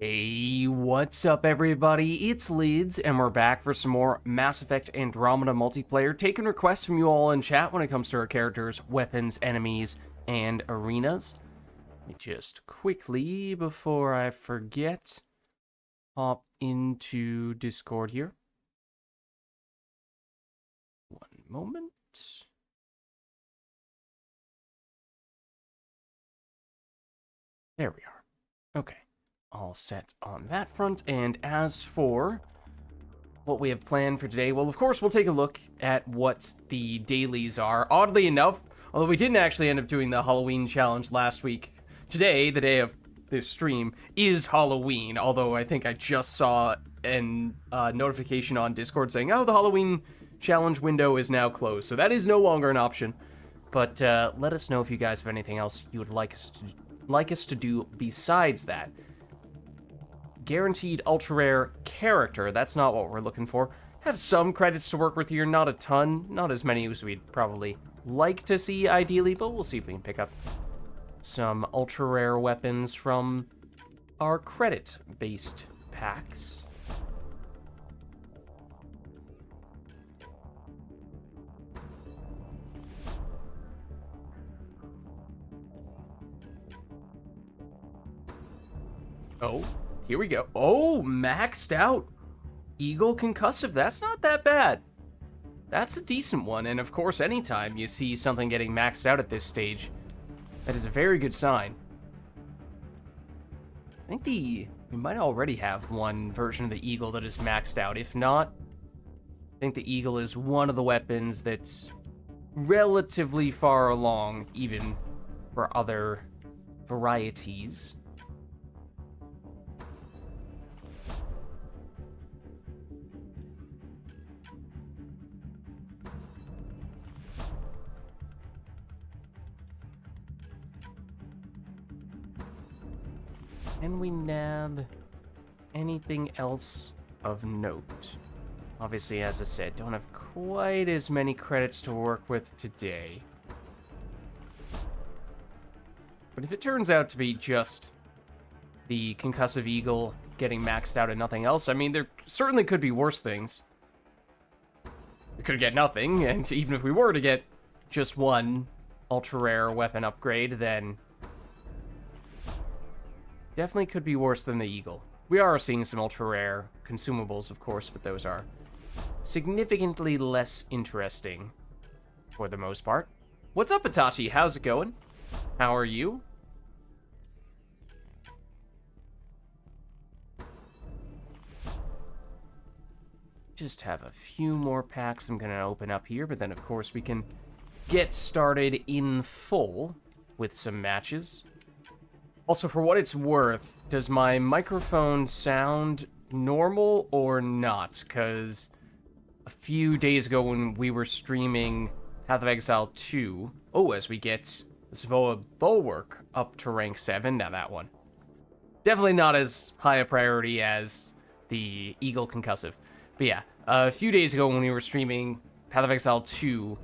Hey, what's up everybody? It's Lids, and we're back for some more Mass Effect Andromeda multiplayer, taking requests from you all in chat when it comes to our characters, weapons, enemies, and arenas. Let me just quickly, before I forget, hop into Discord here. One moment. There we are. Okay. All set on that front, and as for what we have planned for today, well, of course, we'll take a look at what the dailies are. Oddly enough, although we didn't actually end up doing the Halloween challenge last week, today, the day of this stream, is Halloween, although I think I just saw a notification on Discord saying, oh, the Halloween challenge window is now closed, so that is no longer an option. But let us know if you guys have anything else you would like us to do besides that. Guaranteed ultra rare character, that's not what we're looking for. Have some credits to work with here, not a ton, not as many as we'd probably like to see ideally, but we'll see if we can pick up some ultra rare weapons from our credit based packs. Oh, here we go. Oh, maxed out Eagle Concussive. That's not that bad. That's a decent one. And of course, anytime you see something getting maxed out at this stage, that is a very good sign. I think we might already have one version of the Eagle that is maxed out. If not, I think the Eagle is one of the weapons that's relatively far along, even for other varieties. Can we nab anything else of note? Obviously, as I said, don't have quite as many credits to work with today. But if it turns out to be just the Concussive Eagle getting maxed out and nothing else, I mean, there certainly could be worse things. We could get nothing, and even if we were to get just one ultra-rare weapon upgrade, then definitely could be worse than the Eagle. We are seeing some ultra-rare consumables, of course, but those are significantly less interesting for the most part. What's up, Itachi? How's it going? How are you? Just have a few more packs I'm going to open up here, but then, of course, we can get started in full with some matches. Also, for what it's worth, does my microphone sound normal or not? Because a few days ago when we were streaming Path of Exile 2, as we get the Savoa Bulwark up to rank 7, now that one. Definitely not as high a priority as the Eagle Concussive. But yeah, a few days ago when we were streaming Path of Exile 2,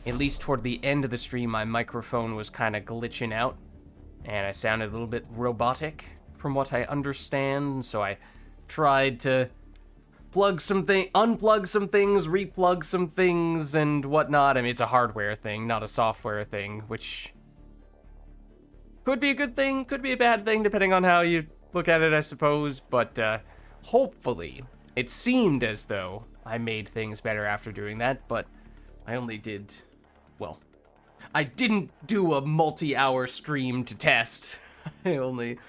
at least toward the end of the stream, my microphone was kind of glitching out. And I sounded a little bit robotic, from what I understand, so I tried to unplug some things, replug some things, and whatnot. I mean, it's a hardware thing, not a software thing, which could be a good thing, could be a bad thing, depending on how you look at it, I suppose. But hopefully, it seemed as though I made things better after doing that, but I only did, well, I didn't do a multi-hour stream to test. I only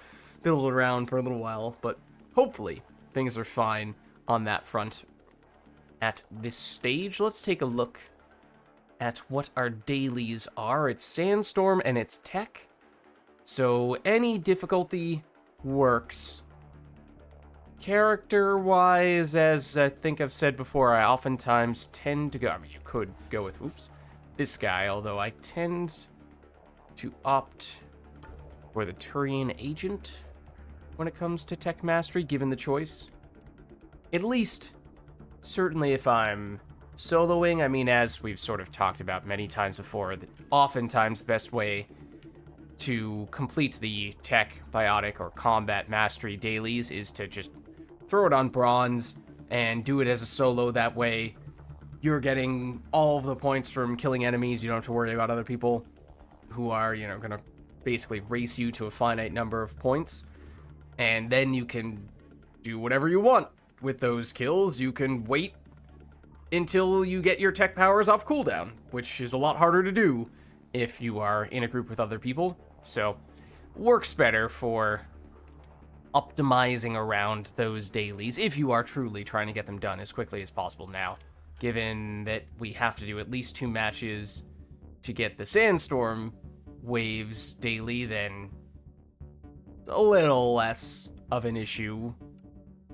fiddled around for a little while, but hopefully things are fine on that front at this stage. Let's take a look at what our dailies are. It's Sandstorm and it's Tech, so any difficulty works. Character-wise, as I think I've said before, I oftentimes tend to go, I mean, you could go with, this guy, although I tend to opt for the Turian Agent when it comes to tech mastery, given the choice. At least, certainly if I'm soloing, I mean, as we've sort of talked about many times before, that oftentimes the best way to complete the tech, biotic, or combat mastery dailies is to just throw it on bronze and do it as a solo. That way you're getting all of the points from killing enemies. You don't have to worry about other people who are, you know, gonna basically race you to a finite number of points. And then you can do whatever you want with those kills. You can wait until you get your tech powers off cooldown, which is a lot harder to do if you are in a group with other people. So, works better for optimizing around those dailies if you are truly trying to get them done as quickly as possible. Now, given that we have to do at least 2 matches to get the Sandstorm Waves daily, then it's a little less of an issue.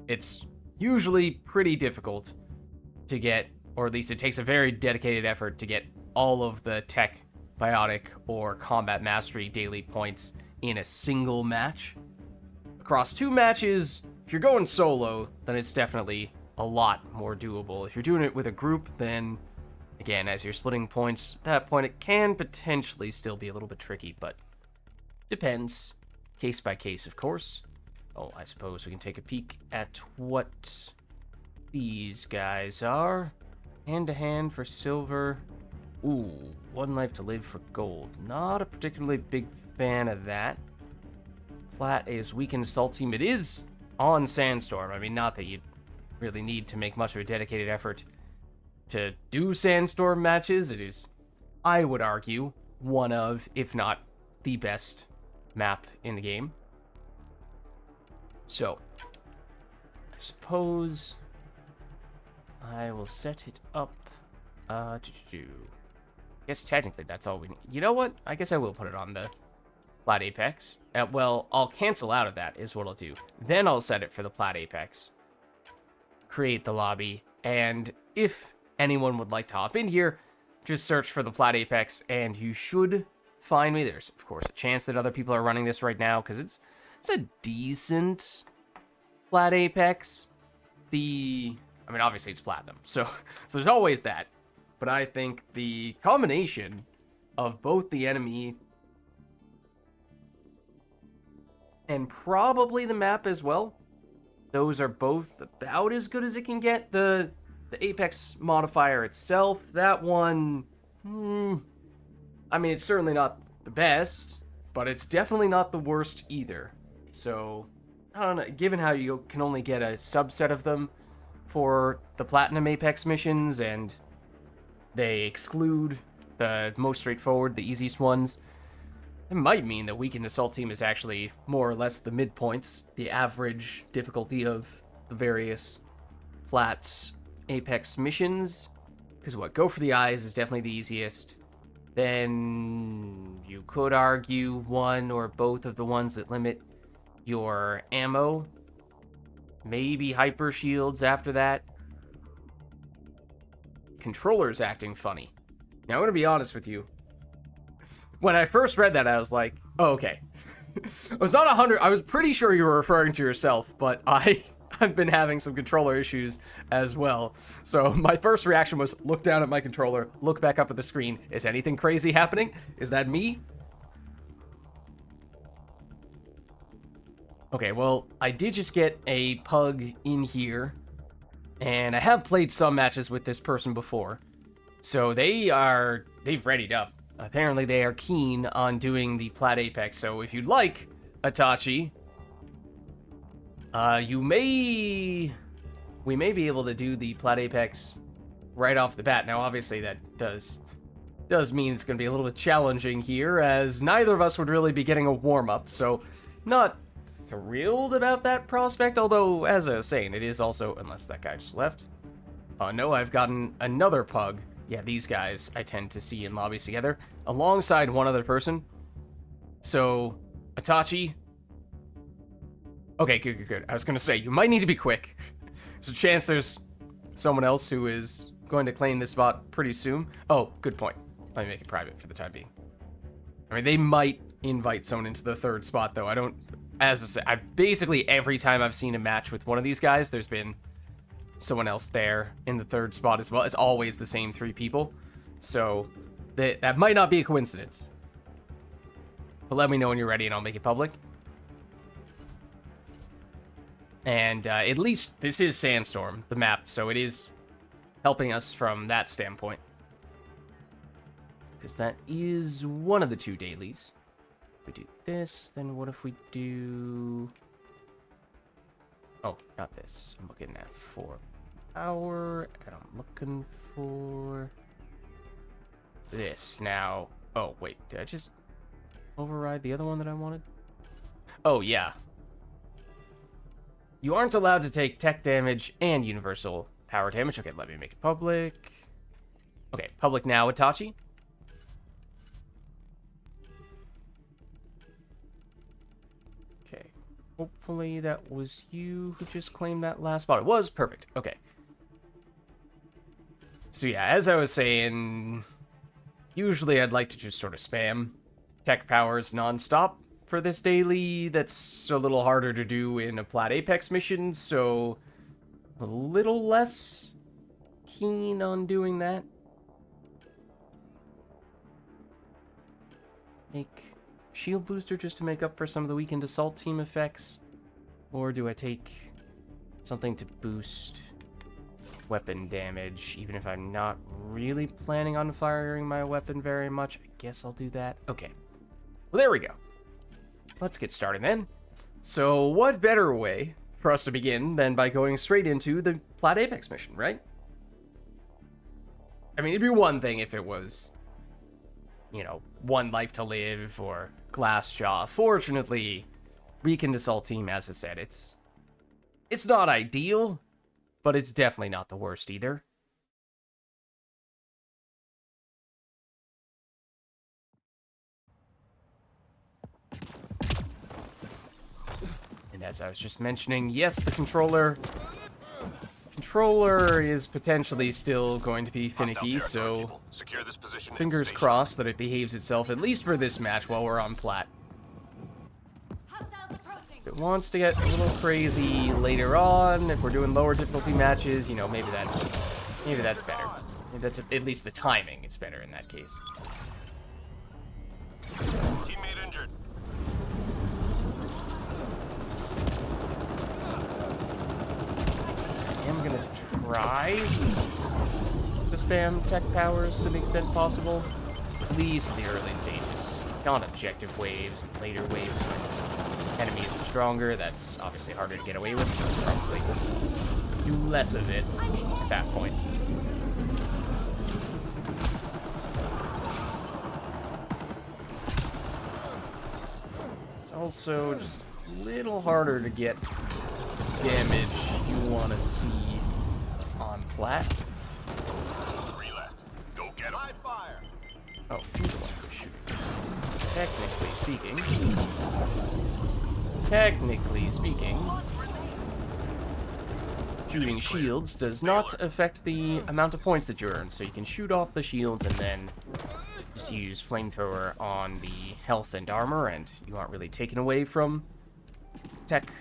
It's usually pretty difficult to get, or at least it takes a very dedicated effort to get all of the tech, biotic, or combat mastery daily points in a single match. Across 2 matches, if you're going solo, then it's definitely a lot more doable. If you're doing it with a group, then again, as you're splitting points, at that point it can potentially still be a little bit tricky, but depends. Case by case, of course. Oh, I suppose we can take a peek at what these guys are. Hand to hand for silver. Ooh, 1 life to live for gold. Not a particularly big fan of that. Plat is weakened assault team. It is on Sandstorm. I mean, not that you really need to make much of a dedicated effort to do Sandstorm matches. It is, I would argue, one of, if not the best map in the game. So, I suppose I will set it up. Guess technically that's all we need. You know what? I guess I will put it on the Plat Apex. Well, I'll cancel out of that is what I'll do. Then I'll set it for the Plat Apex. Create the lobby. And if anyone would like to hop in here, just search for the Plat Apex and you should find me. There's, of course, a chance that other people are running this right now because it's a decent Plat Apex. I mean, obviously it's platinum, so there's always that. But I think the combination of both the enemy and probably the map as well, those are both about as good as it can get. The Apex modifier itself, that one, I mean, it's certainly not the best, but it's definitely not the worst either. So, I don't know, given how you can only get a subset of them for the Platinum Apex missions, and they exclude the most straightforward, the easiest ones, it might mean that Weakened Assault Team is actually more or less the midpoints, the average difficulty of the various Plat Apex missions. Because what, Go for the Eyes is definitely the easiest. Then you could argue one or both of the ones that limit your ammo. Maybe Hyper Shields after that. Controller's acting funny. Now, I'm going to be honest with you. When I first read that, I was like, oh, okay. I was not 100. I was pretty sure you were referring to yourself, but I've been having some controller issues as well. So my first reaction was look down at my controller, look back up at the screen. Is anything crazy happening? Is that me? Okay, well, I did just get a pug in here, and I have played some matches with this person before. So they've readied up. Apparently they are keen on doing the Plat Apex, so if you'd like, Itachi, we may be able to do the Plat Apex right off the bat. Now, obviously, that does mean it's going to be a little bit challenging here, as neither of us would really be getting a warm-up, so not thrilled about that prospect, although, as I was saying, it is also, unless that guy just left. No, I've gotten another pug. Yeah, these guys I tend to see in lobbies together, alongside one other person. So, Itachi. Okay, good. I was going to say, you might need to be quick. There's a chance there's someone else who is going to claim this spot pretty soon. Oh, good point. Let me make it private for the time being. I mean, they might invite someone into the third spot, though. As I said, basically every time I've seen a match with one of these guys, there's been someone else there in the third spot as well. It's always the same 3 people. So, that might not be a coincidence. But let me know when you're ready and I'll make it public. And at least this is Sandstorm, the map, so it is helping us from that standpoint. Because that is one of the 2 dailies. If we do this, then what if we do... Oh, not this. I'm looking at 4 power, and I'm looking for this. Now, oh, wait, did I just override the other one that I wanted? Oh, yeah. You aren't allowed to take tech damage and universal power damage. Okay, let me make it public. Okay, public now, Itachi. Okay, hopefully that was you who just claimed that last spot. It was perfect. Okay. So yeah, as I was saying, usually I'd like to just sort of spam tech powers nonstop for this daily. That's a little harder to do in a Plat Apex mission, so a little less keen on doing that. Make shield booster just to make up for some of the weakened assault team effects, or do I take something to boost weapon damage, even if I'm not really planning on firing my weapon very much? I guess I'll do that. Okay. Well, there we go. Let's get started then. So, what better way for us to begin than by going straight into the Plat Apex mission, right? I mean, it'd be one thing if it was, you know, 1 life to live or Glassjaw. Fortunately, weakened assault team, as I said, it's not ideal, but it's definitely not the worst either. And as I was just mentioning, yes, the controller is potentially still going to be finicky, so fingers crossed that it behaves itself, at least for this match while we're on Plat. If it wants to get a little crazy later on, if we're doing lower difficulty matches, you know, maybe that's better. Maybe that's at least the timing is better in that case. Teammate injured. I'm gonna try to spam tech powers to the extent possible, at least in the early stages. On objective waves and later waves when enemies are stronger, that's obviously harder to get away with, so probably do less of it at that point. It's also just a little harder to get damage you want to see on Plat. 3 left. Go get 'em. Live fire. Oh, he's the one who's shooting. Technically speaking, shooting shields does not affect the amount of points that you earn, so you can shoot off the shields and then just use flamethrower on the health and armor, and you aren't really taken away from tech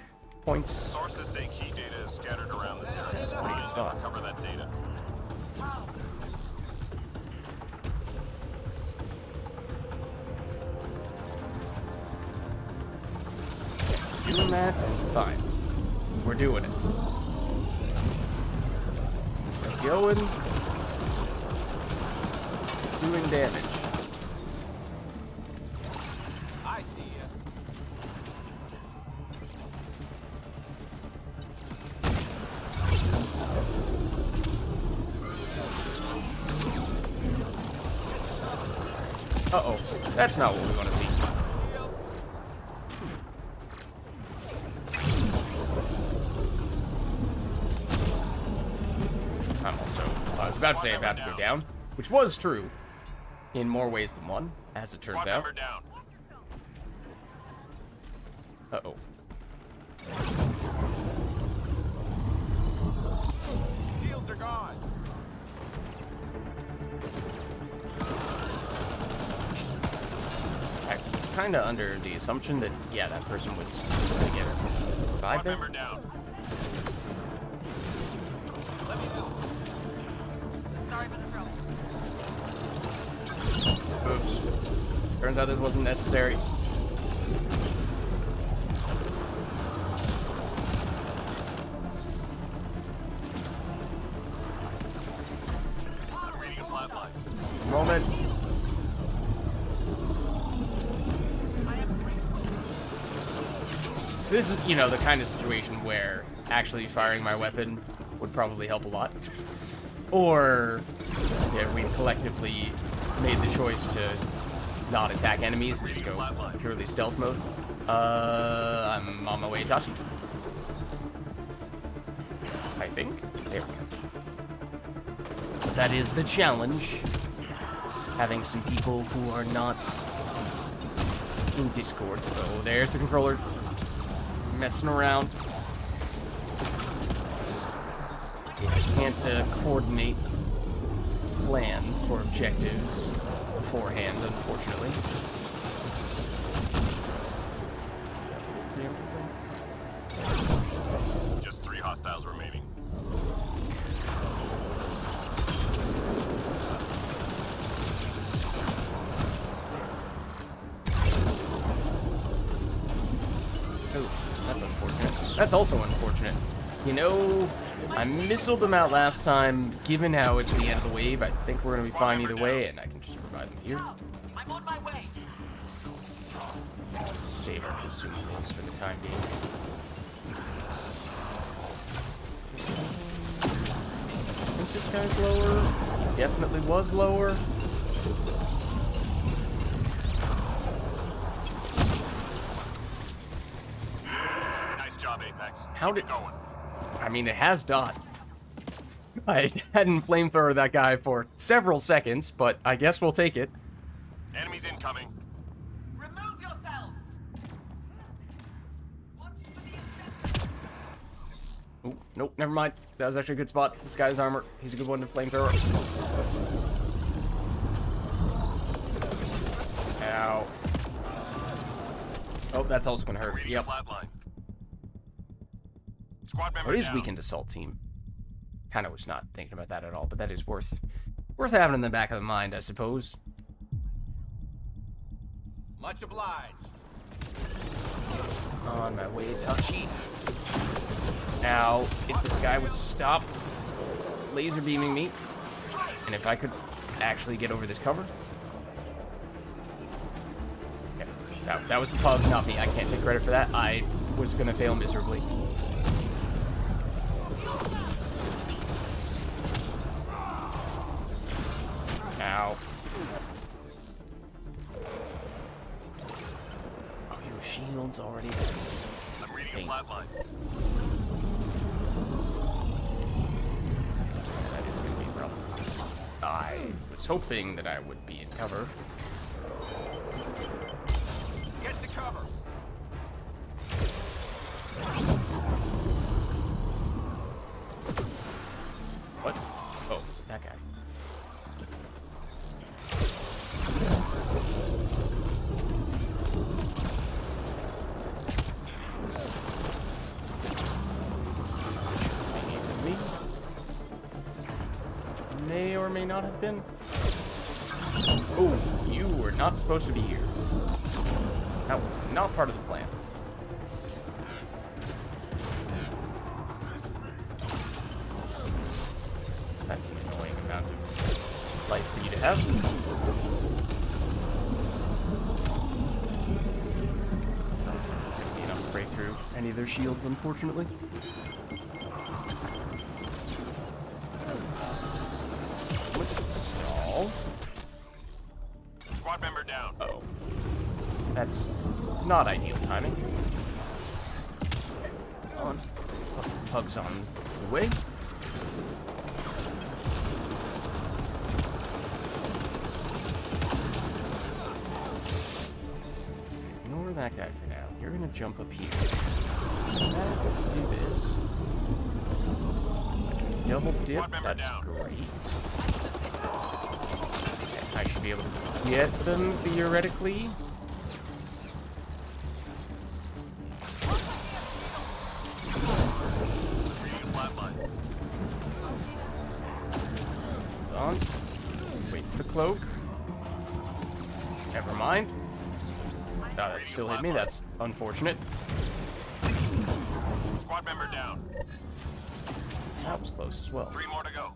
points. Sources say key data is scattered around this area. That's a pretty good spot. Cover that data. Doing that, fine. We're doing it. We're going. Doing damage. I see ya. Uh-oh. That's not what we want to see. I was about to say about to go down, which was true in more ways than one, as it turns out. Uh-oh. Shields are gone. I was kind of under the assumption that, yeah, that person was going to get revived there. Member down. Sorry for the trouble. Oops. Turns out this wasn't necessary. I'm reading a flatline. Moment. So this is, you know, the kind of situation where actually firing my weapon would probably help a lot. Or, yeah, we collectively made the choice to not attack enemies and just go purely stealth mode. I'm on my way to Tachi. I think. There we go. That is the challenge. Having some people who are not in Discord. Oh, there's the controller. Messing around. I can't coordinate plan for objectives beforehand, unfortunately. Just 3 hostiles remaining. Oh, that's unfortunate. That's also unfortunate. You know, I missiled them out last time. Given how it's the end of the wave, I think we're gonna be fine either way, and I can just revive them here. I'm on my way. Save our consumables for the time being. I think this guy's lower. Definitely was lower. Nice job, Apex. How Keep did... it going. I mean, it has dot. I hadn't flamethrower that guy for several seconds, but I guess we'll take it. Enemies incoming. Remove yourself. Oh, nope, never mind. That was actually a good spot. This guy's armor. He's a good one to flamethrower. Ow. Oh, that's also gonna hurt. Reading Yep. a flatline. Squad member What is down. weakened assault team? Kind of was not thinking about that at all, but that is worth having in the back of the mind, I suppose. Much obliged. On my way, Tachi. Now, if this guy would stop laser beaming me, and if I could actually get over this cover. Okay, that was the pug, not me. I can't take credit for that. I was gonna fail miserably. Ow. Oh, your shield's already. That's... I'm reading a flatline. That is going to be a problem. I was hoping that I would be in cover. Get to cover. What? Oh, that guy. May or may not have been. Oh, you were not supposed to be here. That was not part of the plan. That's an annoying amount of life for you to have. It's going to be enough to break through any of their shields, unfortunately. Stall. Squad member down. Oh. That's not ideal timing. Okay. On. Pug's on the way. Ignore that guy for now. You're gonna jump up here. Do this. Double dip. That's great. Okay, I should be able to get them theoretically. On. Wait for the cloak. Never mind. That still hit me. That's unfortunate. Squad member down. That was close as well. 3 more to go.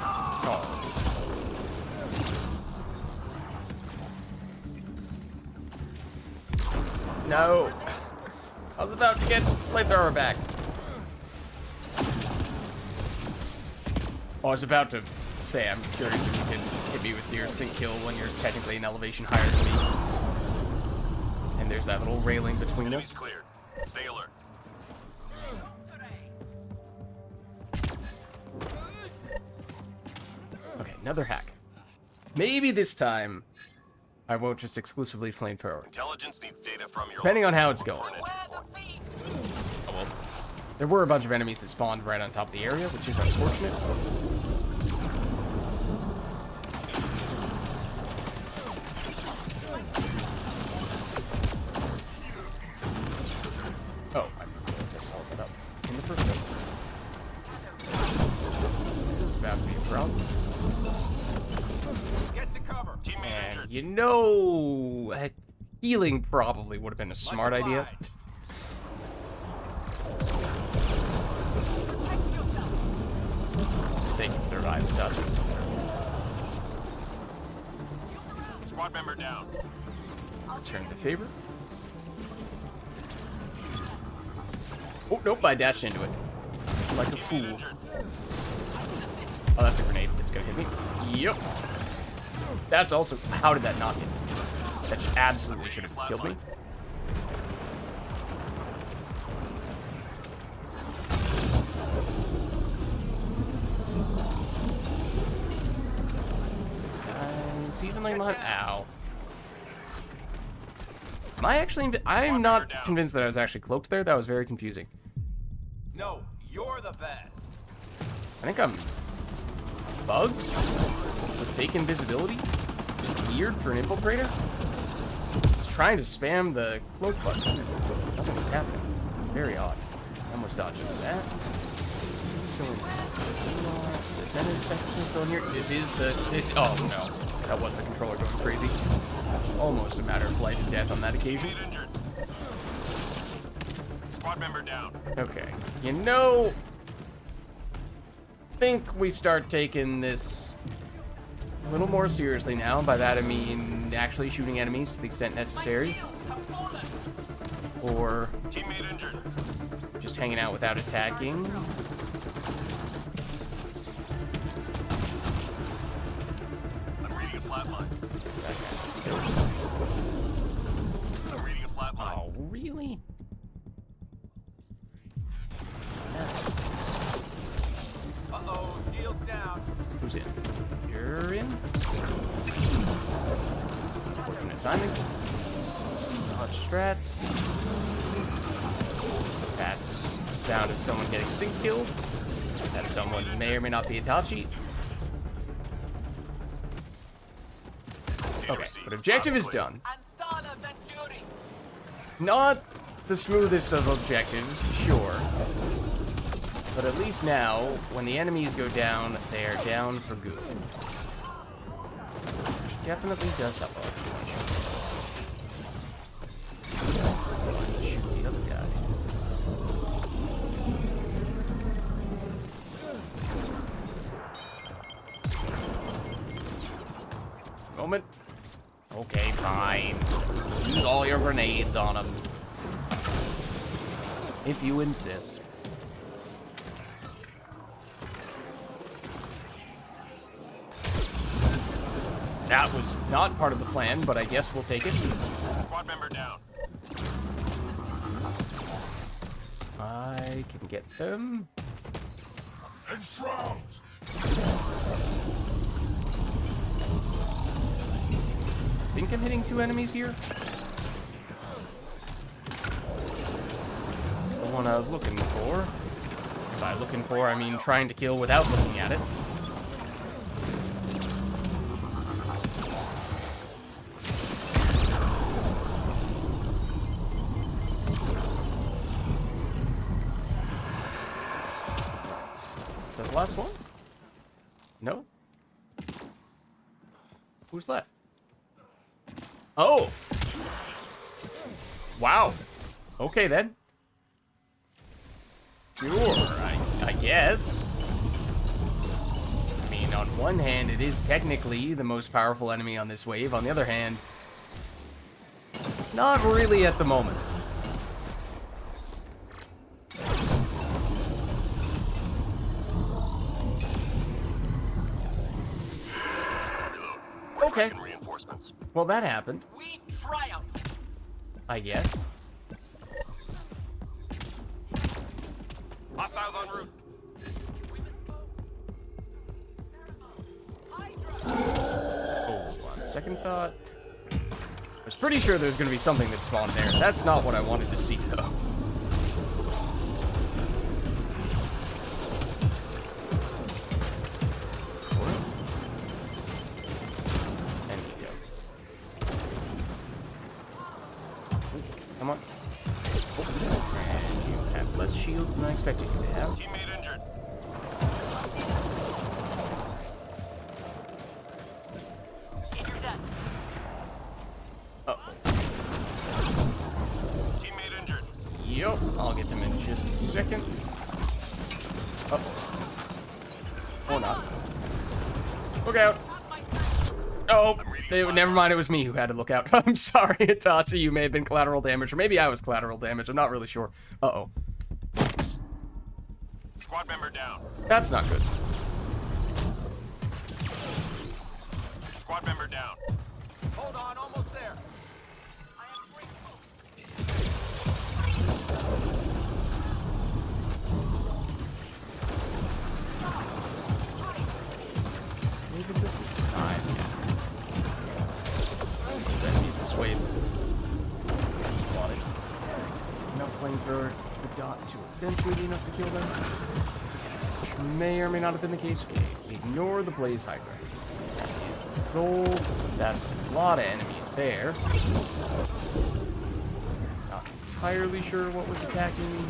Oh. No. I was about to get flamethrower back. Oh, I was about to say, I'm curious if you can hit me with your sync kill when you're technically an elevation higher than me. And there's that little railing between Enemies us. cleared. Stay alert. Okay, another hack. Maybe this time I won't just exclusively flamethrower. Intelligence needs data from your Depending on how it's location going. for an entry point. Oh well. There were a bunch of enemies that spawned right on top of the area, which is unfortunate. Oh, I realized I stalled that up in the first place. This is about to be a problem. Get to cover. Teammate And injured. you know, healing probably would have been a smart idea. Thank you for the revive, Dutch. Squad member down. Return the favor. Oh, nope, I dashed into it. Like a fool. Oh, that's a grenade. It's gonna hit me. Yep. That's also... How did that not hit me? That absolutely should have killed me. Seasonally mine. Ow. Am I actually... I'm not convinced that I was actually cloaked there. That was very confusing. No, you're the best. I think I'm bugged with fake invisibility. Which is weird for an infiltrator. Just trying to spam the cloak button. Nothing was happening. Very odd. I almost dodged into that. So, this end of the section still in here. This is the... Oh, no. That was the controller going crazy. Almost a matter of life and death on that occasion. Squad member down. Okay. You know... I think we start taking this a little more seriously now. By that I mean actually shooting enemies to the extent necessary. Or Teammate injured. just hanging out without attacking. I'm reading a flat line. I'm reading a flat line. Oh, really? That's... Uh-oh, shields down. Who's in? You're in? Unfortunate timing. Dodge strats. That's the sound of someone getting sync killed. That someone may or may not be Itachi. Okay, but objective is done. Not the smoothest of objectives, sure. But at least now, when the enemies go down, they are down for good. Which definitely does help our situation. Shoot the other guy. Moment. Okay, fine. Use all your grenades on him. If you insist. That was not part of the plan, but I guess we'll take it. Squad member down. I can get them. And shrouds. I think I'm hitting 2 enemies here. This is the one I was looking for. By looking for, I mean trying to kill without looking at it. Is that the last one? No? Who's left? Oh! Wow. Okay, then. Sure, I guess. I mean, on one hand, it is technically the most powerful enemy on this wave. On the other hand, not really at the moment. Okay. Reinforcements. Well, that happened, We triumph. I guess. Hostiles en route. Oh, on second thought. I was pretty sure there was going to be something that spawned there. That's not what I wanted to see, though. And we go. Come on. And you have less shields than I expected you to have. Teammate injured. Keep your death. Uh-oh. Teammate injured. Yup, I'll get them in just a second. Uh-oh. Or not. Look out. Oh, never mind, it was me who had to look out. I'm sorry, Itachi, you may have been collateral damage, or maybe I was collateral damage, I'm not really sure. Uh-oh. Squad member down. That's not good. Squad member down. Hold on, almost there. Maybe this is fine. That needs this wave. Just want it. Enough flamethrower for the dot to eventually be enough to kill them. Which may or may not have been the case. Okay, ignore the Blaze Hydra. That is gold. That's a lot of enemies there. Not entirely sure what was attacking me.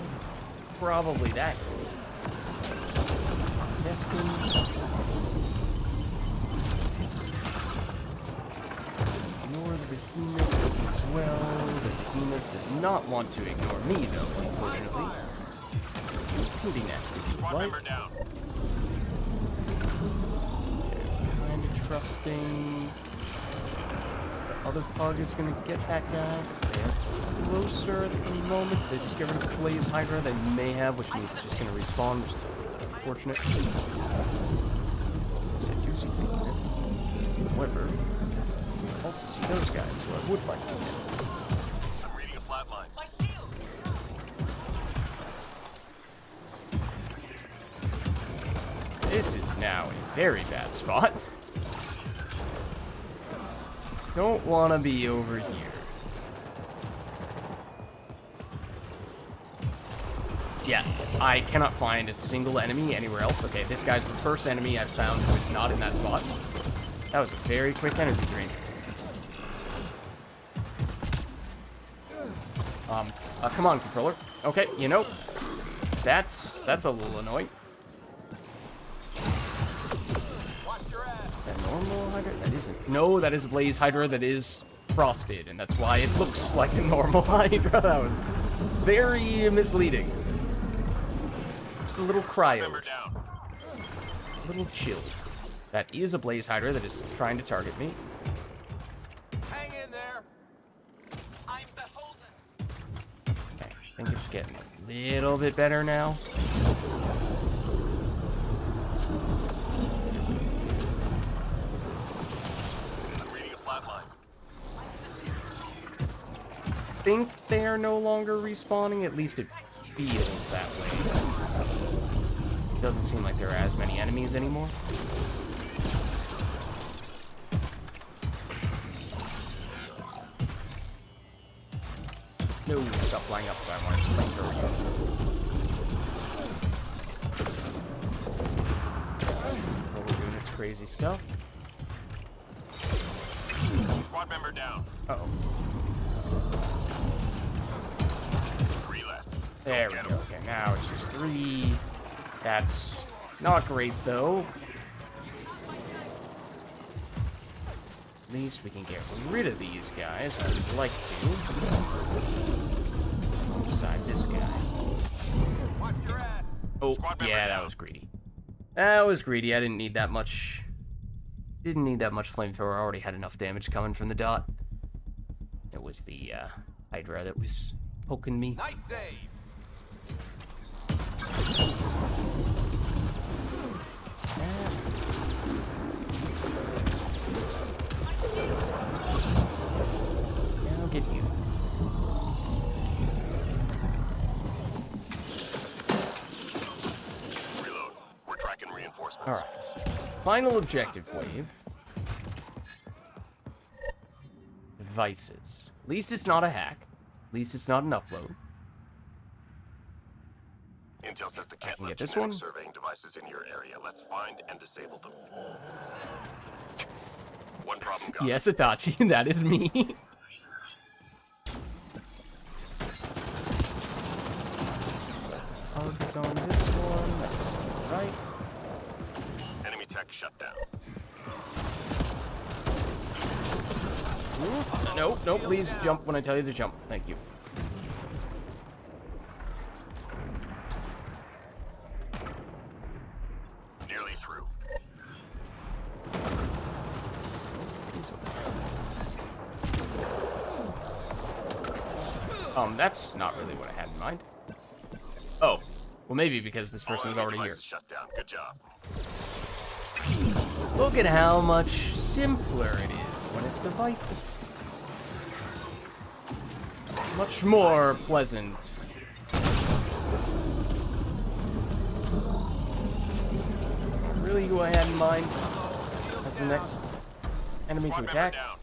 Probably that. Testing. Ignore the behemoth as well. The behemoth does not want to ignore me, though, unfortunately. Including next, if you Squad like. member down. Kind of trusting. The other thug is going to get that guy because they are closer at the moment. They just get rid of the Blaze Hydra they may have, which means it's just going to respawn, which is unfortunate. I said you see the behemoth. However, I also see those guys, so I would like to get. I'm reading a flat line. My shield. This is now a very bad spot. Don't want to be over here. Yeah, I cannot find a single enemy anywhere else. Okay, this guy's the first enemy I've found who is not in that spot. That was a very quick energy drain. Come on, controller. Okay, you know, that's a little annoying. That normal Hydra? That isn't. No, that is a Blaze Hydra that is frosted, and that's why it looks like a normal Hydra. That was very misleading. Just a little cryo. Member down. A little chill. That is a Blaze Hydra that is trying to target me. Hang in there. I'm beholden. Okay, I think it's getting a little bit better now. I'm reading a flat line. I think they are no longer respawning, at least it feels that way. It doesn't seem like there are as many enemies anymore. No, stop flying up if I want to flamethrower you. While we're doing its crazy stuff. Squad member down. Uh-oh. 3 left. There we go. Okay, now it's just 3. That's not great, though. least we can get rid of these guys. I would like to. Alongside this guy. Watch your ass. Oh, Squad member yeah, that down. was greedy. That was greedy. I didn't need that much. Didn't need that much flamethrower. I already had enough damage coming from the dot. It was the Hydra that was poking me. Nice save. I'll get you. Reload. We're tracking reinforcements. Alright. Final objective wave. Devices. At least it's not a hack. At least it's not an upload. Intel says the I cat can left get this genetic one. surveying devices in your area. Let's find and disable them. One problem gone. Yes, Itachi, that is me. Hug is on this one. That's right. Enemy tech shut down. Nope, nope, please jump when I tell you to jump. Thank you. Nearly through. That's not really what I had in mind. Oh, well maybe because this person was All already enemy here. devices shut down. Good job. Look at how much simpler it is when it's devices. Much more pleasant. Really who I had in mind as the next enemy to Squad member attack. down.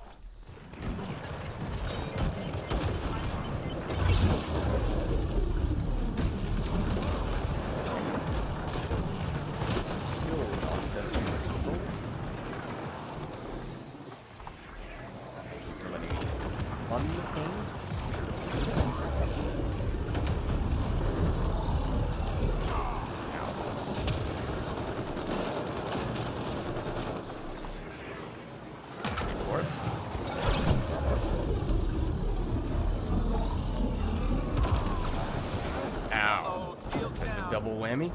Still nonsense from the people. They're letting me run the thing. For it. Ow. That's kind of a double whammy.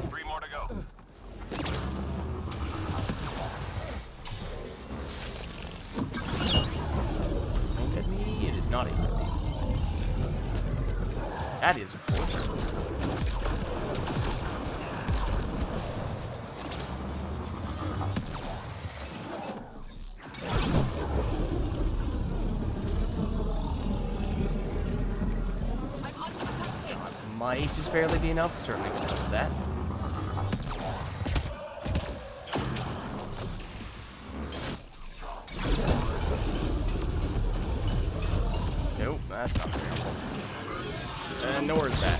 Three more to go. Ain't at me. It is not aimed at me. That is, of course. Might just barely be enough. Certainly would help that. Nope, that's not very helpful. And nor is that.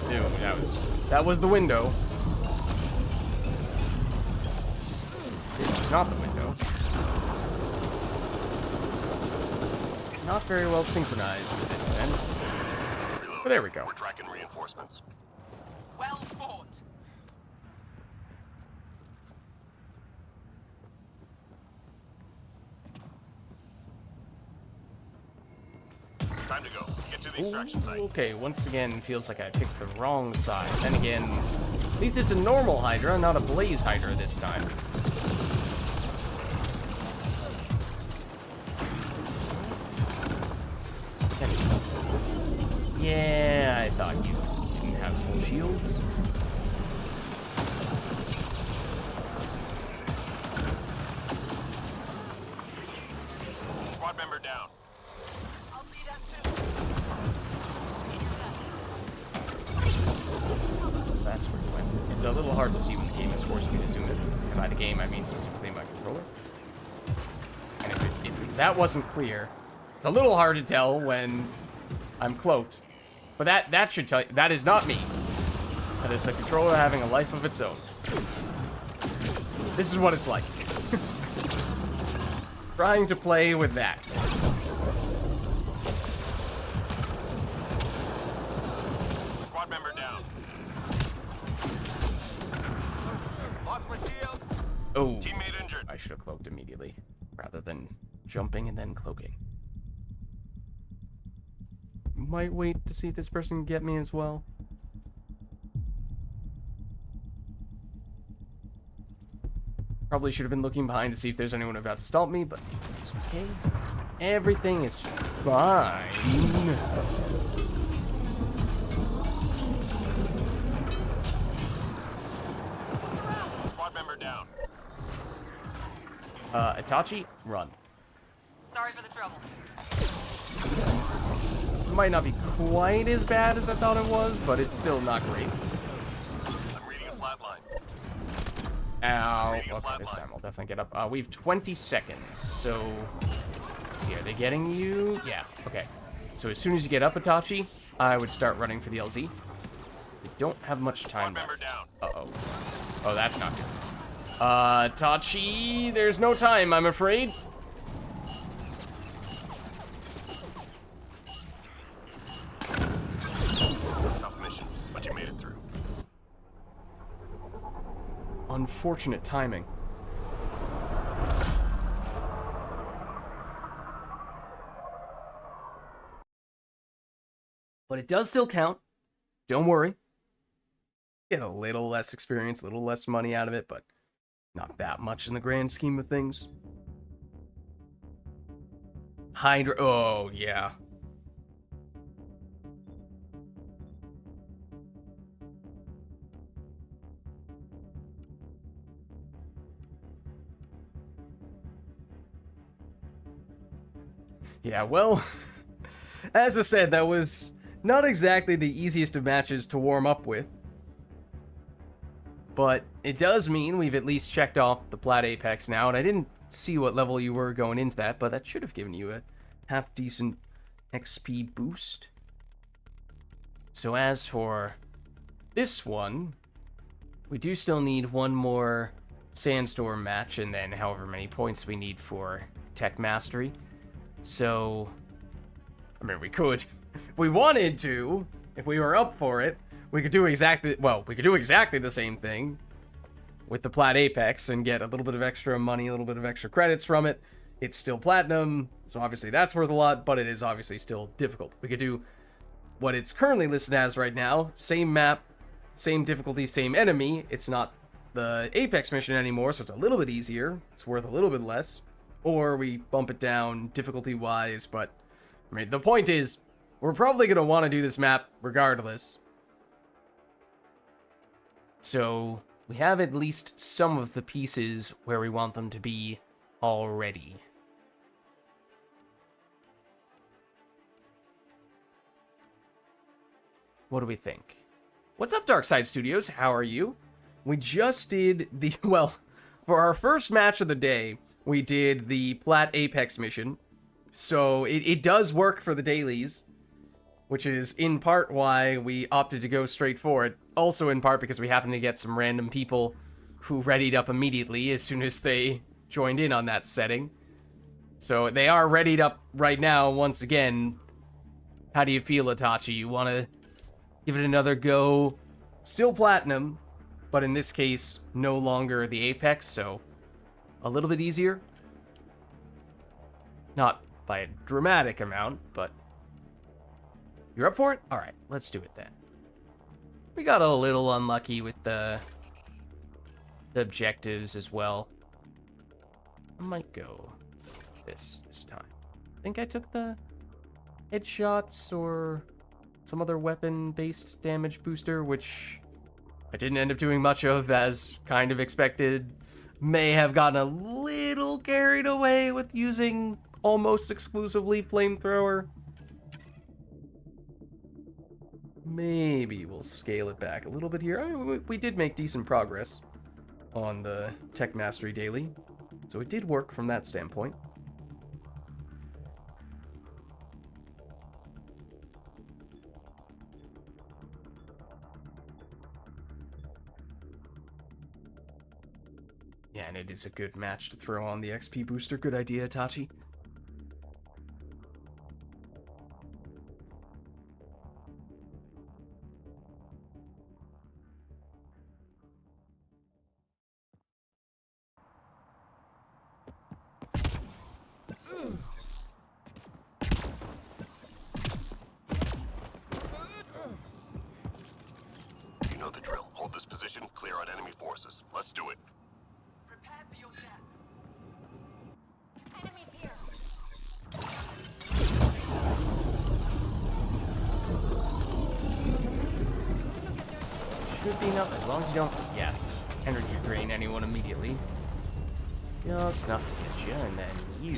Dude, that was the window. This is not the window. Not very well synchronized with this then. Reload. But there we go. We're tracking reinforcements. Well fought. Time to go. Get to the extraction site. Okay, once again, feels like I picked the wrong side. Then again, at least it's a normal Hydra, not a Blaze Hydra this time. Yeah, I thought you didn't have full shields. Squad member down. I'll see that too. That's where it went. It's a little hard to see when the game has forced me to zoom in. And by the game, I mean specifically my controller. And if that wasn't clear, it's a little hard to tell when I'm cloaked. But that should tell you, that is not me. That is the controller having a life of its own. This is what it's like. Trying to play with that. Oh, Teammate injured. I should have cloaked immediately, rather than jumping and then cloaking. Might wait to see if this person can get me as well. Probably should have been looking behind to see if there's anyone about to stop me, but it's okay. Everything is fine. Squad member down. Itachi, run. Sorry for the trouble. Might not be quite as bad as I thought it was, but it's still not great. I'm reading a flat line. Ow. Reading a Okay, flat this line. time I'll definitely get up. We have 20 seconds, so... Let's see, are they getting you? Yeah, okay. So as soon as you get up, Itachi, I would start running for the LZ. We don't have much time Squad member left. down. Uh-oh. Oh, that's not good. Itachi, there's no time, I'm afraid. Tough mission, but you made it through. Unfortunate timing. But it does still count. Don't worry. Get a little less experience, a little less money out of it, but not that much in the grand scheme of things. Hydra. Oh, yeah. Yeah, well, as I said, that was not exactly the easiest of matches to warm up with. But it does mean we've at least checked off the Plat Apex now, and I didn't see what level you were going into that, but that should have given you a half-decent XP boost. So as for this one, we do still need one more Sandstorm match, and then however many points we need for Tech Mastery. So, I mean, we could, if we wanted to, if we were up for it, we could do exactly the same thing with the Plat Apex and get a little bit of extra money, a little bit of extra credits from it. It's still platinum, so obviously that's worth a lot, but it is obviously still difficult. We could do what it's currently listed as right now, same map, same difficulty, same enemy. It's not the Apex mission anymore, so it's a little bit easier. It's worth a little bit less. Or we bump it down difficulty-wise, but I mean, the point is, we're probably going to want to do this map regardless. So, we have at least some of the pieces where we want them to be already. What do we think? What's up, Darkside Studios? How are you? We just did the, well, for our first match of the day, we did the Plat Apex mission. So it does work for the dailies, which is in part why we opted to go straight for it. Also in part because we happened to get some random people who readied up immediately as soon as they joined in on that setting. So they are readied up right now once again. How do you feel, Itachi? You want to give it another go? Still platinum, but in this case, no longer the Apex, so a little bit easier. Not by a dramatic amount, but you're up for it? All right, let's do it then. We got a little unlucky with the objectives as well. I might go this time. I think I took the headshots or some other weapon-based damage booster, which I didn't end up doing much of, as kind of expected. May have gotten a little carried away with using almost exclusively flamethrower. Maybe we'll scale it back a little bit here. I mean, we did make decent progress on the Tech Mastery Daily, so it did work from that standpoint. Yeah, and it is a good match to throw on the XP booster. Good idea, Itachi. know the drill. Hold this position, clear out enemy forces. Let's do it. Prepare for your death. Enemies here. Should be enough, as long as you don't, energy drain anyone immediately. Just enough to get you, and then you.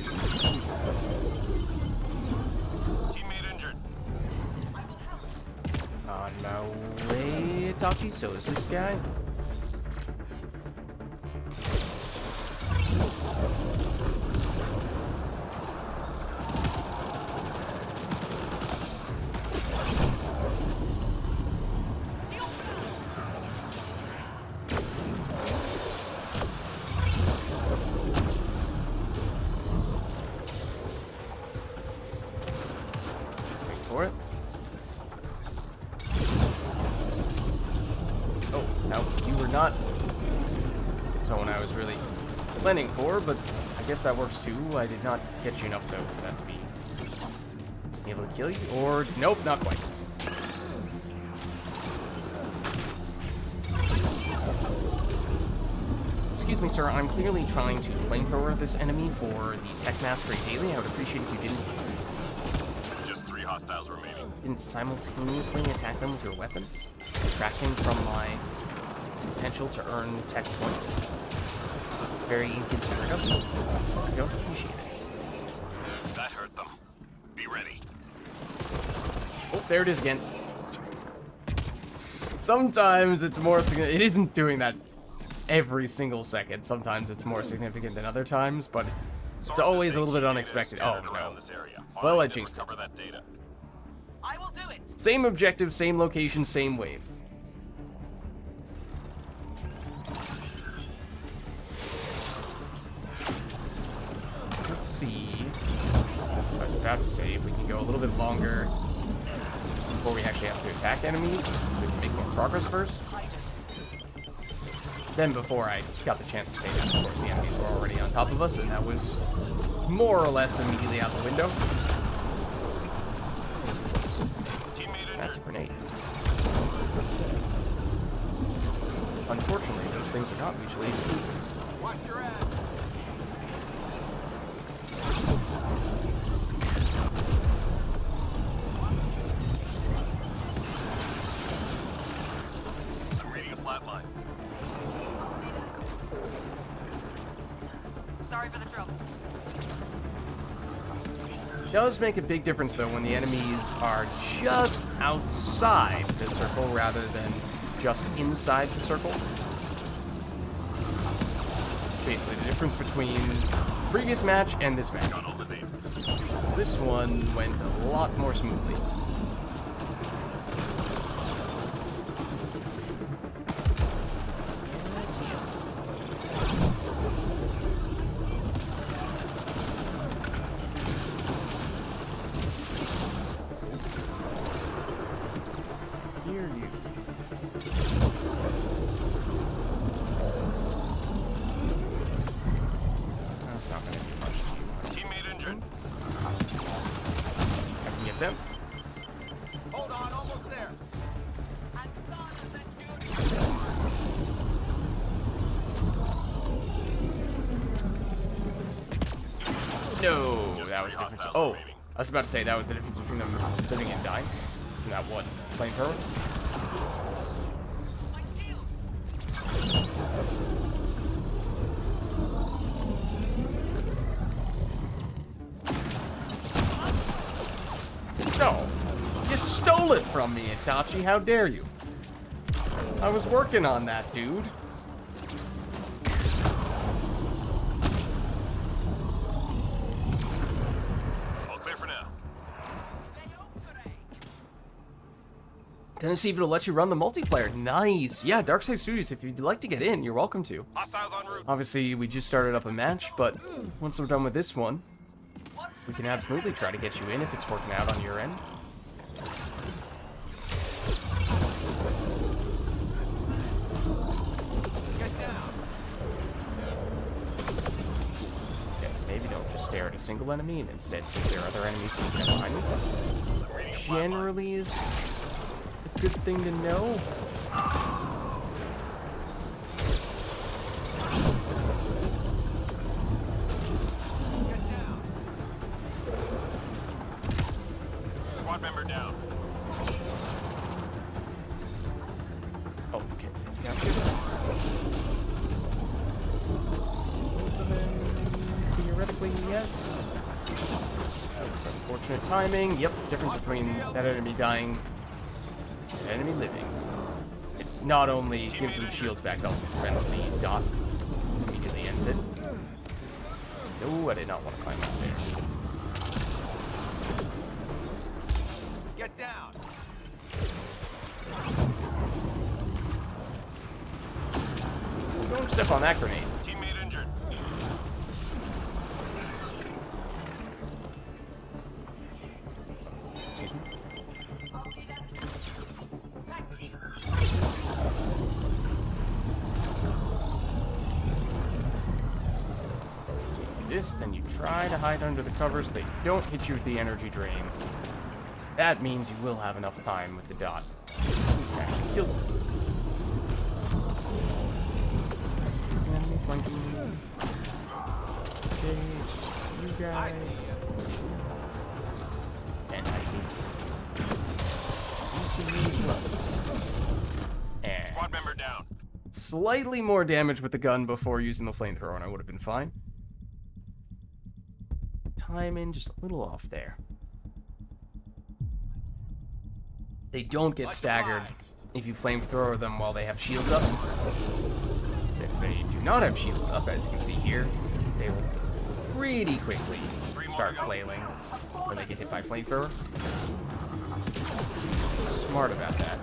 Teammate injured. On my way, Itachi, so is this guy. For it. Oh, no, you were not someone I was really planning for, but I guess that works too. I did not get you enough, though, for that to be able to kill you, or... Nope, not quite. Excuse me, sir, I'm clearly trying to flamethrower this enemy for the Tech Mastery Daily. I would appreciate if you didn't Hostiles remaining. Didn't simultaneously attack them with your weapon, distracting from my potential to earn tech points. It's very inconsiderate of you. I don't appreciate it. That hurt them. Be ready. Oh, there it is again. Sometimes it's more significant. It isn't doing that every single second. Sometimes it's more significant than other times, but it's always a little bit unexpected. Oh, no. Well, I jinxed it. Cover that data. I will do it. Same objective, same location, same wave. Let's see. I was about to say, if we can go a little bit longer before we actually have to attack enemies, so we can make more progress first. Then before I got the chance to say that, of course, the enemies were already on top of us, and that was more or less immediately out the window. That's a grenade. Unfortunately, those things are not mutually exclusive. Watch your ass. I'm reading a flat line. Sorry for the trouble. It does make a big difference, though, when the enemies are just outside the circle rather than just inside the circle. Basically, the difference between the previous match and this match. This one went a lot more smoothly. Them. Hold on, almost there. No, that was the difference. Oh, I was about to say that was the difference between them living and dying. And that one flamethrower. No, you stole it from me, Itachi. How dare you? I was working on that, dude. All clear for now. Gonna see if it'll let you run the multiplayer. Nice. Yeah, Darkside Studios, if you'd like to get in, you're welcome to. Hostiles en route. Obviously, we just started up a match, but once we're done with this one, we can absolutely try to get you in if it's working out on your end. Get down. Yeah, maybe don't just stare at a single enemy and instead see if there are other enemies sneaking up behind you. Generally is a good thing to know. Okay, gotcha. Theoretically, yes. That was unfortunate timing. Yep, difference between that enemy dying and enemy living. It not only gives them shields back, it also prevents the dot. Immediately ends it. No, I did not want to climb up there. Get down. Don't step on that grenade. Teammate injured. Excuse me. This, then you try to hide under the cover so they don't hit you with the energy drain. That means you will have enough time with the dot to actually kill them. Is an enemy flanking me? Okay, it's just you guys. And I see. You see me as well. And Squad member down. slightly more damage with the gun before using the flamethrower, and I would have been fine. Timing just a little off there. They don't get staggered if you flamethrower them while they have shields up. If they do not have shields up, as you can see here, they will pretty quickly start flailing when they get hit by flamethrower. Smart about that.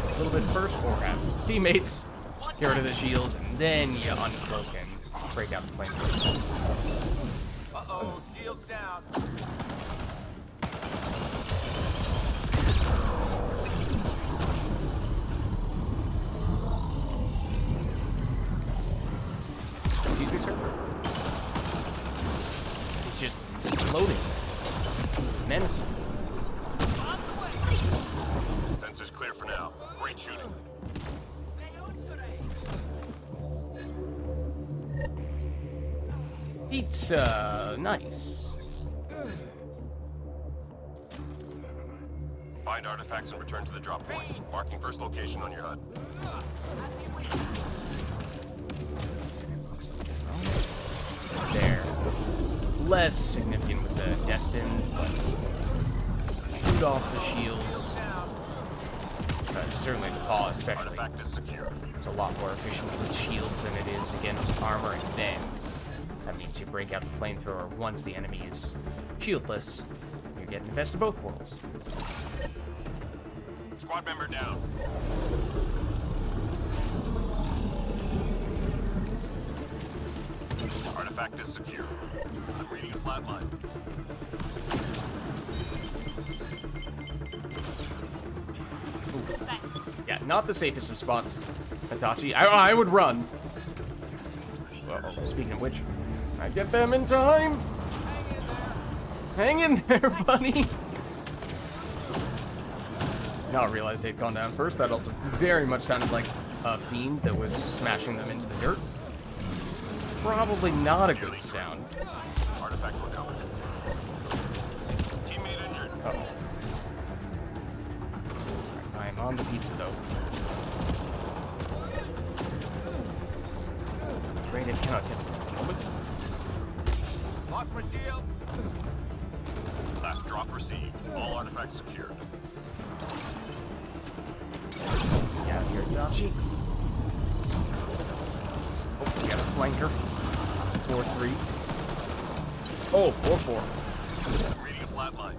A little bit first, or have teammates get rid of the shield, and then you uncloak and break out the flamethrower. Uh-oh, shields down. Excuse me, sir? It's just floating. Menacing. Sensors clear for now. Great shooting. It's, nice. Find artifacts and return to the drop point. Marking first location on your HUD. There. Less significant with the Destin, but shoot off the shields. Certainly the paw especially. Artifact is secure. It's a lot more efficient with shields than it is against armor, and then that means you break out the flamethrower once the enemy is shieldless. You're getting the best of both worlds. Squad member down. Artifact is secure. I'm reading a flatline. Yeah, not the safest of spots, Hitachi. I would run. Well, speaking of which, I get them in time. Hang in there, buddy. Not realize they'd gone down first. That also very much sounded like a fiend that was smashing them into the dirt. Probably not a good sound. Artifact recovered. Teammate injured. Oh. I'm on the pizza, though. Afraid it cannot get the moment. Lost my shields. Last drop received. All artifacts secured. Get out of here, Dachi. Oh, we got a flanker. 4-3. Oh, 4-4. Reading a flatline.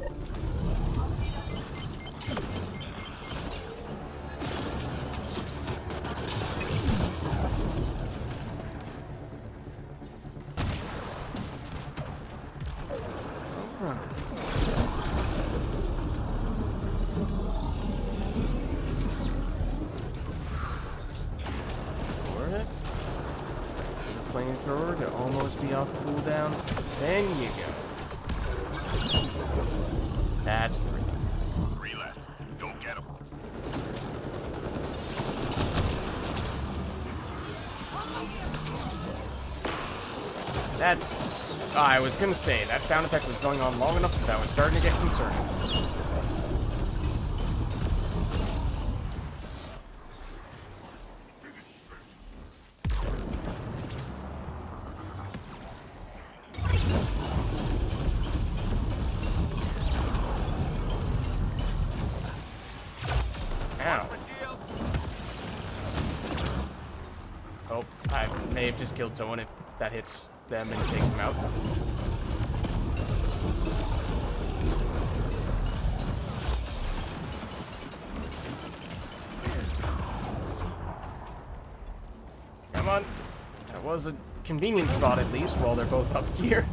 Flamethrower to almost be off cooldown. Then you go. That's 3. 3 left. Go get him. That's... I was gonna say, that sound effect was going on long enough that I was starting to get concerned. I may have just killed someone if that hits them and takes them out. Come on. That was a convenient spot, at least, while they're both up here.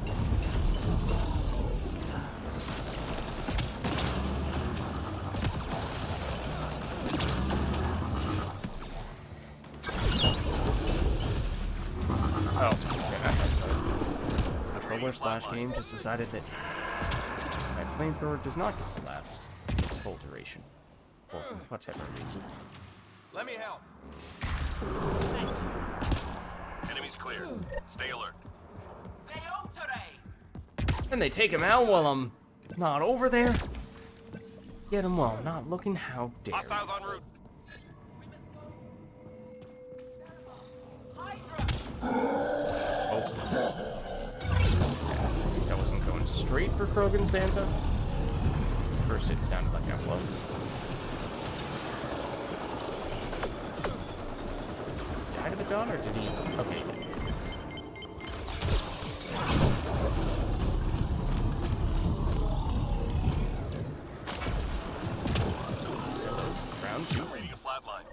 Oh, okay. Controller slash game just decided that my flamethrower does not get to last its full duration. For whatever reason. Let me help. Enemies clear. Stay alert. And they take him out while I'm not over there? Get him while I'm not looking, how dare you. Hostiles en route. Oh. At least I wasn't going straight for Krogan Santa. First it sounded like I was. Died of a dawn, or did he? Okay, he did. Round two. Reading a flat line.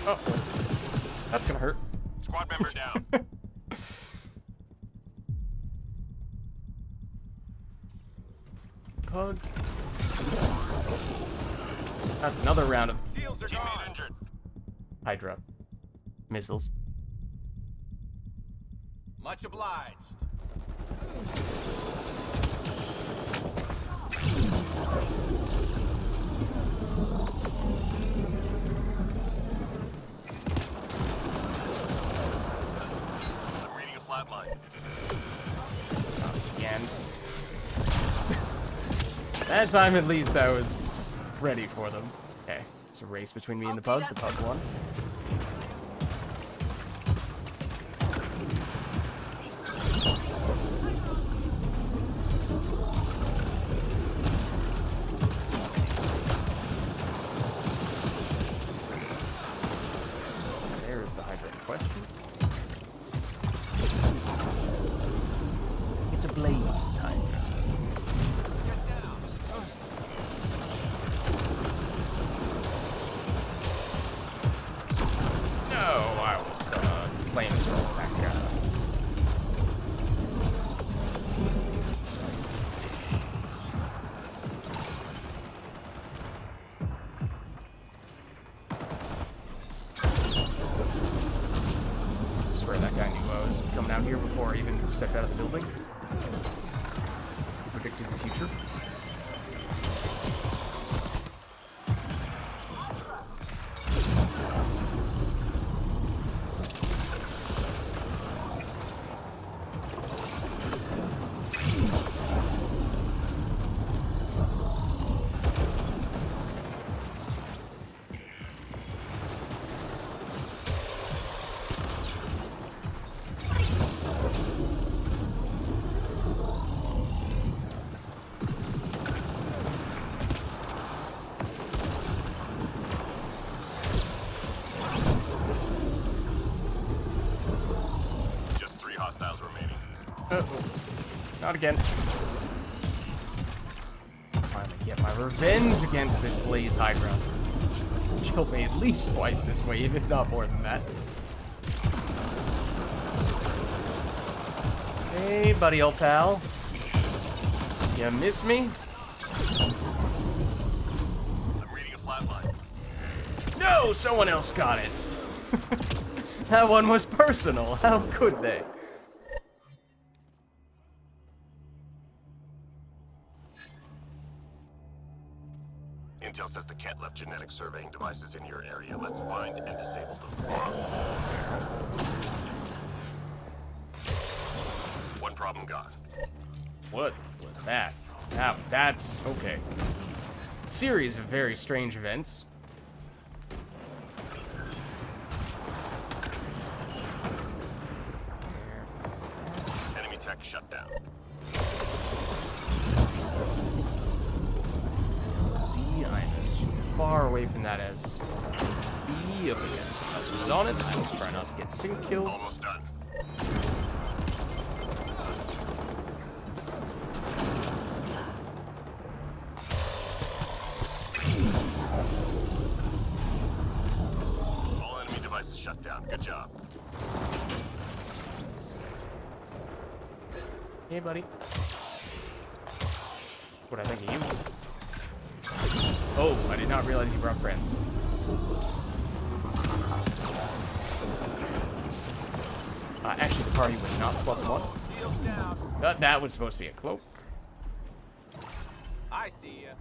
Oh, that's gonna hurt. Squad member down. Pug. That's another round of Shields are gone. Injured. Hydra missiles. Much obliged. I'm reading a flat line. Again. That time at least I was ready for them. Okay, it's a race between me and the pug. The pug won. There's the Hydra in question. It's a blaze Hydra. Coming out here before I even stepped out of the building. Predicted the future. Not again. Finally get my revenge against this Blaze Hydra. Killed me at least twice this wave, if not more than that. Hey, buddy, old pal. You miss me? I'm reading a flat line. No, someone else got it. That one was personal. How could they? Intel says the cat left genetic surveying devices in your area. Let's find and disable them. One problem gone. What was that? Now, that's okay. Series of very strange events. Enemy tech shut down. far away from that as be up against us on it. I will try not to get sync killed. Almost done. All enemy devices shut down. Good job. Hey, buddy. What I think of you? Oh, I did not realize you brought friends. Actually, the party was not +1. That was supposed to be a cloak. I see ya.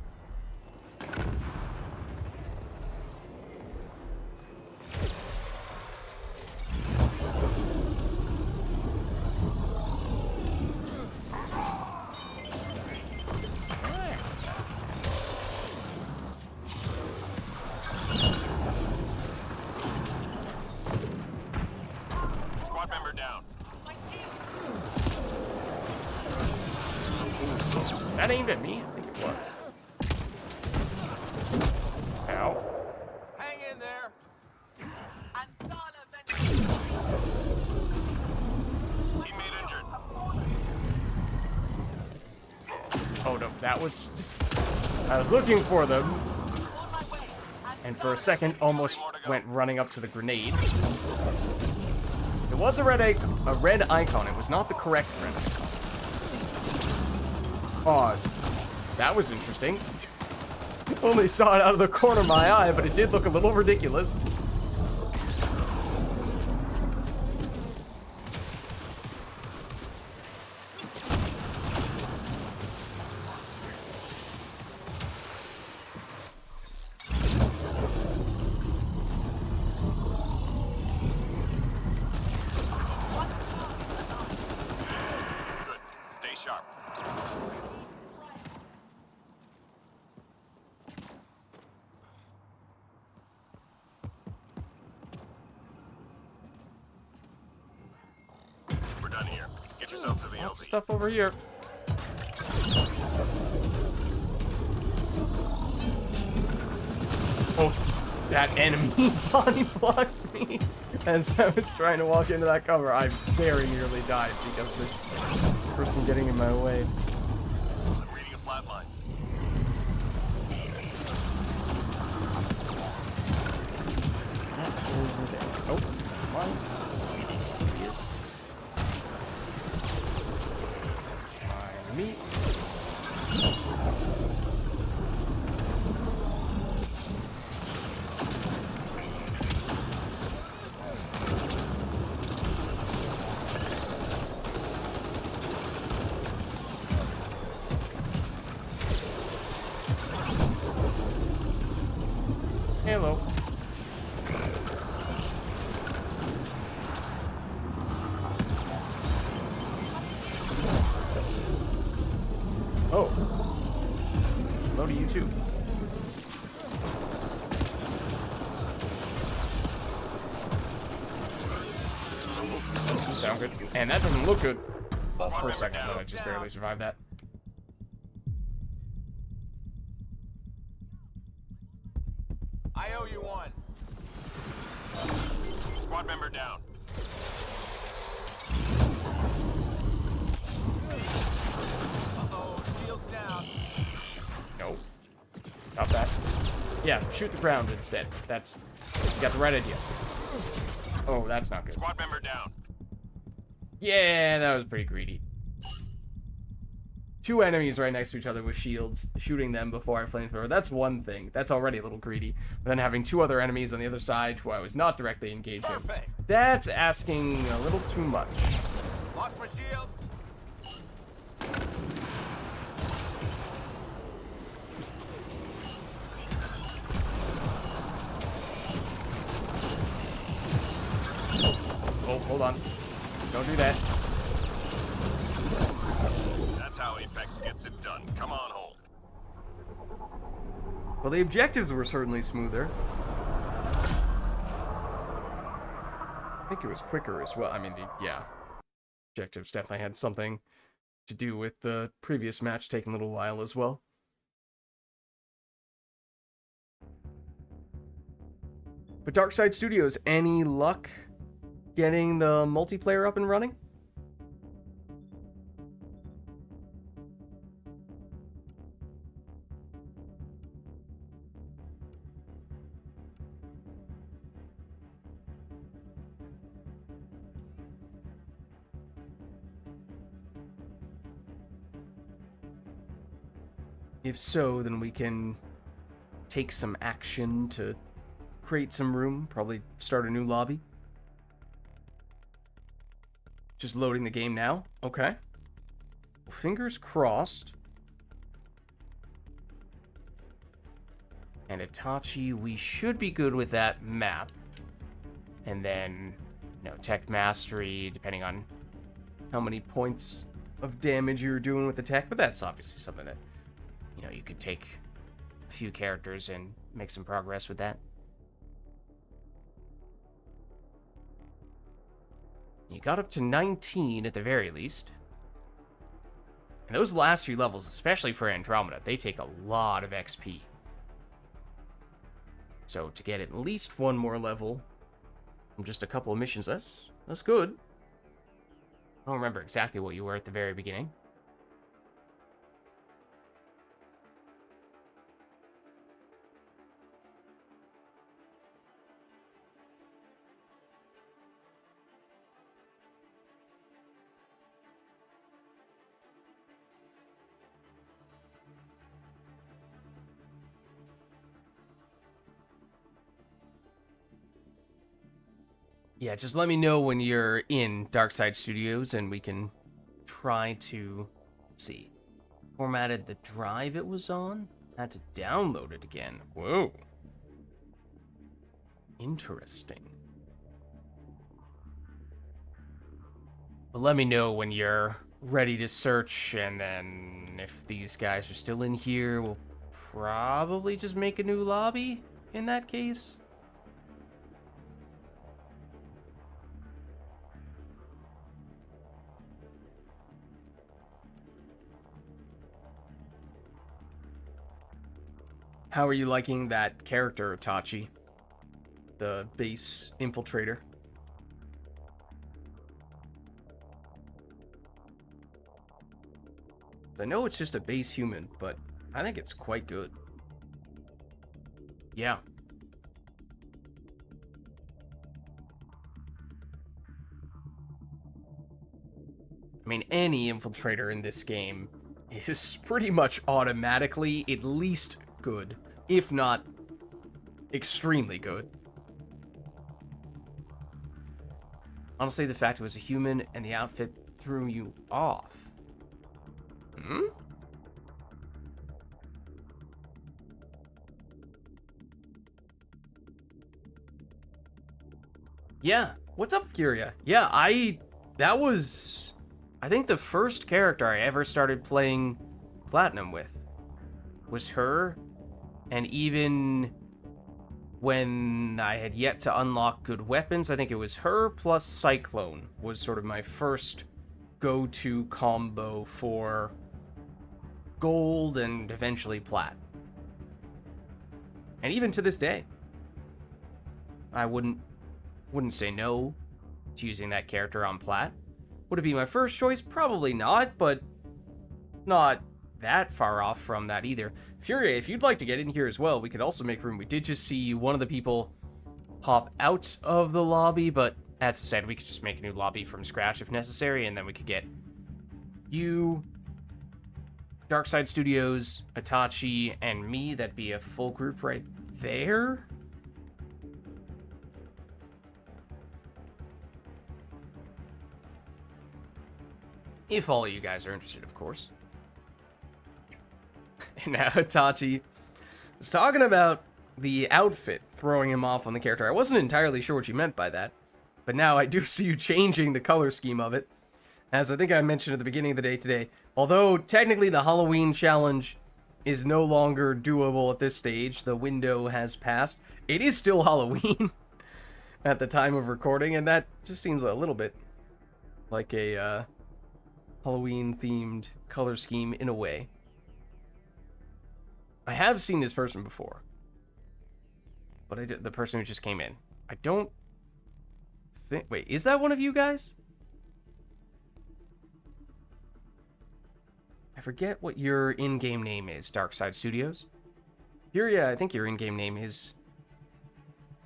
Squad member down. That aimed at me? I think it was. Ow. Hang in there. Teammate injured. Oh no, that was... I was looking for them, and for a second almost went running up to the grenade. It was a red icon. It was not the correct red icon. Oh, that was interesting. Only saw it out of the corner of my eye, but it did look a little ridiculous. Good. Stay sharp. We're done here. Get yourself to the Lots of LZ. stuff over here. Oh, that enemy body blocked me as I was trying to walk into that cover. I very nearly died because of this person getting in my way. I'm reading a flat line. Over there. Oh, come on. Sweetie, sweeties. My meat. Hello. Oh. Hello to you too. Doesn't sound good. And that doesn't look good. For a second, though, I just barely survived that. I owe you one. Squad member down. Uh-oh, shields down. No. Not that. Yeah, shoot the ground instead. That's... You got the right idea. Oh, that's not good. Squad member down. Yeah, that was pretty greedy. Two enemies right next to each other with shields, shooting them before I flamethrower. That's one thing. That's already a little greedy. But then having two other enemies on the other side who I was not directly engaged with. Perfect. That's asking a little too much. Lost my shields. Oh, hold on. Don't do that. That's how Apex gets it done. Come on home. Well, the objectives were certainly smoother. I think it was quicker as well. I mean, yeah. Objectives definitely had something to do with the previous match taking a little while as well. But Darkside Studios, any luck getting the multiplayer up and running? If so, then we can take some action to create some room, probably start a new lobby. Just loading the game now. Okay. Well, fingers crossed. And Itachi, we should be good with that map. And then, tech mastery, depending on how many points of damage you're doing with the tech. But that's obviously something that, you could take a few characters and make some progress with that. You got up to 19 at the very least. And those last few levels, especially for Andromeda, they take a lot of XP. So to get at least one more level from just a couple of missions, that's good. I don't remember exactly what you were at the very beginning. Yeah, just let me know when you're in Darkside Studios and we can try to, let's see, formatted the drive it was on, had to download it again. Whoa. Interesting. But let me know when you're ready to search, and then if these guys are still in here, we'll probably just make a new lobby in that case. How are you liking that character, Tachi? The base infiltrator? I know it's just a base human, but I think it's quite good. Yeah. I mean, any infiltrator in this game is pretty much automatically at least good, if not extremely good. Honestly, the fact it was a human and the outfit threw you off. Hmm? Yeah. What's up, Furia? Yeah, that was, I think, the first character I ever started playing Platinum with was her. And even when I had yet to unlock good weapons, I think it was her plus Cyclone was sort of my first go-to combo for gold and eventually plat. And even to this day, I wouldn't say no to using that character on plat. Would it be my first choice? Probably not, but not that far off from that either. Furia, if you'd like to get in here as well, we could also make room. We did just see one of the people pop out of the lobby, but as I said, we could just make a new lobby from scratch if necessary, and then we could get you, Darkside Studios, Itachi, and me. That'd be a full group right there. If all of you guys are interested, of course. And now Itachi was talking about the outfit throwing him off on the character. I wasn't entirely sure what you meant by that, but now I do see you changing the color scheme of it. As I think I mentioned at the beginning of the day today, although technically the Halloween challenge is no longer doable at this stage, the window has passed, it is still Halloween at the time of recording, and that just seems a little bit like a Halloween-themed color scheme in a way. I have seen this person before. But the person who just came in. I don't think... Wait, is that one of you guys? I forget what your in-game name is, Darkside Studios. Furia, I think your in-game name is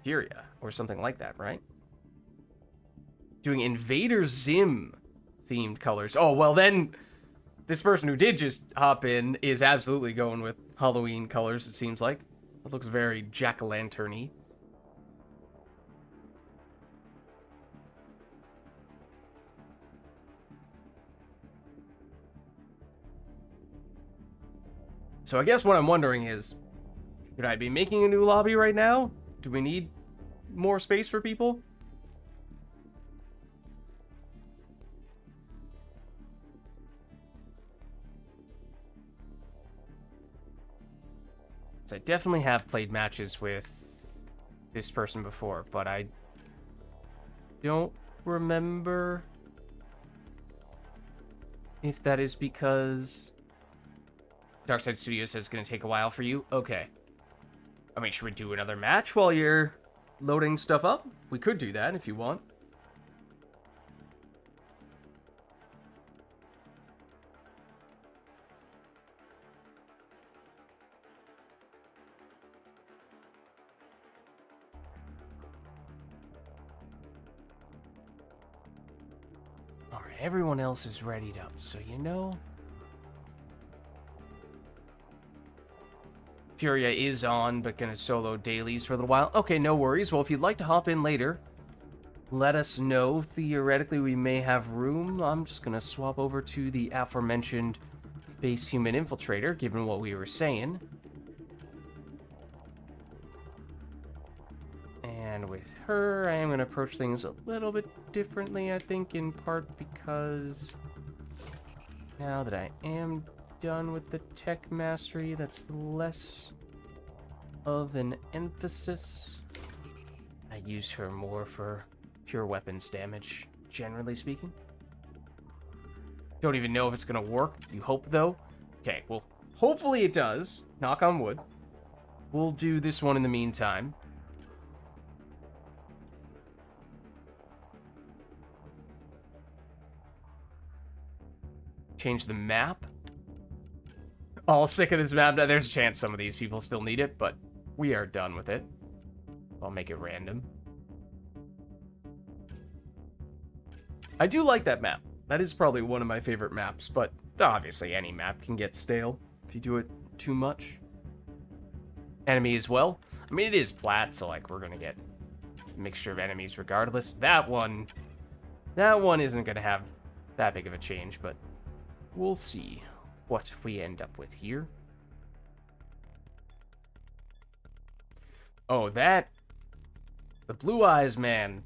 Furia, or something like that, right? Doing Invader Zim themed colors. Oh, well then, this person who did just hop in is absolutely going with Halloween colors, it seems like. It looks very jack-o'-lantern-y. So I guess what I'm wondering is, should I be making a new lobby right now? Do we need more space for people? So I definitely have played matches with this person before, but I don't remember if that is because Darkside Studios says it's going to take a while for you. Okay. I mean, should we do another match while you're loading stuff up? We could do that if you want. Alright, everyone else is readied up, so you know... Furia is on, but gonna solo dailies for a little while. Okay, no worries. Well, if you'd like to hop in later, let us know. Theoretically, we may have room. I'm just gonna swap over to the aforementioned base human infiltrator, given what we were saying. And with her, I am gonna approach things a little bit differently, I think, in part because now that I am done with the tech mastery, that's less of an emphasis. I use her more for pure weapons damage, generally speaking. Don't even know if it's gonna work. You hope, though. Okay, well, hopefully it does. Knock on wood. We'll do this one in the meantime. Change the map. All sick of this map. Now, there's a chance some of these people still need it, but we are done with it. I'll make it random. I do like that map. That is probably one of my favorite maps, but obviously any map can get stale if you do it too much. Enemy as well. I mean, it is flat, so like we're gonna get a mixture of enemies regardless. That one isn't gonna have that big of a change, but we'll see what we end up with here. Oh, the Blue Eyes man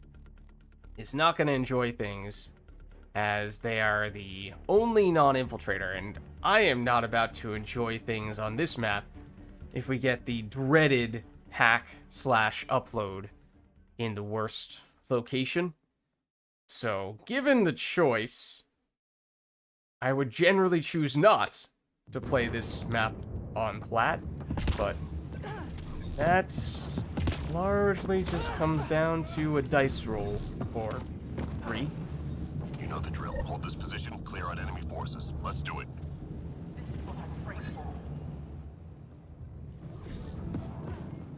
is not going to enjoy things, as they are the only non-infiltrator, and I am not about to enjoy things on this map if we get the dreaded hack/upload in the worst location. So, given the choice, I would generally choose not to play this map on plat, but that largely just comes down to a dice roll or 3. You know the drill. Hold this position, clear out enemy forces. Let's do it.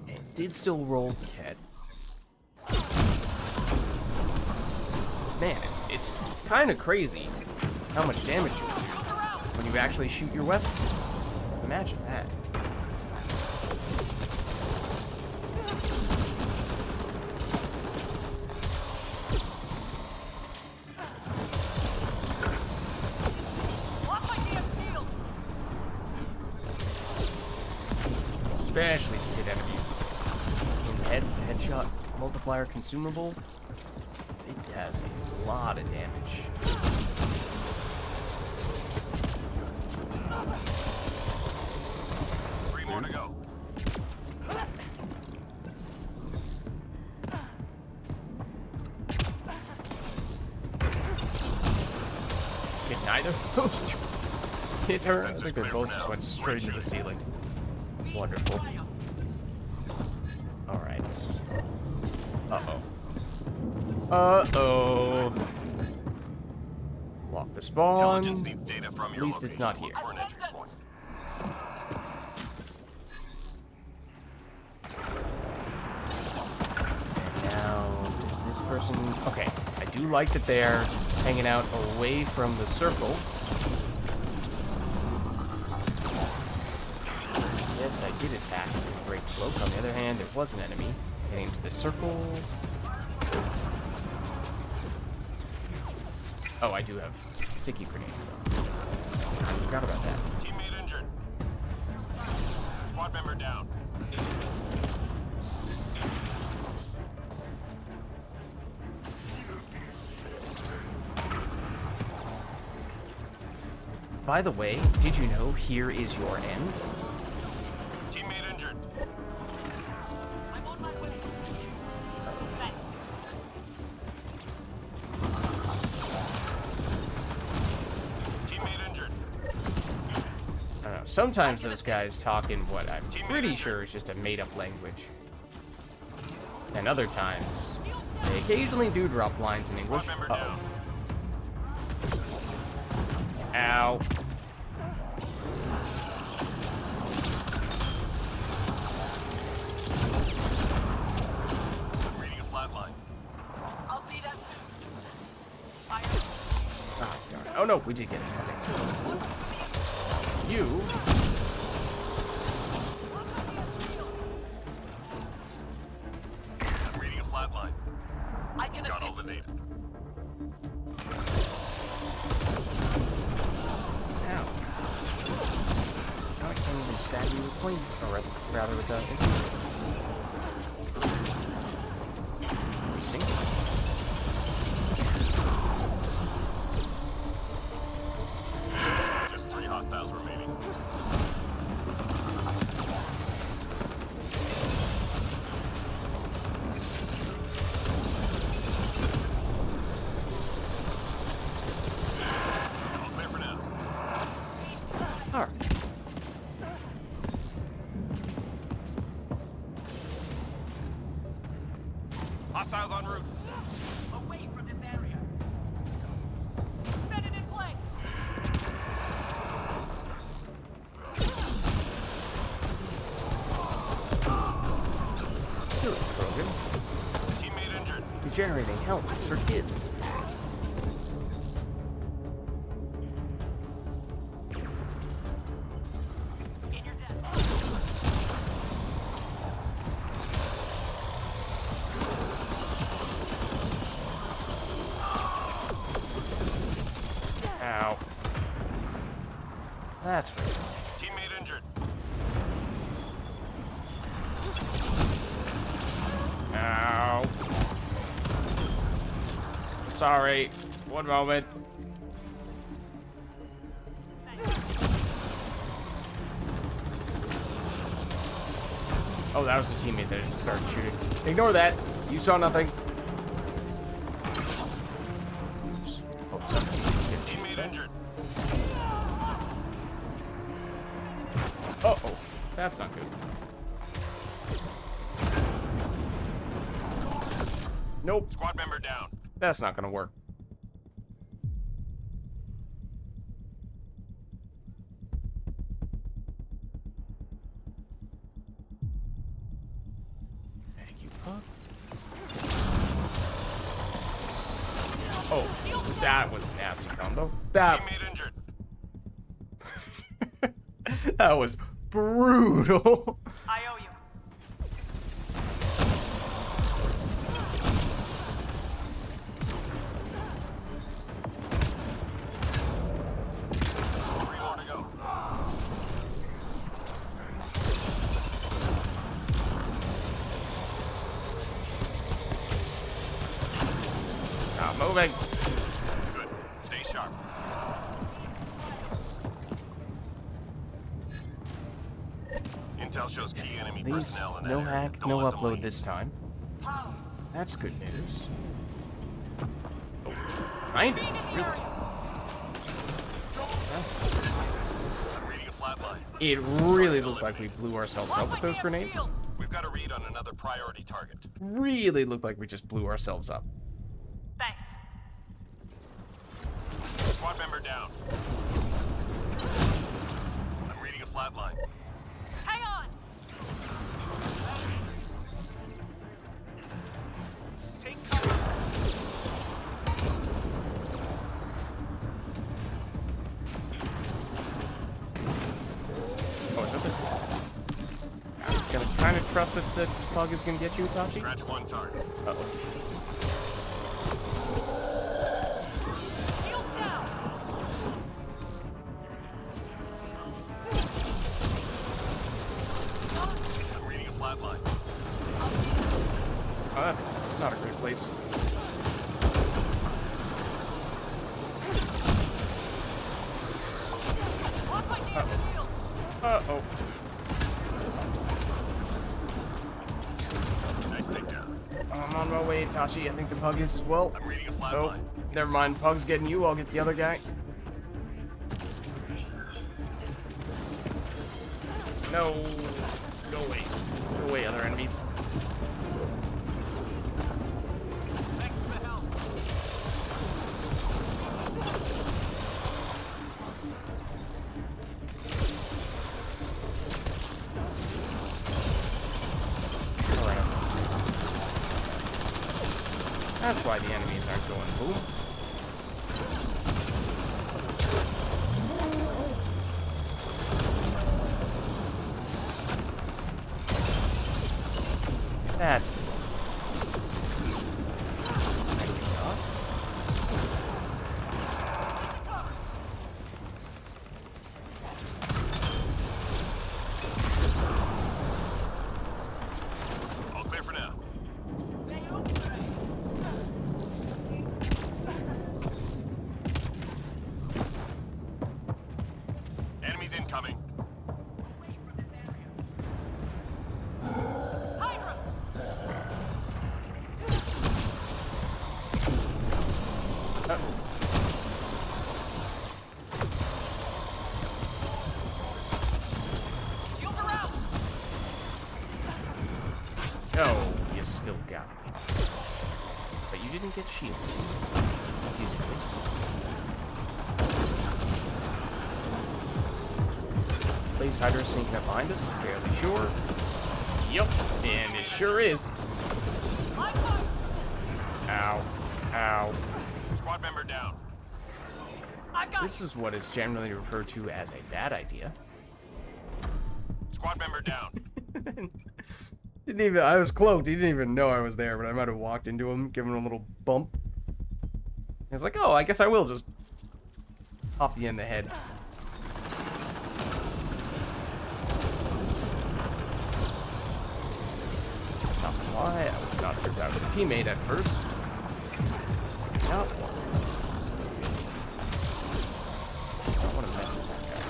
It did still roll head. Man, it's kind of crazy how much damage you do when you actually shoot your weapon. Imagine that. Especially to hit enemies. In headshot multiplier consumable, it has a lot of damage. 3 more to go. Did neither of those two hit her? I think they both just went straight into the ceiling. Wonderful. Alright. let's... Uh-oh. Uh-oh. Lock the spawn. Intelligence needs data from At your least it's not here. location for an entry point. Now, does this person... Okay, I do like that they're hanging out away from the circle. Yes, I did attack with a great cloak. On the other hand, there was an enemy heading to the circle. Oh, I do have sticky grenades, though. I forgot about that. Teammate injured. Squad member down. By the way, did you know here is your end? Teammate injured. I'm on my way. Thanks. Teammate injured. I don't know. Sometimes those guys talk in what I'm pretty sure is just a made-up language. And other times, they occasionally do drop lines in English. Squad member Uh-oh. down. Ow. Reading a flat line. I'll be that soon. Fire. Ah, darn. Oh no, we did get it. You. I'm reading a flat line. I can Got all assist the you. data. Ow. Now I can't even stab you with point, or rather with the instrument. Just 3 hostiles remaining. All clear for now. Alright. Hostiles en route. Away from this area. Set it in place. Silly program. Teammate injured. Degenerating helmets for kids. In your desk. Ow. That's right. Teammate injured. Ow. Sorry. One moment. Oh, that was the teammate that started shooting. Ignore that. You saw nothing. Oops. Oh, something. Teammate injured. Uh-oh. That's not good. Nope. Squad member down. That's not gonna work. Thank you, pup. Oh, that was a nasty combo. That Teammate injured. that was brutal. I owe you. Three more to go. Not moving. Good. Stay sharp. Intel shows key enemy At least personnel in that no area. hack, Don't no let them upload leave. this time. Power. That's good news. Oh, kind of. Really. That's- I'm reading a flat line. It really looked like we blew ourselves up with those grenades. We've got a read on another priority target. Really looked like we just blew ourselves up. Thanks. Squad member down. I'm reading a flat line. Hang on. Take cover. Oh, is that the... I'm gonna kind of trust that the bug is gonna get you, Itachi. Scratch one target. Uh-oh. Shields down. I'm reading a flat line. Oh, that's not a great place. Lost my damn shield. Uh-oh. Nice takedown. I'm on my way, Itachi. I think the pug is as well. I'm reading a flat Oh, line. never mind. Pug's getting you. I'll get the other guy. No. Go away. Go away, other enemies. Thanks for the help. Alright, that's why the enemies aren't going boom. That's... There we go. All clear for now. Enemies incoming. Hydra. Shields are out. Oh, you still got me. But you didn't get shields. Confusingly. Place Hydra sneaking up behind us. Fairly sure. Yup, and it sure is. My gun. Ow. Ow. Squad member down. I've got This is what is generally referred to as a bad idea. Squad member down. Didn't even, I was cloaked. He didn't even know I was there, but I might have walked into him, given him a little bump. He was like, oh, I guess I will just pop you in the head. Not gonna lie, I was not sure if that was a teammate at first. Nope. Don't want to mess with that guy.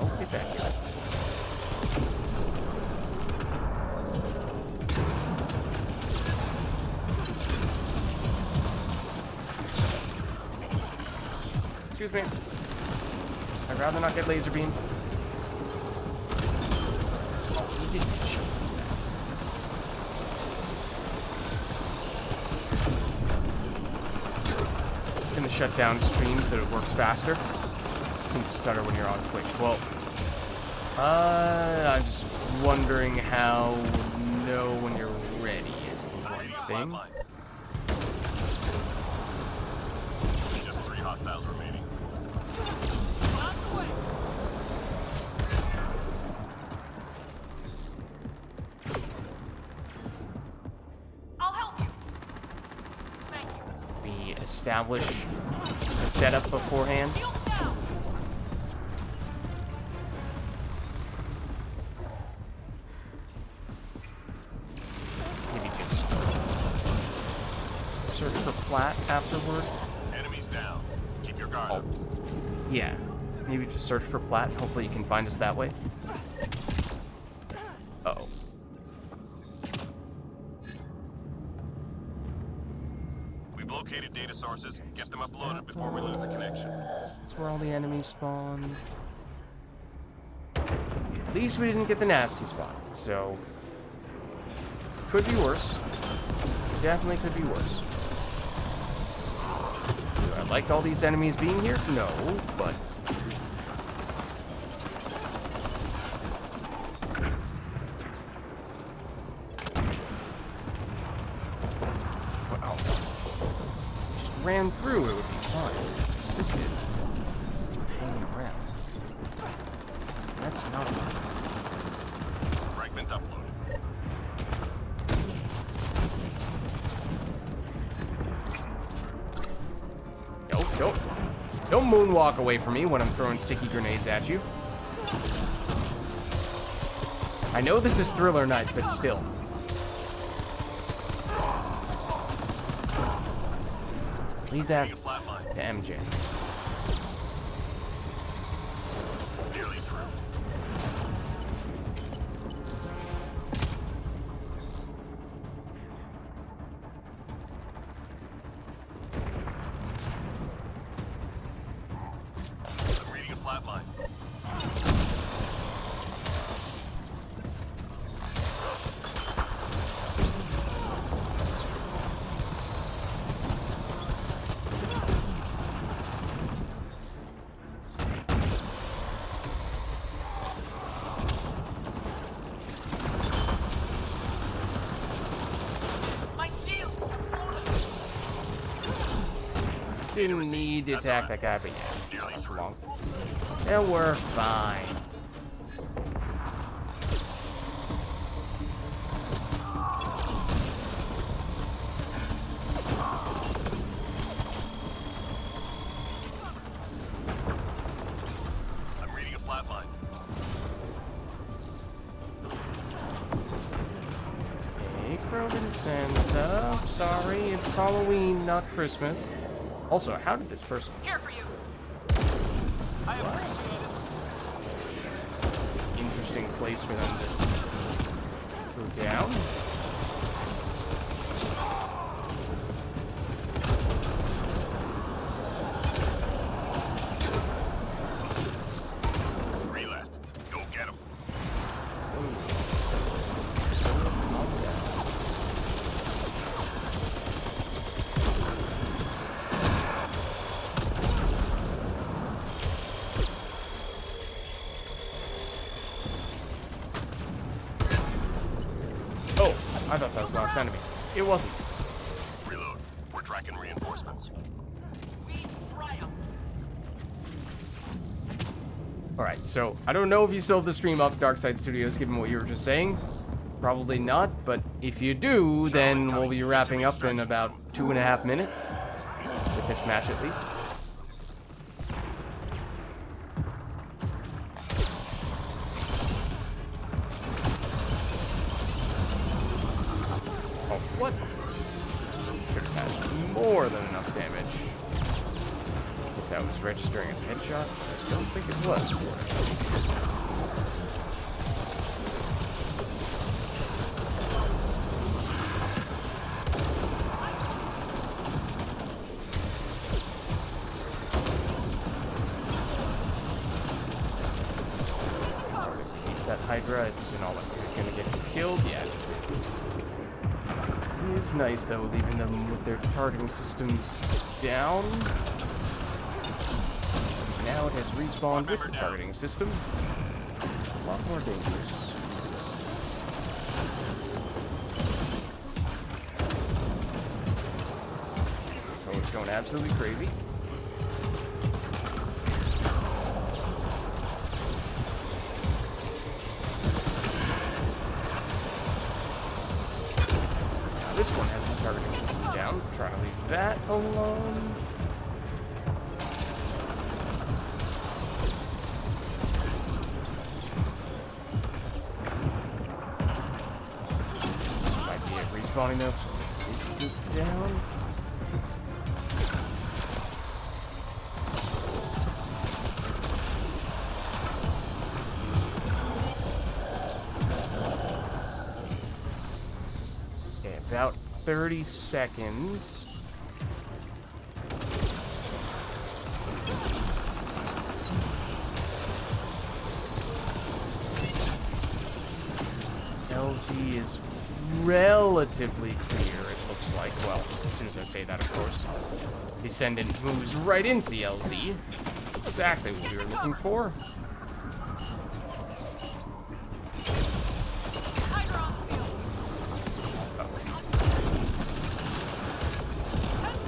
Oh, get back here. Excuse me. I'd rather not get laser beam. Oh, he didn't get shot. That's bad. Gonna shut down streams so it works faster. You can stutter when you're on Twitch. Well, I'm just wondering how know when you're ready is the one thing. Flatline. Just 3 hostiles remaining. out the way. I'll help you. Thank you. We establish the setup beforehand. Shields down. Maybe just search for plat afterward. Enemies down. Keep your guard Oh, up. yeah. Maybe just search for plat. Hopefully you can find us that way. Uh-oh. We've We've located data sources. Get them uploaded before we lose the connection. That's where all the enemies spawn. At least we didn't get the nasty spot, so could be worse. Definitely could be worse. Do I like all these enemies being here? No, but wow. Just ran through, it would be fine. Persisted. Hanging around. That's not good. Fragment uploaded. Don't moonwalk away from me when I'm throwing sticky grenades at you. I know this is Thriller Night, but still. Leave that to MJ. Nearly through. I'm reading a flatline. My shield! Didn't need to attack that guy, but yeah. Nearly through. Long. Yeah, we're fine. I'm reading a flatline. Hey, Cronin Santa. Sorry, it's Halloween, not Christmas. Also, how did this person... Here for you! I appreciate it. Interesting place for them to go down. Three left. Go get them. Oh, I thought that was the last enemy. It wasn't. Reload. We're tracking reinforcements. We triumph! Alright, so I don't know if you still have the stream up, Darkside Studios, given what you were just saying. Probably not, but if you do, then we'll be wrapping up in about 2.5 minutes. With this match, at least. Oh, what? Should have had more than enough damage. If that was registering as a headshot, I don't think it was. That Hydra, it's in all that you're gonna get killed, yeah. It is nice though, leaving them with their targeting systems down. So now it has respawned with the targeting system. It's a lot more dangerous. Oh, it's going absolutely crazy. This one has its targeting system down. Trying to leave that alone. This might be it respawning though, so move down. About 30 seconds. LZ is relatively clear, it looks like. Well, as soon as I say that, of course. Descendant moves right into the LZ. Exactly what we were looking for. Tiger on the field. Heads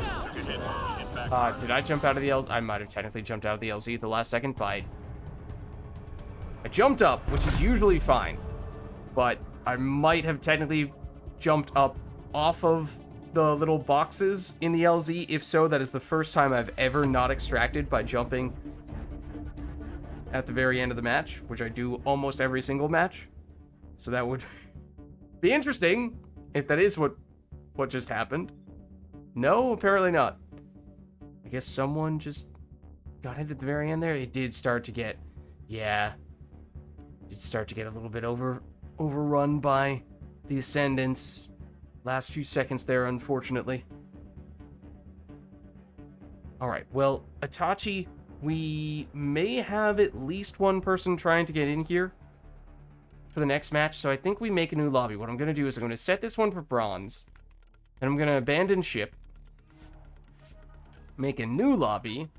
down. Did I jump out of the LZ? I might have technically jumped out of the LZ at the last second, but I jumped up, which is usually fine. But I might have technically jumped up off of the little boxes in the LZ. If so, that is the first time I've ever not extracted by jumping at the very end of the match, which I do almost every single match. So that would be interesting if that is what just happened. No, apparently not. I guess someone just got hit at the very end there. It did start to get, yeah, it did start to get a little bit overrun by the Ascendants. Last few seconds there, unfortunately. Alright, well, Itachi, we may have at least one person trying to get in here for the next match, so I think we make a new lobby. What I'm going to do is I'm going to set this one for bronze, and I'm going to abandon ship, make a new lobby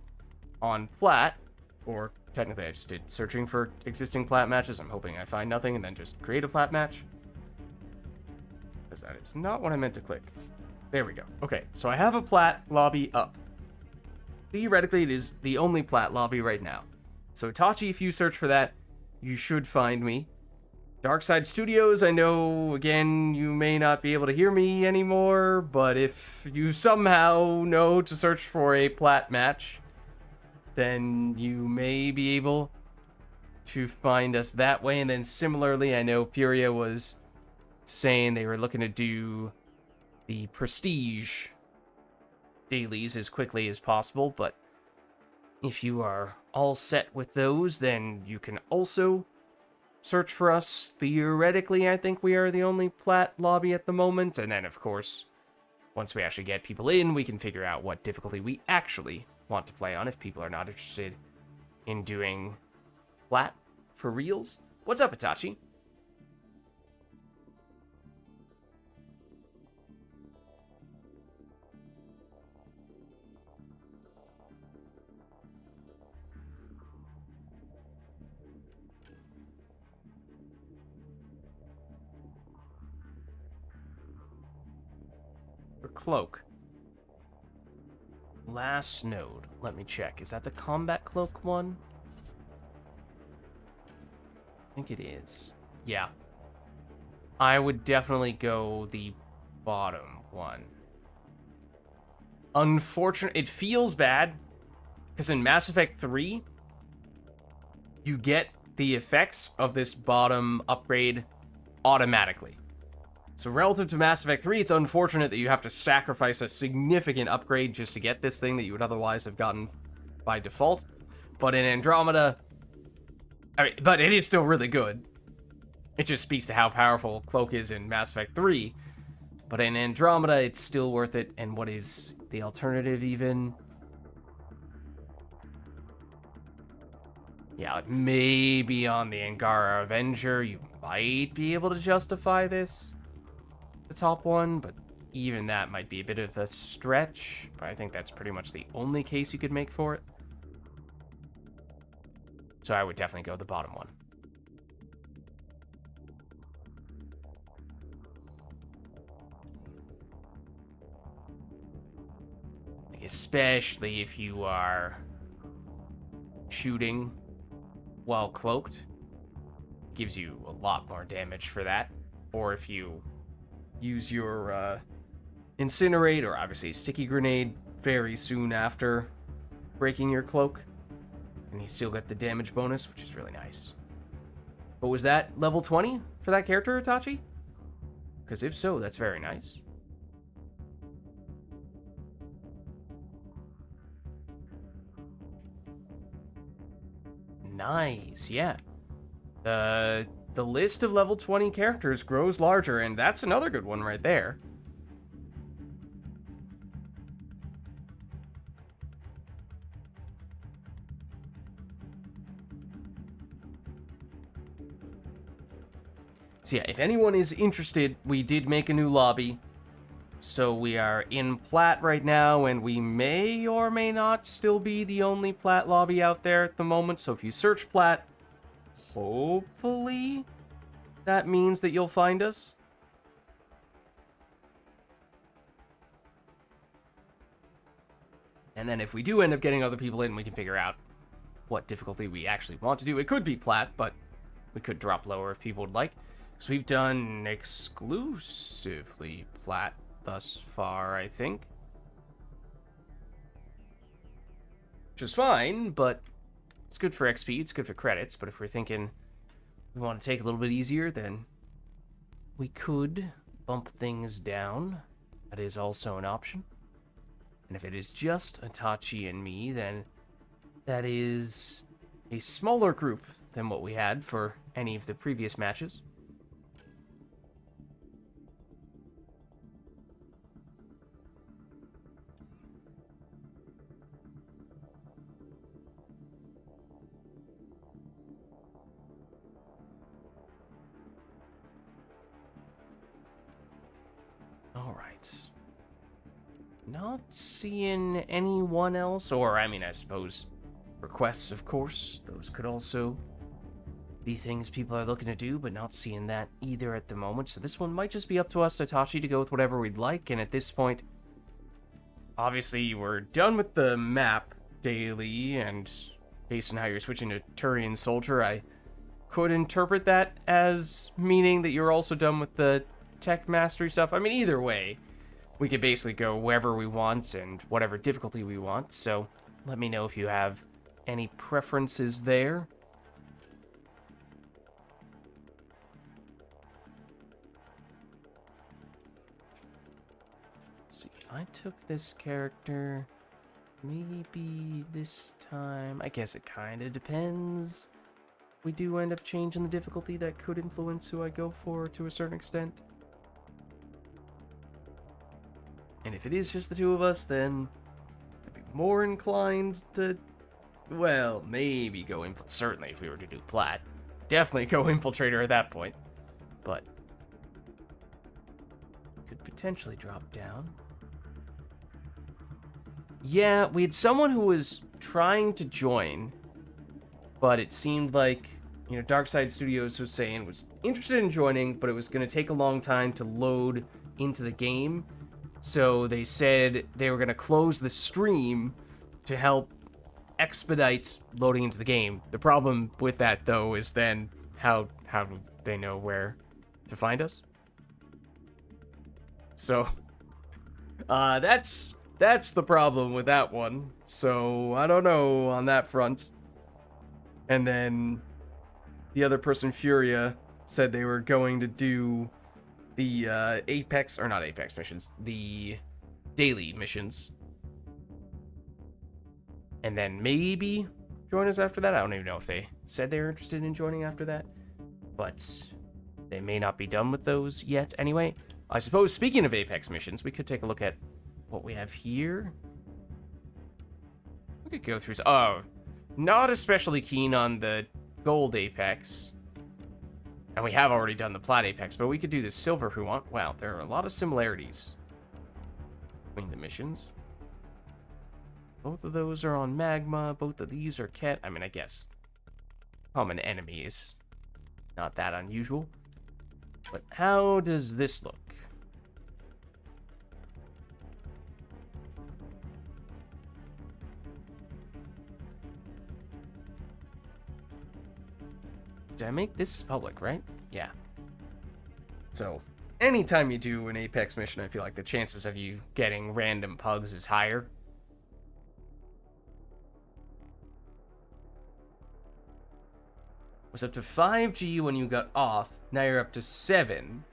on plat, or technically I just did searching for existing plat matches. I'm hoping I find nothing, and then just create a plat match. Because that is not what I meant to click. There we go. Okay, so I have a plat lobby up. Theoretically, it is the only plat lobby right now. So Itachi, if you search for that, you should find me. Darkside Studios, I know, again, you may not be able to hear me anymore, but if you somehow know to search for a plat match, then you may be able to find us that way. And then similarly, I know Furia was saying they were looking to do the Prestige dailies as quickly as possible, but if you are all set with those, then you can also search for us. Theoretically, I think we are the only plat lobby at the moment, and then, of course, once we actually get people in, we can figure out what difficulty we actually want to play on if people are not interested in doing plat for reals. What's up, Itachi? Cloak. Last node. Let me check. Is that the combat cloak one? I think it is. Yeah. I would definitely go the bottom one. Unfortunately, it feels bad because in Mass Effect 3, you get the effects of this bottom upgrade automatically. So relative to Mass Effect 3, it's unfortunate that you have to sacrifice a significant upgrade just to get this thing that you would otherwise have gotten by default. But in Andromeda, but it is still really good. It just speaks to how powerful Cloak is in Mass Effect 3. But in Andromeda, it's still worth it. And what is the alternative even? Yeah, maybe on the Angara Avenger, you might be able to justify this. The top one, but even that might be a bit of a stretch, but I think that's pretty much the only case you could make for it. So I would definitely go the bottom one. Especially if you are shooting while cloaked, gives you a lot more damage for that. Or if you use your incinerate or obviously sticky grenade very soon after breaking your cloak, and you still get the damage bonus, which is really nice. But was that level 20 for that character, Itachi? Because if so, that's very nice. Nice, yeah. The list of level 20 characters grows larger, and that's another good one right there. So yeah, if anyone is interested, we did make a new lobby. So we are in Plat right now, and we may or may not still be the only Plat lobby out there at the moment. So if you search Plat, hopefully that means that you'll find us. And then if we do end up getting other people in, we can figure out what difficulty we actually want to do. It could be Plat, but we could drop lower if people would like. So we've done exclusively Plat thus far, I think. Which is fine, but it's good for XP, it's good for credits, but if we're thinking we want to take it a little bit easier, then we could bump things down. That is also an option. And if it is just Itachi and me, then that is a smaller group than what we had for any of the previous matches. Alright. Not seeing anyone else, or I mean, I suppose requests, of course. Those could also be things people are looking to do, but not seeing that either at the moment. So this one might just be up to us, Itachi, to go with whatever we'd like. And at this point, obviously, we're done with the map daily, and based on how you're switching to Turian Soldier, I could interpret that as meaning that you're also done with the tech mastery stuff. I mean, either way, we could basically go wherever we want and whatever difficulty we want. So let me know if you have any preferences there. Let's see, I took this character. Maybe this time. I guess it kind of depends. We do end up changing the difficulty. That could influence who I go for to a certain extent. And if it is just the two of us, then I'd be more inclined to, well, maybe go Infiltrator. Certainly, if we were to do Plat, definitely go Infiltrator at that point. But could potentially drop down. Yeah, we had someone who was trying to join, but it seemed like, you know, Darkside Studios was saying was interested in joining, but it was going to take a long time to load into the game. So they said they were going to close the stream to help expedite loading into the game. The problem with that, though, is then how do they know where to find us? So that's the problem with that one. So I don't know on that front. And then the other person, Furia, said they were going to do the Apex, or not Apex missions, the daily missions. And then maybe join us after that. I don't even know if they said they were interested in joining after that. But they may not be done with those yet anyway. I suppose, speaking of Apex missions, we could take a look at what we have here. We could go through... Oh, not especially keen on the gold Apex. And we have already done the Plat Apex, but we could do the silver if we want. Wow, there are a lot of similarities between the missions. Both of those are on Magma. Both of these are Ket. I mean, I guess common enemy is not that unusual. But how does this look? Did I make this public, right? Yeah. So, anytime you do an Apex mission, I feel like the chances of you getting random pugs is higher. Was up to 5G when you got off. Now you're up to 7.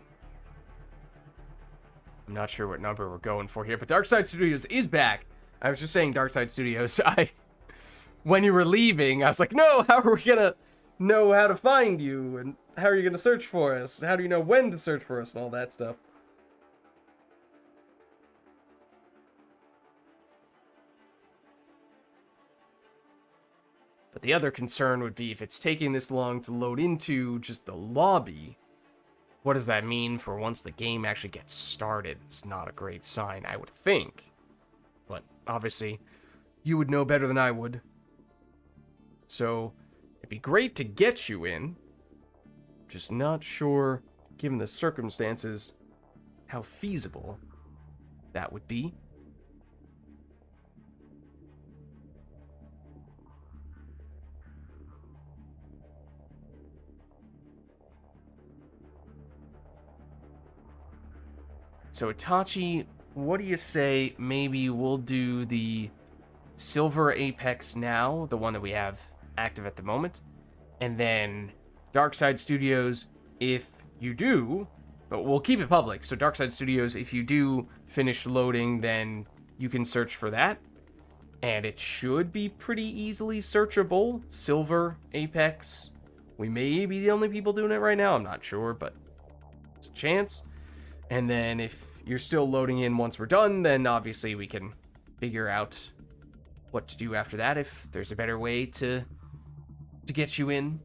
I'm not sure what number we're going for here, but Darkside Studios is back. I was just saying Darkside Studios. When you were leaving, I was like, no, how are we gonna know how to find you? And how are you gonna search for us? How do you know when to search for us and all that stuff? But the other concern would be if it's taking this long to load into just the lobby, what does that mean for once the game actually gets started? It's not a great sign, I would think. But obviously, you would know better than I would. So, it'd be great to get you in. Just not sure, given the circumstances, how feasible that would be. So Itachi, what do you say maybe we'll do the Silver Apex now, the one that we have active at the moment, and then Darkside Studios, if you do, but we'll keep it public, so Darkside Studios, if you do finish loading, then you can search for that, and it should be pretty easily searchable. Silver Apex, we may be the only people doing it right now, I'm not sure, but it's a chance. And then if you're still loading in once we're done, then obviously we can figure out what to do after that, if there's a better way to get you in.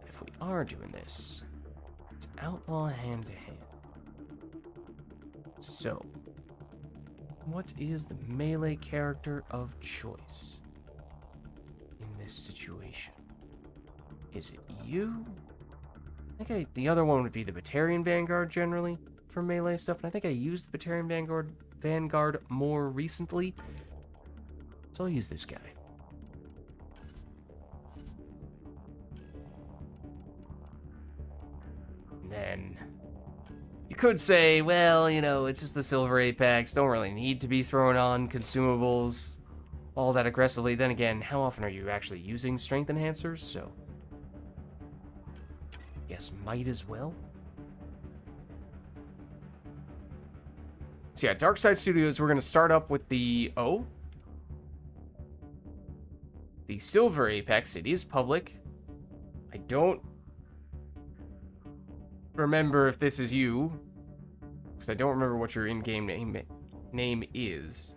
If we are doing this, it's outlaw hand-to-hand. So, what is the melee character of choice in this situation? Is it you? I think the other one would be the Batarian Vanguard generally for melee stuff, and I think I used the Batarian Vanguard more recently, so I'll use this guy. And then you could say, well, you know, it's just the Silver Apex, don't really need to be throwing on consumables all that aggressively. Then again, how often are you actually using strength enhancers? So guess might as well. So yeah, Darkside Studios, we're going to start up with the Silver Apex. It is public. I don't remember if this is you, because I don't remember what your in-game name is.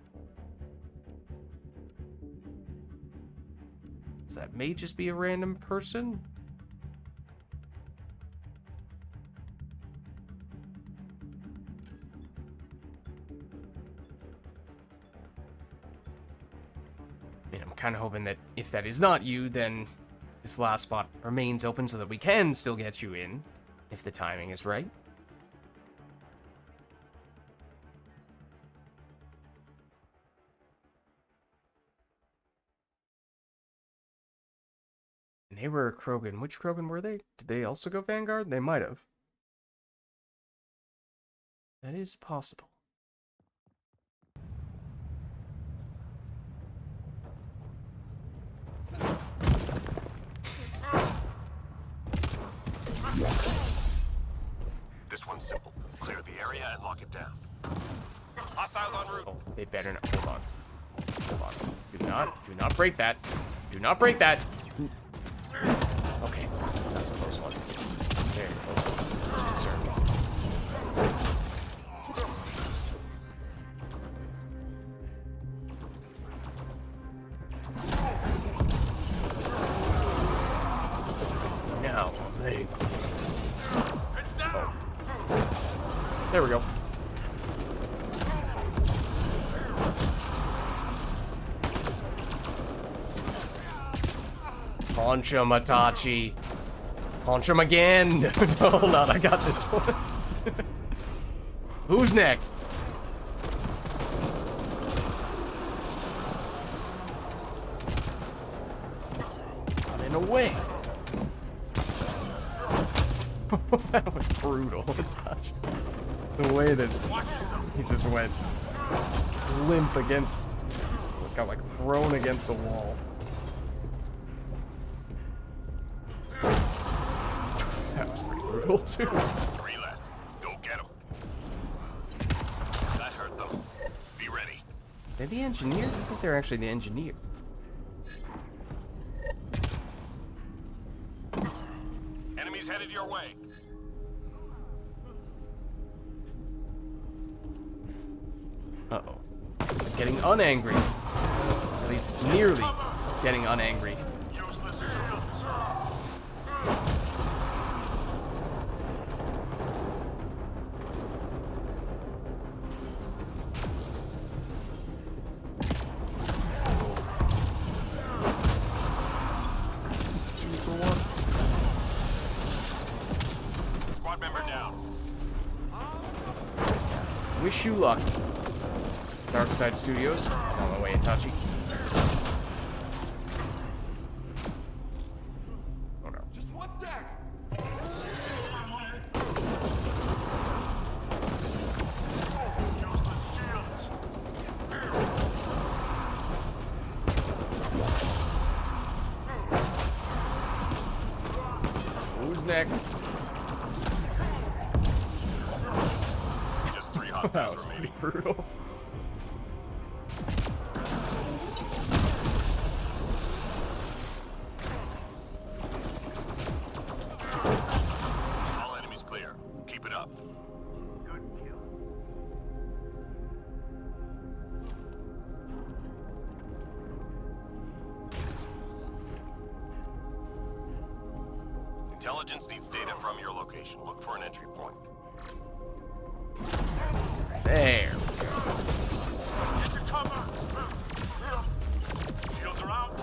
So that may just be a random person. Kind of hoping that if that is not you, then this last spot remains open so that we can still get you in if the timing is right. And they were Krogan. Which Krogan were they? Did they also go Vanguard? They might have. That is possible. This one's simple. Clear the area and lock it down. Hostiles en route. Oh, they better not. Hold on. Hold on. Do not break that. Do not break that. Okay, that was a close one. Very close one. That's concerning. Now, they. Oh. There we go. Punch him, Itachi. Punch him again. No, hold on, I got this one. Who's next? Got in a way. That was brutal, Itachi. The way that he just went limp against, got like thrown against the wall. That was pretty brutal too. 3 left. Go get them. That hurt them. Be ready. They're the engineer? I think they're actually the engineer. Enemies headed your way. Uh-oh. Getting unangry. At least nearly getting unangry. Wish you luck. Dark Side Studios. I'm on my way, Itachi. Oh no. Just one sec. Who's next? Just 3 That hostiles was remaining. pretty brutal. All enemies clear. Keep it up. Good kill. Intelligence needs data from your location. Look for an entry point. There. Get your cover. Shields are out.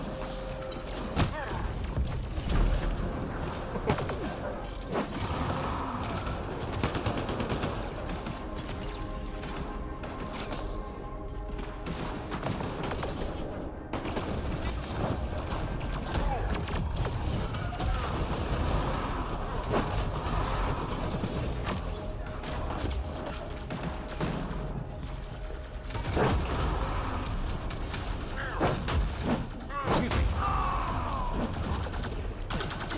Excuse me.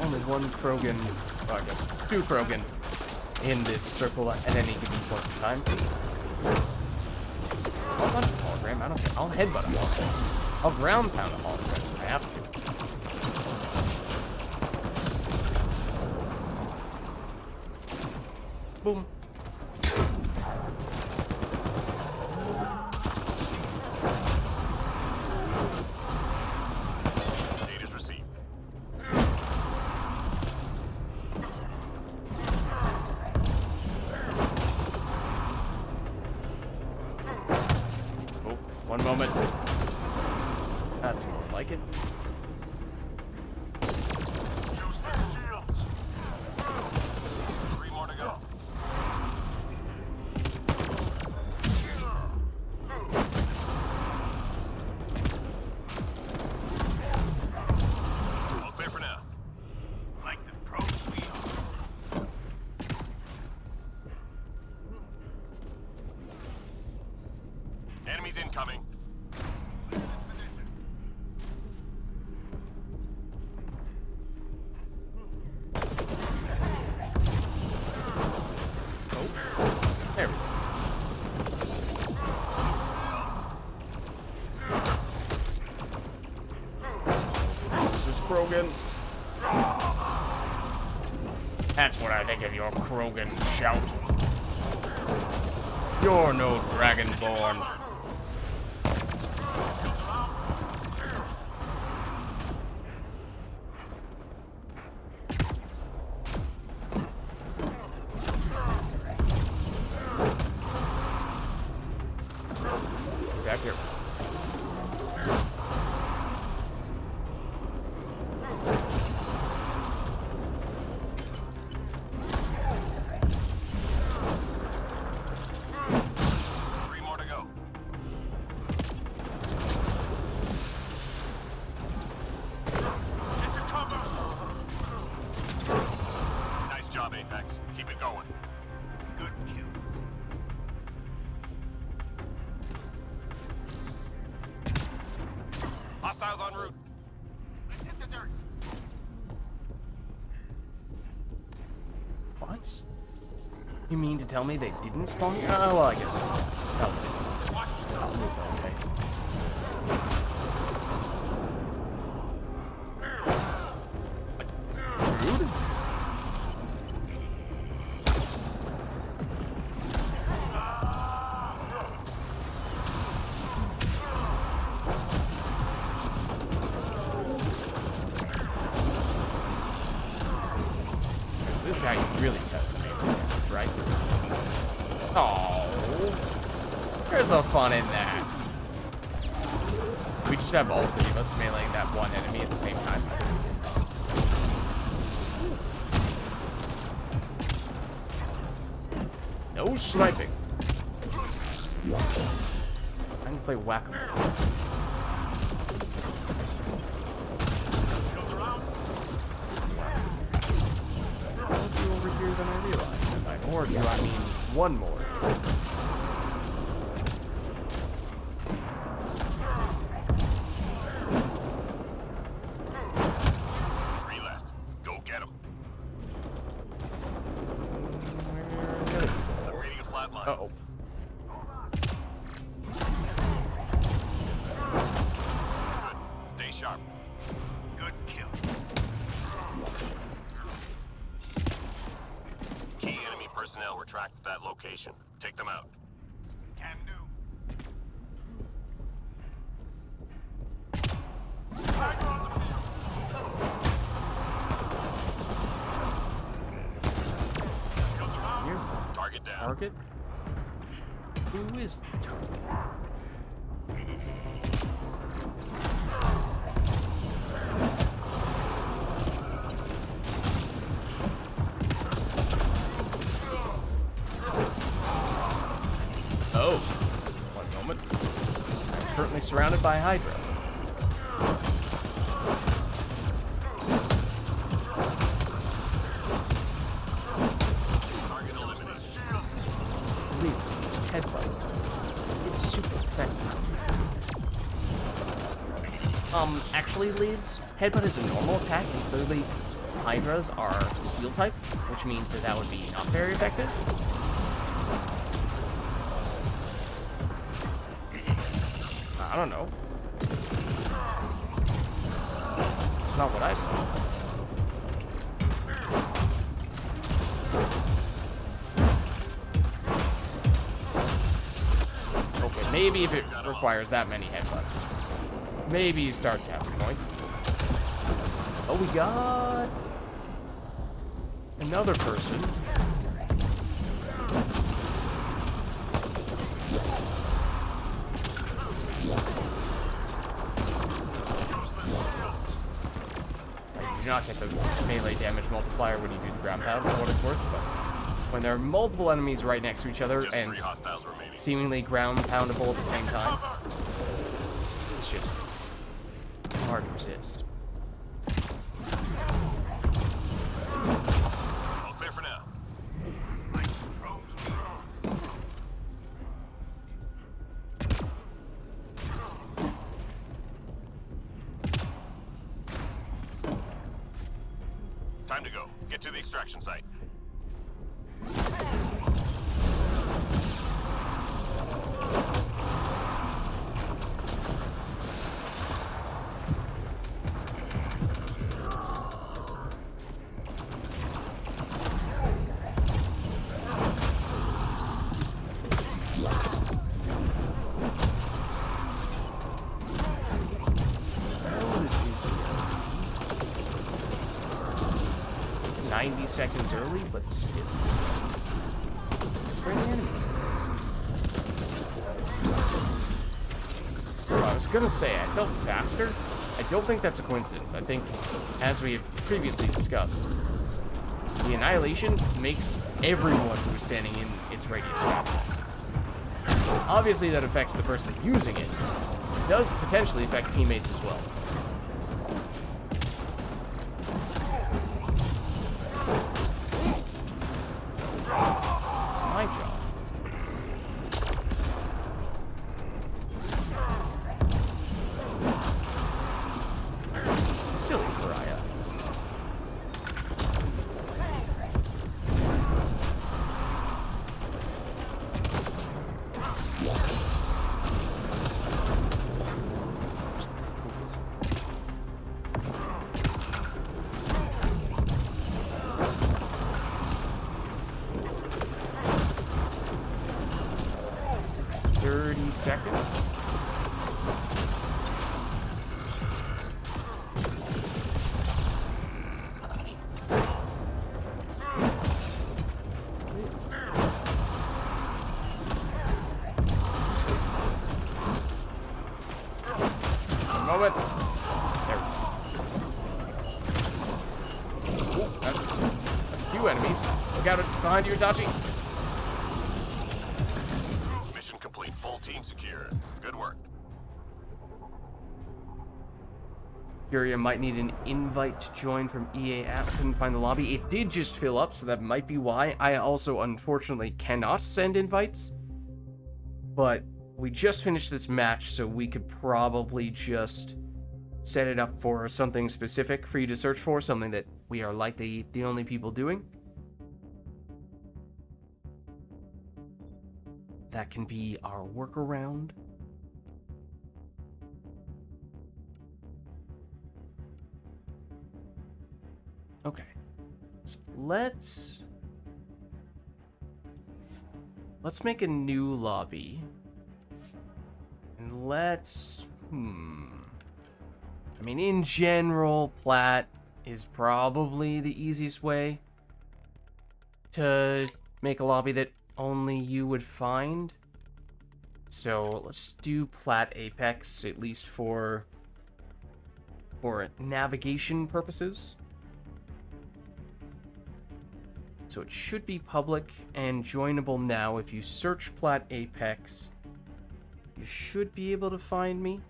Only one Krogan, well, I guess 2 Krogan in this circle at any given point in time. I'll punch a hologram, I don't care. I'll headbutt a hologram. I'll ground pound a hologram if I have to. Boom. Data's received. Oh, one moment. That's more like it. Use their shields. 3 more to go. All clear for now. Like the pros we are. Enemies incoming. There we go. This is Krogan. That's what I think of your Krogan shout. You're no Dragonborn. Back here. Three more to go. Get your cover. Nice job, Apex. Keep it going. Good kill. Hostiles en route. Let's hit the dirt. What? You mean to tell me they didn't spawn here? Oh, well, I guess. Oh, okay. Rude? So this is how you really test the neighborhood, right? Oh, there's no fun in that. We just have all 3 of us meleeing that one enemy at the same time. No sniping. I can play whack-a-mole. You over here than I realized. And by more, do I mean one more? Three left. Go get him. I'm reading a flat line. Uh-oh. Good. Stay sharp. Good kill. Key enemy personnel were tracked at that location. Take them out. Can do. Here. Target down. Target? Who is the target? Oh. One moment. I'm currently surrounded by Hydra. Target eliminated. Leaves used headbutt. It's super effective. Actually, Leads, headbutt is a normal attack, and clearly Hydras are steel type, which means that that would be not very effective. I don't know. It's not what I saw. Okay, maybe if it requires that many headbutts. Maybe you start to have a point. Oh, we got another person. You do not get the melee damage multiplier when you do the ground pound, for what it's worth, but when there are multiple enemies right next to each other Just and 3 hostiles remaining. seemingly ground poundable at the same time, it's just hard to resist. All clear for now. Like the pros we are. Time to go. Get to the extraction site. Oh, this is the 90 seconds early, but still. Where are the enemies? Oh, I was gonna say, I felt faster. I don't think that's a coincidence. I think, as we have previously discussed, the Annihilation makes everyone who's standing in its radius faster. Obviously, that affects the person using it. It does potentially affect teammates as well. It's my job. Silly pariah. Seconds. Moment. There. Ooh, that's a few enemies. Look out behind you, Itachi. Mission complete. Furia might need an invite to join from EA app. Couldn't find the lobby. It did just fill up, so that might be why. I also, unfortunately, cannot send invites. But we just finished this match, so we could probably just set it up for something specific for you to search for, something that we are likely the only people doing. That can be our workaround. Okay. So let's make a new lobby. And let's I mean, in general, plat is probably the easiest way to make a lobby that only you would find. So let's do plat apex, at least for navigation purposes. So it should be public and joinable now. If you search plat apex, you should be able to find me.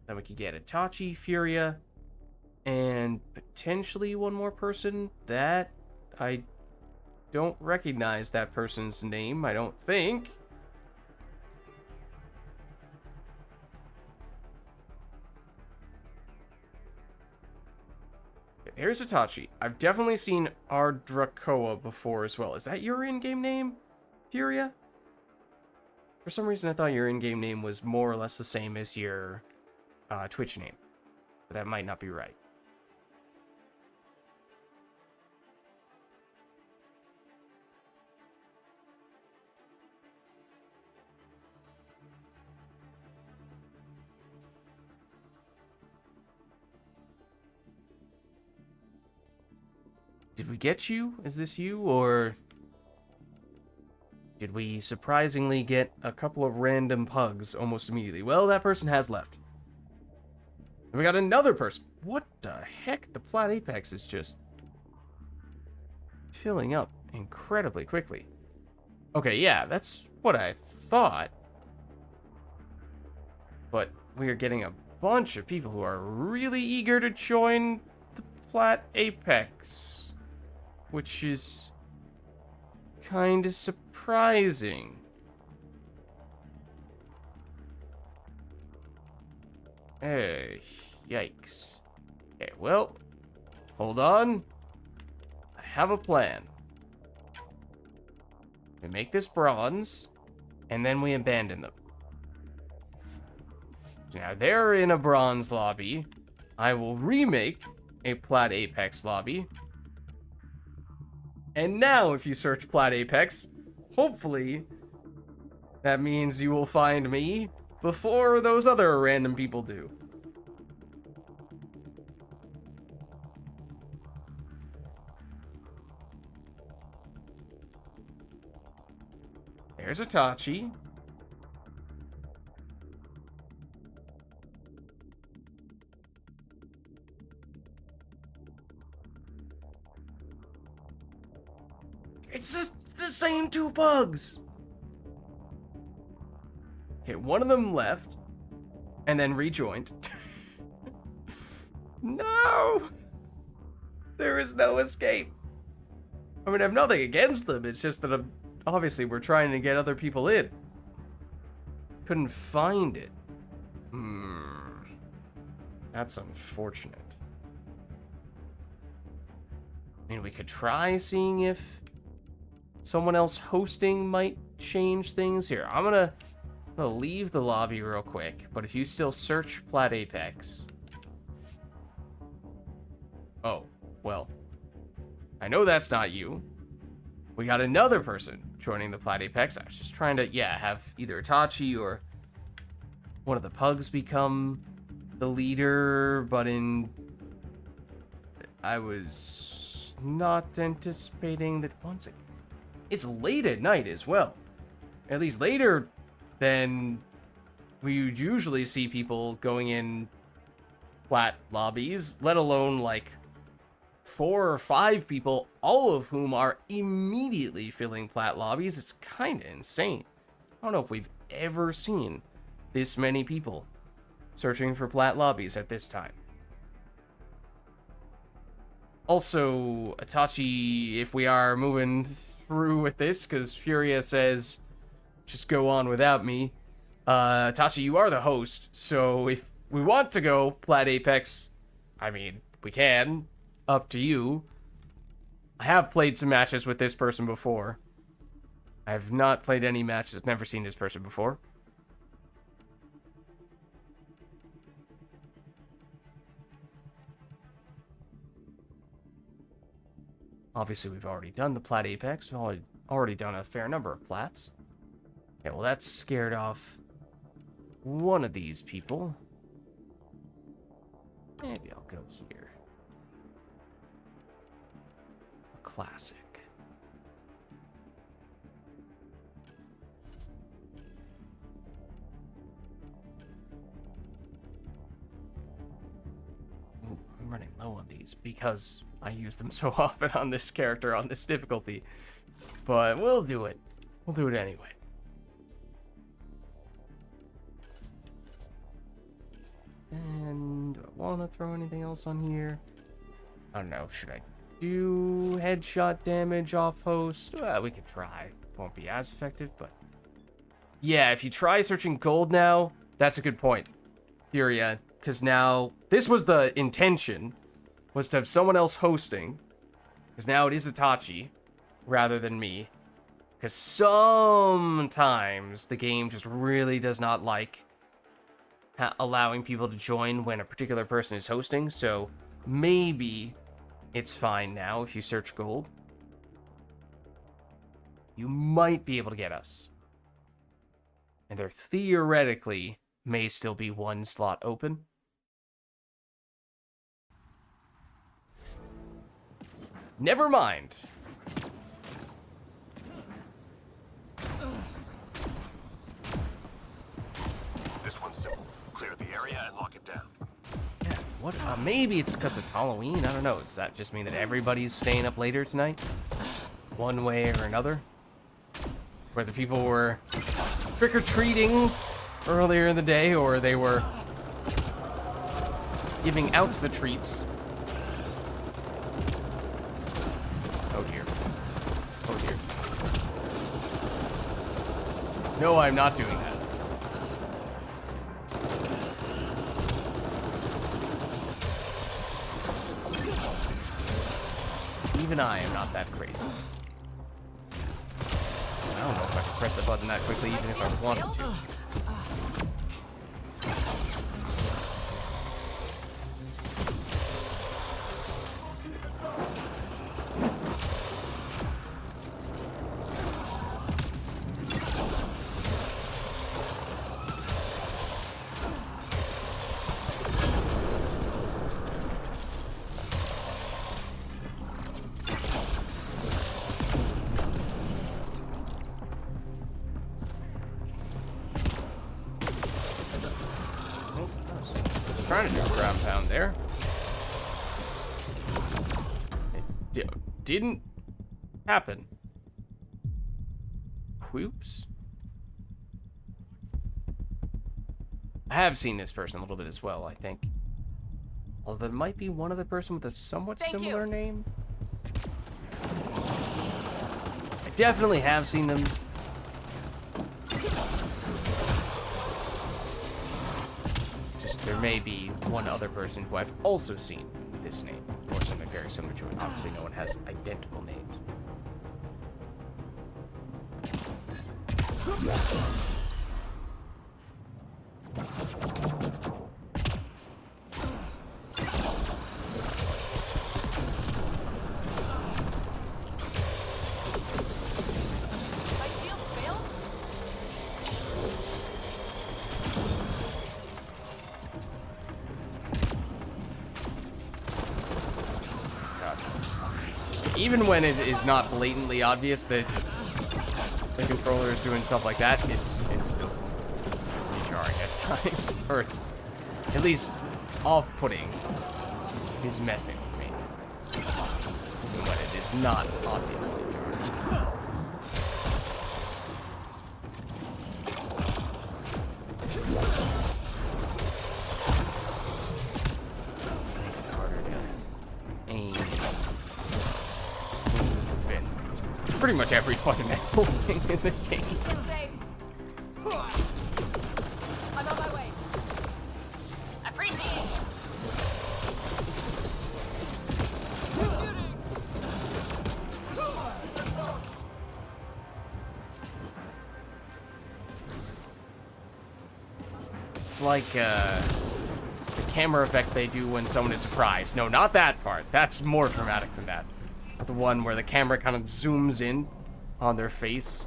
Then we could get Itachi, Furia, and potentially one more person that I don't recognize that person's name, I don't think. Here's Itachi. I've definitely seen Ardracoa before as well. Is that your in-game name, Furia? For some reason, I thought your in-game name was more or less the same as your Twitch name. But that might not be right. Did we get you? Is this you, or did we surprisingly get a couple of random pugs almost immediately? Well, that person has left. And we got another person. What the heck? The plat apex is just filling up incredibly quickly. Okay, yeah, that's what I thought. But we are getting a bunch of people who are really eager to join the plat apex, which is kind of surprising. Hey, yikes. Okay, well, hold on. I have a plan. We make this bronze, and then we abandon them. Now they're in a bronze lobby. I will remake a plat apex lobby. And now if you search plat apex, hopefully that means you will find me before those other random people do. There's Itachi. It's just the same two bugs. Okay, one of them left and then rejoined. No! There is no escape. I mean, I have nothing against them. It's just that obviously we're trying to get other people in. Couldn't find it. That's unfortunate. I mean, we could try seeing if someone else hosting might change things. Here, I'm gonna leave the lobby real quick, but if you still search plat apex. Oh, well. I know that's not you. We got another person joining the plat apex. I was just trying to, have either Itachi or one of the pugs become the leader, but I was not anticipating that once again. It's late at night as well. At least later than we would usually see people going in plat lobbies, let alone like 4 or 5 people, all of whom are immediately filling plat lobbies. It's kind of insane. I don't know if we've ever seen this many people searching for plat lobbies at this time. Also, Itachi, if we are moving through with this, because Furia says, just go on without me. Itachi, you are the host, so if we want to go plat Apex, I mean, we can. Up to you. I have played some matches with this person before. I have not played any matches. I've never seen this person before. Obviously, we've already done the plat Apex. We've already done a fair number of plats. Okay, well, that's scared off one of these people. Maybe I'll go here. A classic. Ooh, I'm running low on these because I use them so often on this character, on this difficulty. But we'll do it. We'll do it anyway. And do I want to throw anything else on here? I don't know. Should I do headshot damage off host? Well, we could try. Won't be as effective, but... Yeah, if you try searching gold now, that's a good point, Furia. Because now, this was the intention, was to have someone else hosting. Because now it is Itachi, rather than me. Because sometimes the game just really does not like allowing people to join when a particular person is hosting. So maybe it's fine now if you search gold. You might be able to get us. And there theoretically may still be one slot open. Never mind. This one's simple. Clear the area and lock it down. Yeah, what? Maybe it's because it's Halloween. I don't know. Does that just mean that everybody's staying up later tonight? One way or another? Whether people were trick-or-treating earlier in the day or they were giving out the treats. Oh dear. Oh dear. No, I'm not doing that. Even I am not that crazy. I don't know if I can press the button that quickly, even if I wanted to. Trying to do a ground pound there. It didn't happen. Whoops. I have seen this person a little bit as well, I think. Although there might be one other person with a somewhat similar name. I definitely have seen them. There may be one other person who I've also seen with this name, or something very similar to it. Obviously, no one has identical names. Even when it is not blatantly obvious that the controller is doing stuff like that, it's still jarring at times. Or it's at least off-putting. Is messing with me. Even when it is not obviously jarring. pretty much every fundamental thing in the game. I'm on my way. Appreciate it. It's like the camera effect they do when someone is surprised. No, not that part. That's more dramatic than that. The one where the camera kind of zooms in on their face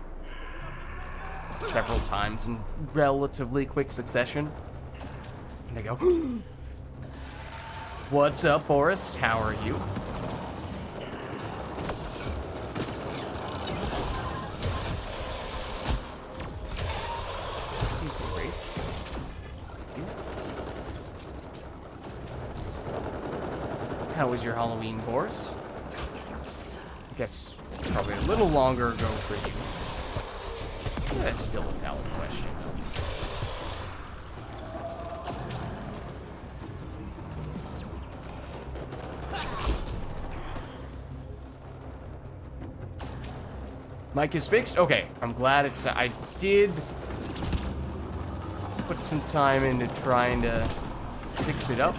several times in relatively quick succession. And they go, "What's up, Boris? How are you?" These were rates. How was your Halloween, Boris? I guess probably a little longer ago for you. That's still a valid question. Mic is fixed? Okay, I'm glad it's... I did put some time into trying to fix it up.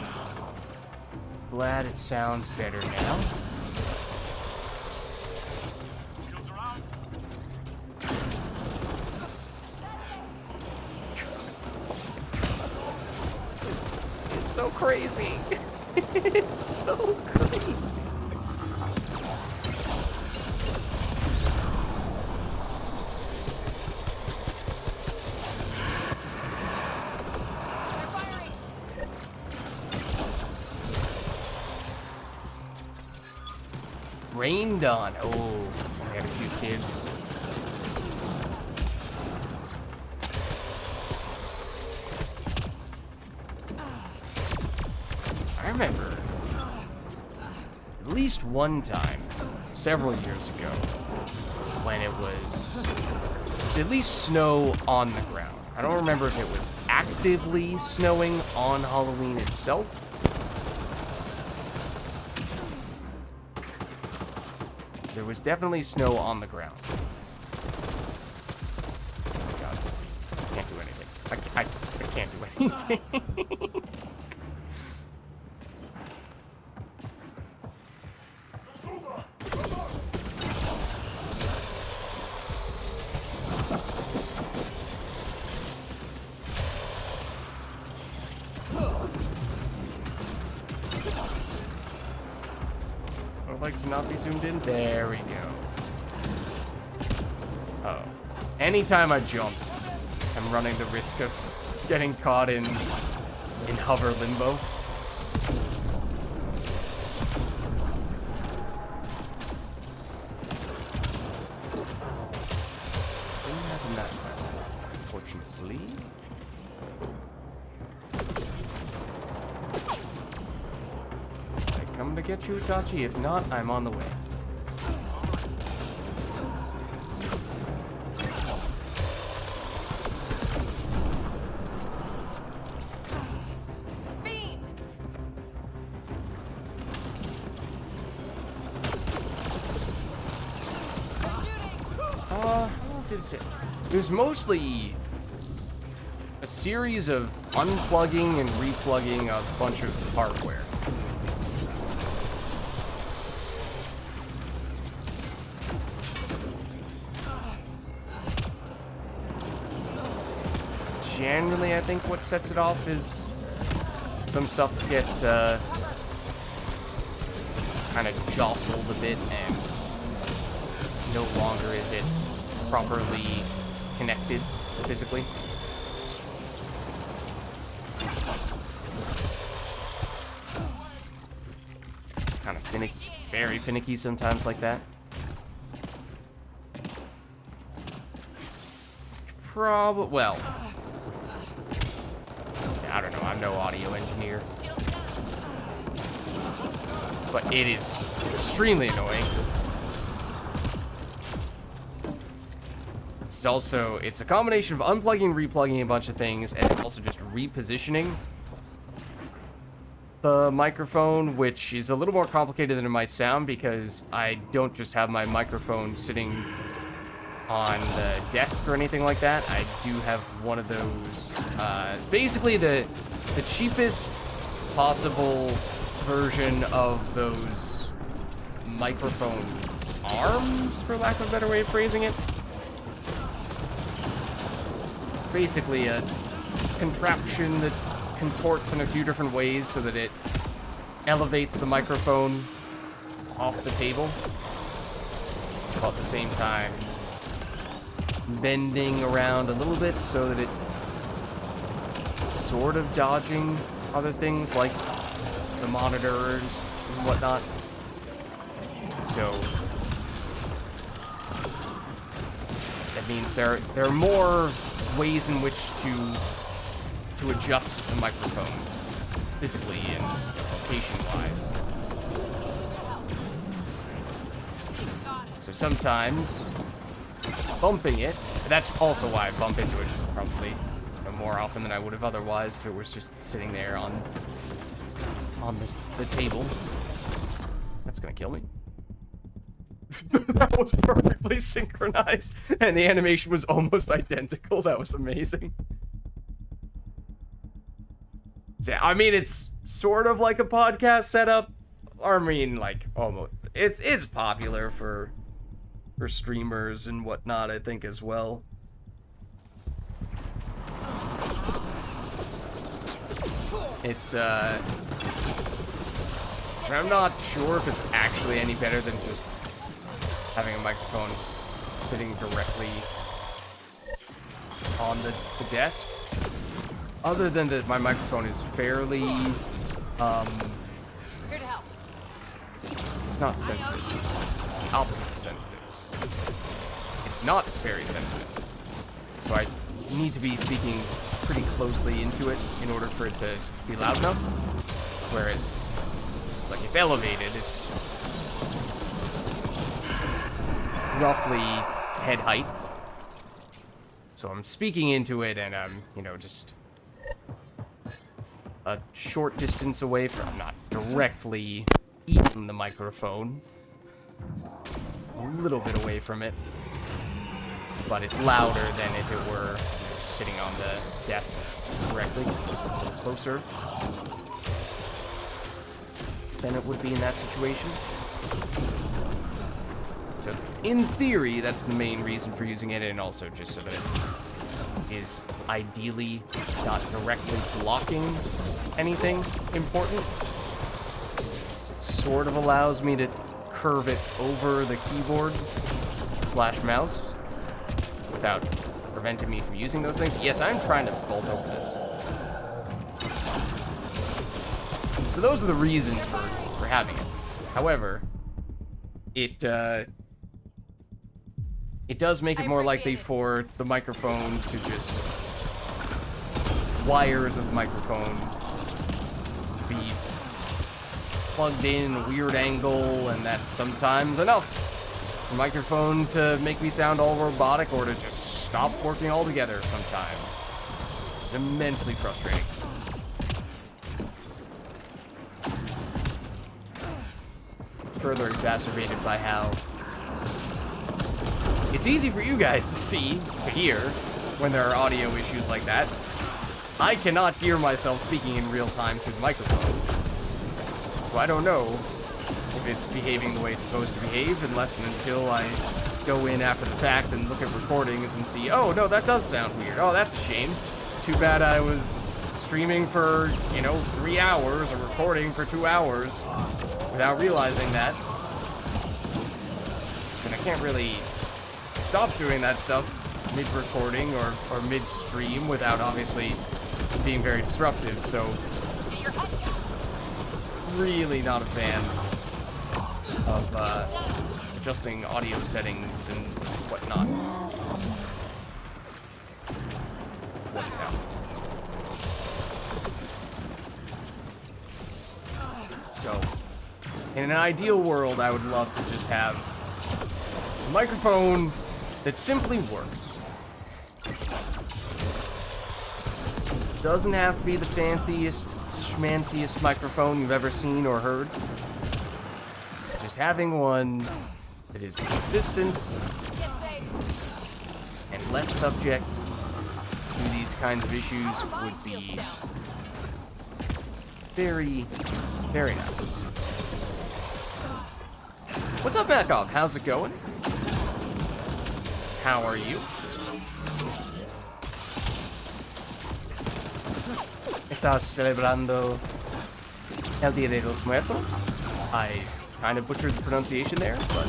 Glad it sounds better now. Shields around. It's so crazy. It's so crazy. Rained on. Oh, I had a few kids. I remember at least one time, several years ago, when it was at least snow on the ground. I don't remember if it was actively snowing on Halloween itself. There was definitely snow on the ground. Oh my god. I can't do anything. I can't do anything. I'd like to not be zoomed in. There we go. Oh. Anytime I jump, I'm running the risk of getting caught in hover limbo. Didn't happen that time, unfortunately. I come to get you, Itachi. If not, I'm on the way. It was mostly a series of unplugging and replugging a bunch of hardware. Generally, I think what sets it off is some stuff gets kind of jostled a bit, and no longer is it properly connected physically. Kind of finicky, very finicky sometimes like that. Well, I don't know, I'm no audio engineer. But it is extremely annoying. It's a combination of unplugging, replugging a bunch of things, and also just repositioning the microphone, which is a little more complicated than it might sound because I don't just have my microphone sitting on the desk or anything like that. I do have one of those, basically the cheapest possible version of those microphone arms, for lack of a better way of phrasing it. Basically a contraption that contorts in a few different ways so that it elevates the microphone off the table, while at the same time bending around a little bit so that it's sort of dodging other things like the monitors and whatnot. So that means there are more ways in which to adjust the microphone physically and location-wise. So sometimes bumping it, that's also why I bump into it probably more often than I would have otherwise if it was just sitting there on the table. That's gonna kill me. That was perfectly synchronized, and the animation was almost identical. That was amazing. Yeah, I mean, it's sort of like a podcast setup. I mean, like, almost. It's popular for streamers and whatnot, I think, as well. It's, I'm not sure if it's actually any better than just having a microphone sitting directly on the desk. Other than that, my microphone is fairly, Here to help. it's not sensitive. Opposite of sensitive. It's not very sensitive. So I need to be speaking pretty closely into it in order for it to be loud enough. Whereas, it's like it's elevated, it's roughly head height. So I'm speaking into it and I'm, you know, just a short distance away from, I'm not directly eating the microphone. A little bit away from it. But it's louder than if it were just sitting on the desk directly, because it's a little closer than it would be in that situation. So, in theory, that's the main reason for using it, and also just so that it is ideally not directly blocking anything important. It sort of allows me to curve it over the keyboard / mouse without preventing me from using those things. Yes, I'm trying to bolt over this. So those are the reasons for having it. However, it does make it more likely for the microphone to just wires of the microphone be plugged in a weird angle, and that's sometimes enough for the microphone to make me sound all robotic or to just stop working altogether sometimes. It's immensely frustrating. Further exacerbated by how it's easy for you guys to see, to hear, when there are audio issues like that. I cannot hear myself speaking in real time through the microphone. So I don't know if it's behaving the way it's supposed to behave unless and until I go in after the fact and look at recordings and see, oh, no, that does sound weird. Oh, that's a shame. Too bad I was streaming for, 3 hours or recording for 2 hours without realizing that. And I can't really stop doing that stuff mid-recording or mid-stream without obviously being very disruptive, so really not a fan of adjusting audio settings and whatnot. What is happening? So, in an ideal world, I would love to just have a microphone that simply works. Doesn't have to be the fanciest, schmanciest microphone you've ever seen or heard. Just having one that is consistent and less subject to these kinds of issues would be very, very nice. What's up, Makov? How's it going? How are you? ¿Estás celebrando el Día de los Muertos? I kind of butchered the pronunciation there, but...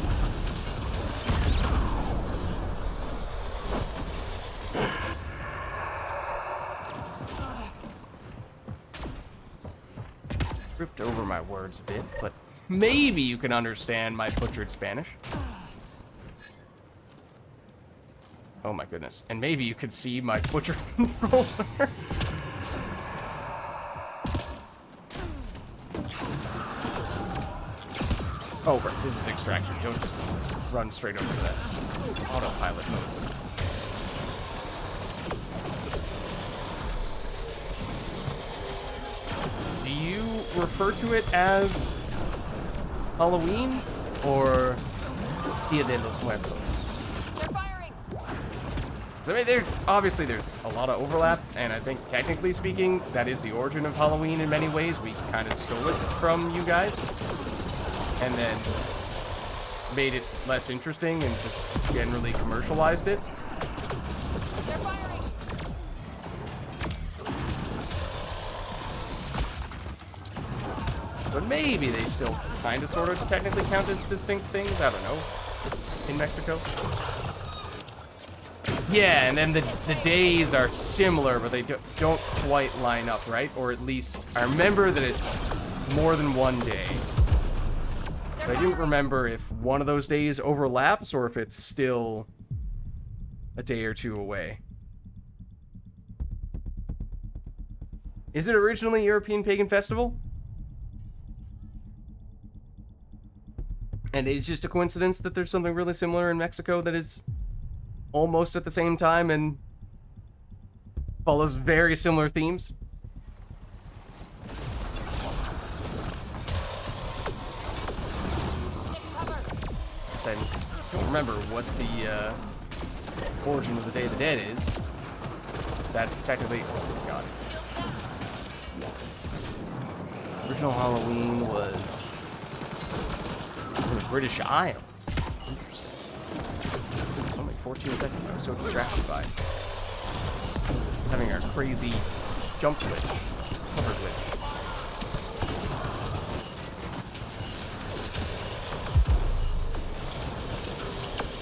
Ripped over my words a bit, but maybe you can understand my butchered Spanish. Oh my goodness. And maybe you could see my butchered controller. Oh, right, this is extraction. Don't just run straight over to that autopilot mode. Do you refer to it as Halloween or Dia de los Muertos? They're firing. I mean, obviously there's a lot of overlap, and I think technically speaking, that is the origin of Halloween in many ways. We kind of stole it from you guys, and then made it less interesting and just generally commercialized it. They're firing. But maybe they still kind of sort of technically count as distinct things. I don't know. In Mexico. Yeah, and then the days are similar, but they don't quite line up, right? Or at least, I remember that it's more than one day. But I didn't remember if one of those days overlaps or if it's still a day or two away. Is it originally European Pagan Festival? And it's just a coincidence that there's something really similar in Mexico that is almost at the same time and follows very similar themes. I don't remember what the origin of the Day of the Dead is. That's technically... Oh, God. Original Halloween was in the British Isles. Interesting. Only 14 seconds. I was so distracted by having a crazy jump glitch. Cover glitch.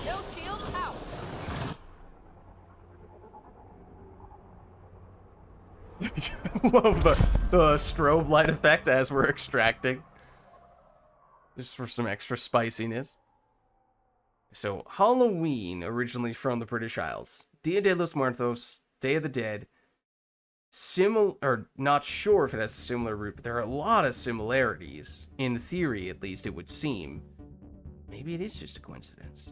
No shields out. Love the strobe light effect as we're extracting. Just for some extra spiciness. So, Halloween, originally from the British Isles. Dia de los Muertos, Day of the Dead. Or not sure if it has a similar root, but there are a lot of similarities. In theory, at least, it would seem. Maybe it is just a coincidence.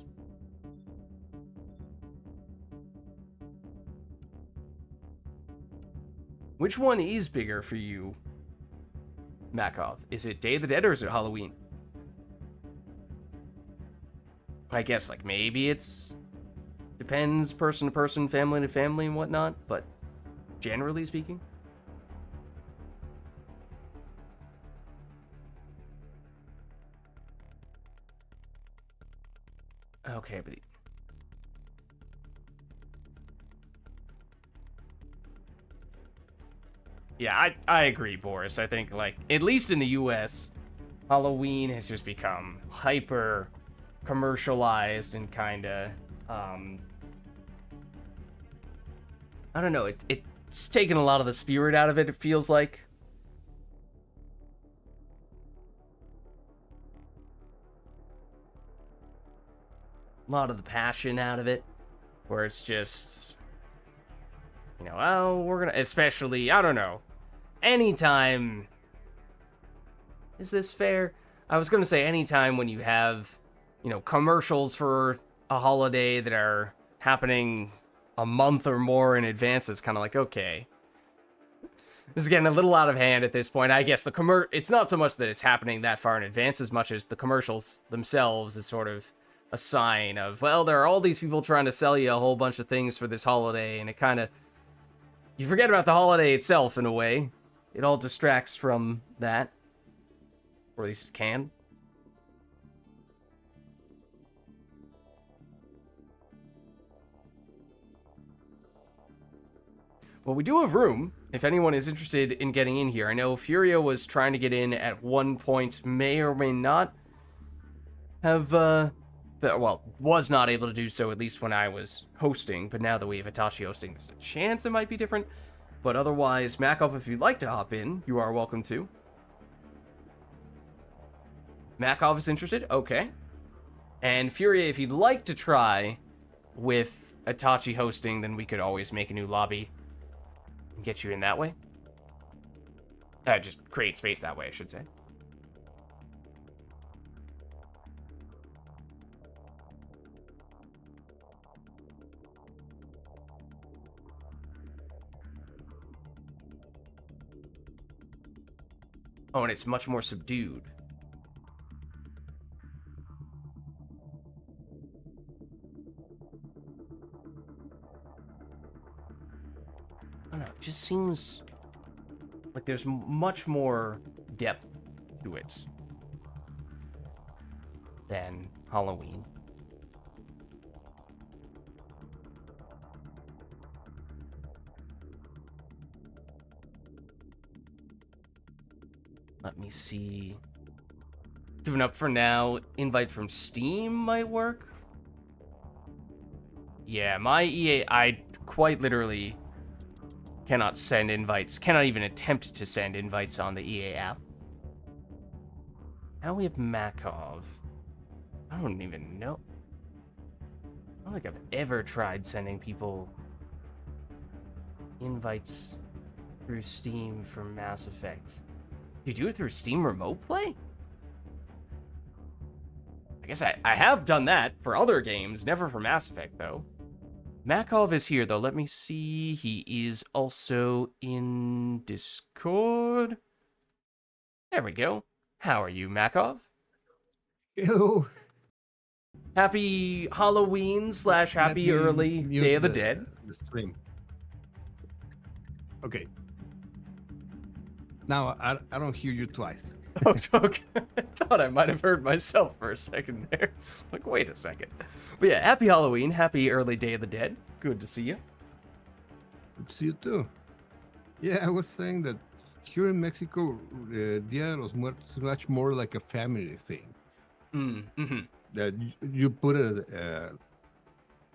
Which one is bigger for you, Makov? Is it Day of the Dead or is it Halloween? I guess, like, maybe it's... Depends person to person, family to family and whatnot, but generally speaking... Okay, but... Yeah, I agree, Boris. I think, like, at least in the US, Halloween has just become hyper commercialized and kinda, I don't know, it's taken a lot of the spirit out of it, it feels like. A lot of the passion out of it, where it's just... You know, oh, we're gonna... Especially, I don't know. Anytime... Is this fair? I was gonna say anytime when you have, you know, commercials for a holiday that are happening a month or more in advance, it's kind of like, okay. This is getting a little out of hand at this point. I guess it's not so much that it's happening that far in advance as much as the commercials themselves is sort of a sign of, well, there are all these people trying to sell you a whole bunch of things for this holiday, and it kind of, you forget about the holiday itself in a way. It all distracts from that. Or at least it can. Well, we do have room, if anyone is interested in getting in here. I know Furia was trying to get in at one point, may or may not have, was not able to do so, at least when I was hosting, but now that we have Hitachi hosting, there's a chance it might be different. But otherwise, Makov, if you'd like to hop in, you are welcome to. Makov is interested? Okay. And Furia, if you'd like to try with Hitachi hosting, then we could always make a new lobby and get you in that way. Just create space that way, I should say. Oh, and it's much more subdued. I don't know, it just seems like there's much more depth to it than Halloween. Let me see. Giving up for now. Invite from Steam might work. Yeah, my EA, I quite literally cannot send invites, cannot even attempt to send invites on the EA app. Now we have Makov. I don't even know. I don't think I've ever tried sending people invites through Steam for Mass Effect. You do it through Steam Remote Play? I guess I have done that for other games, never for Mass Effect, though. Makov is here, though. Let me see. He is also in Discord. There we go. How are you, Makov? Hello. Happy Halloween / happy early Day of the Dead. The stream. Okay. Now, I don't hear you twice. Oh, okay. I thought I might have heard myself for a second there. Like, wait a second. But yeah, happy Halloween, happy early Day of the Dead. Good to see you. Good to see you too. Yeah, I was saying that here in Mexico, Dia de los Muertos is much more like a family thing. Mm-hmm. That you put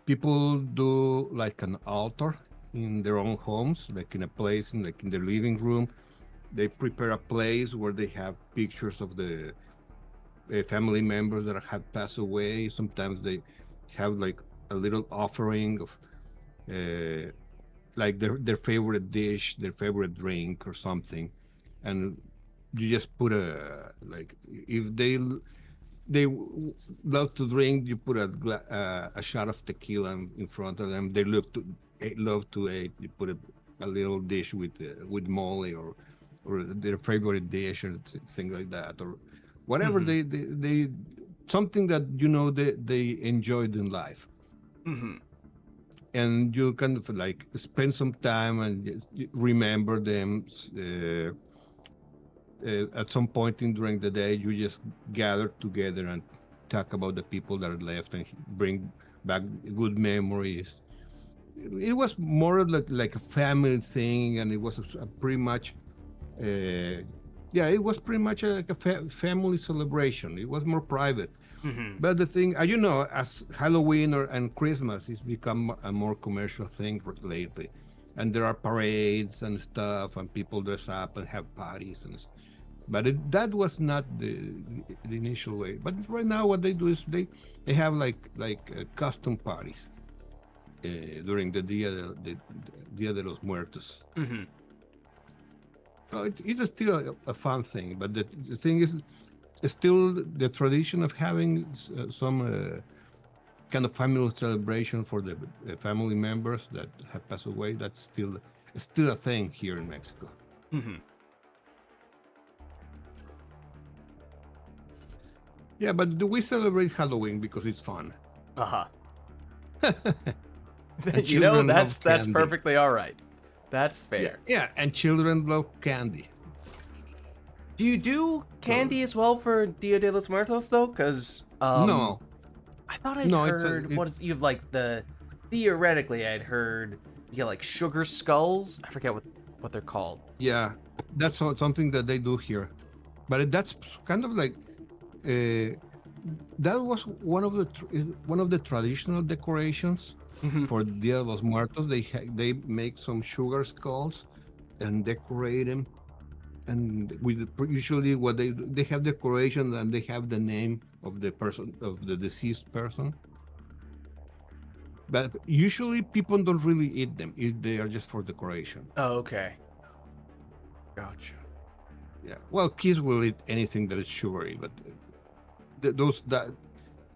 people do like an altar in their own homes, like in a place, like in their living room. They prepare a place where they have pictures of the family members that have passed away. Sometimes they have like a little offering of like their favorite dish, their favorite drink or something. And you just put like, if they love to drink, you put a shot of tequila in front of them. They love to eat, you put a little dish with mole or their favorite dish or things like that, or whatever. They something that they enjoyed in life. And you kind of like spend some time and just remember them. At some point during the day, you just gather together and talk about the people that are left and bring back good memories. It was more like a family thing, and it was pretty much it was pretty much a family celebration. It was more private. But the thing, as Halloween and Christmas, it's become a more commercial thing lately. And there are parades and stuff, and people dress up and have parties and stuff. But that was not the initial way. But right now, what they do is they have like custom parties during the Dia de los Muertos. So it's still a fun thing. But the thing is, still the tradition of having some kind of family celebration for the family members that have passed away. That's still a thing here in Mexico. Mm-hmm. Yeah, but do we celebrate Halloween because it's fun? Uh-huh. And You know, children that's love candy. perfectly all right. That's fair. Yeah, and children love candy. Do you do candy as well for Dia de los Muertos though? Because No, I thought I'd No, heard you have like the theoretically I'd heard you get like sugar skulls. I forget what they're called. yeah, that's something that they do here, but that's kind of like that was one of the traditional decorations for Dia de los Muertos. They make some sugar skulls and decorate them, and usually what they do, they have decoration and they have the name of the deceased person. But usually people don't really eat them. They are just for decoration. Oh, okay. Gotcha. Yeah. Well, kids will eat anything that is sugary, but those that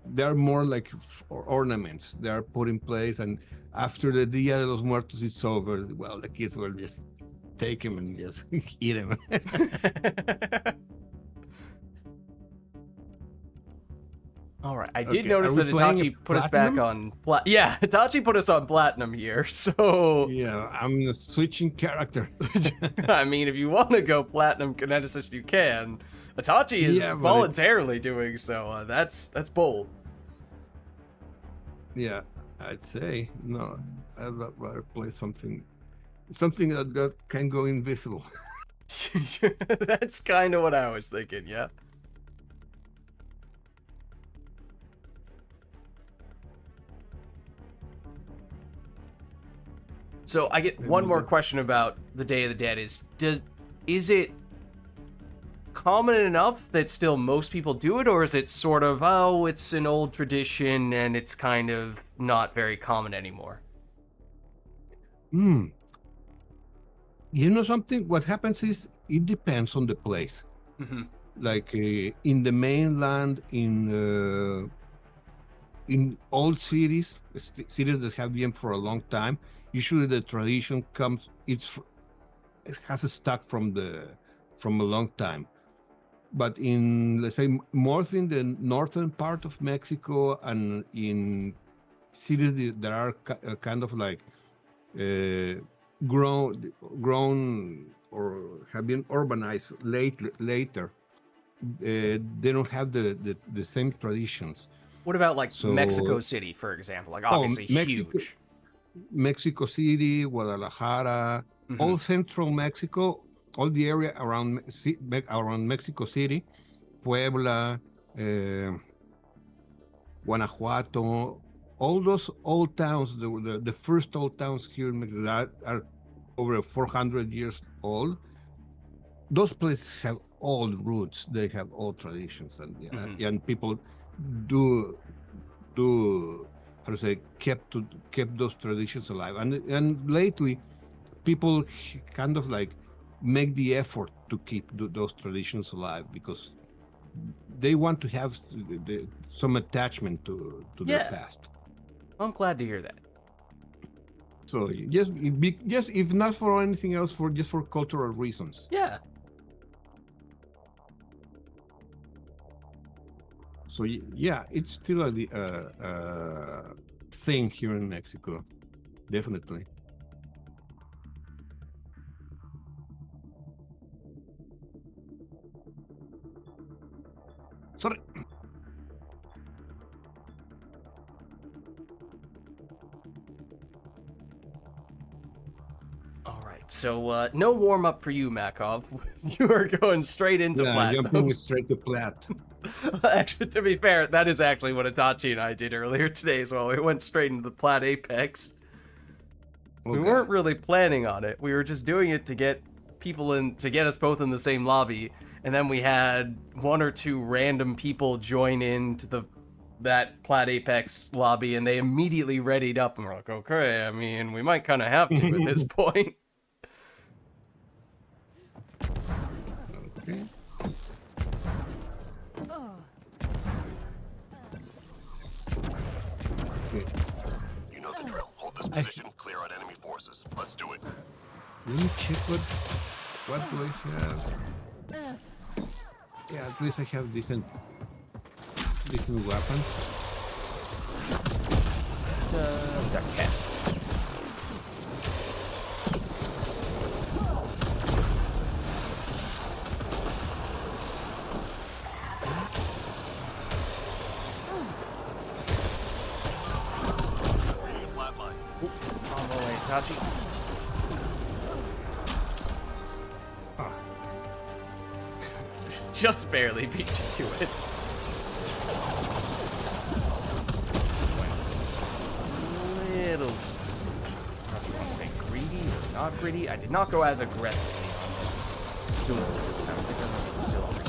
they're more like ornaments. They are put in place, and after the Dia de los Muertos is over, well, the kids will just take them and just eat them. All right. I did Okay, notice are that we playing Itachi put us back platinum? on yeah, Itachi put us on platinum here. So Yeah, I'm switching character. I mean, if you want to go platinum kineticist, you can. Itachi is Yeah, but voluntarily doing so. That's bold. Yeah, I'd say no. I'd rather play something that can go invisible. That's kind of what I was thinking. Yeah. So I get one more question about the Day of the Dead is it common enough that still most people do it, or is it sort of, oh, it's an old tradition and it's kind of not very common anymore? You know something? What happens is it depends on the place. Like in the mainland, in old cities, cities that have been for a long time, usually the tradition comes. It has stuck from a long time. But in, let's say, more in the northern part of Mexico and in cities that are kind of like grown or have been urbanized later, they don't have the same traditions. What about like So, Mexico City, for example? Like obviously huge. Mexico City, Guadalajara, all central Mexico, all the area around Mexico City, Puebla, Guanajuato, all those old towns, the first old towns here in Mexico that are over 400 years old. Those places have old roots. They have old traditions, and people do how to say kept those traditions alive. And lately, people kind of like make the effort to keep those traditions alive because they want to have some attachment to their past. I'm glad to hear that. So just if not for anything else, for cultural reasons. Yeah. So yeah, it's still a thing here in Mexico, definitely. Sorry. All right. So no warm up for you, Makov. You are going straight into platinum. Jumping straight to plat. Actually, to be fair, that is actually what Itachi and I did earlier today as well. We went straight into the Plat Apex. We weren't really planning on it. We were just doing it to get people in, to get us both in the same lobby. And then we had one or two random people join into that Plat Apex lobby, and they immediately readied up, and we're like, okay, I mean, we might kind of have to at this point. Okay. You know the drill. Hold this position, clear out enemy forces. Let's do it. Let me check what What do I have? Yeah, at least I have decent weapons. That cat. Flatline. On my way, Tachi. Ah, Just barely beat you to it. Little. I don't know if you want to say greedy or not greedy. I did not go as aggressively on the consumables this time. I think I'm going to get silver.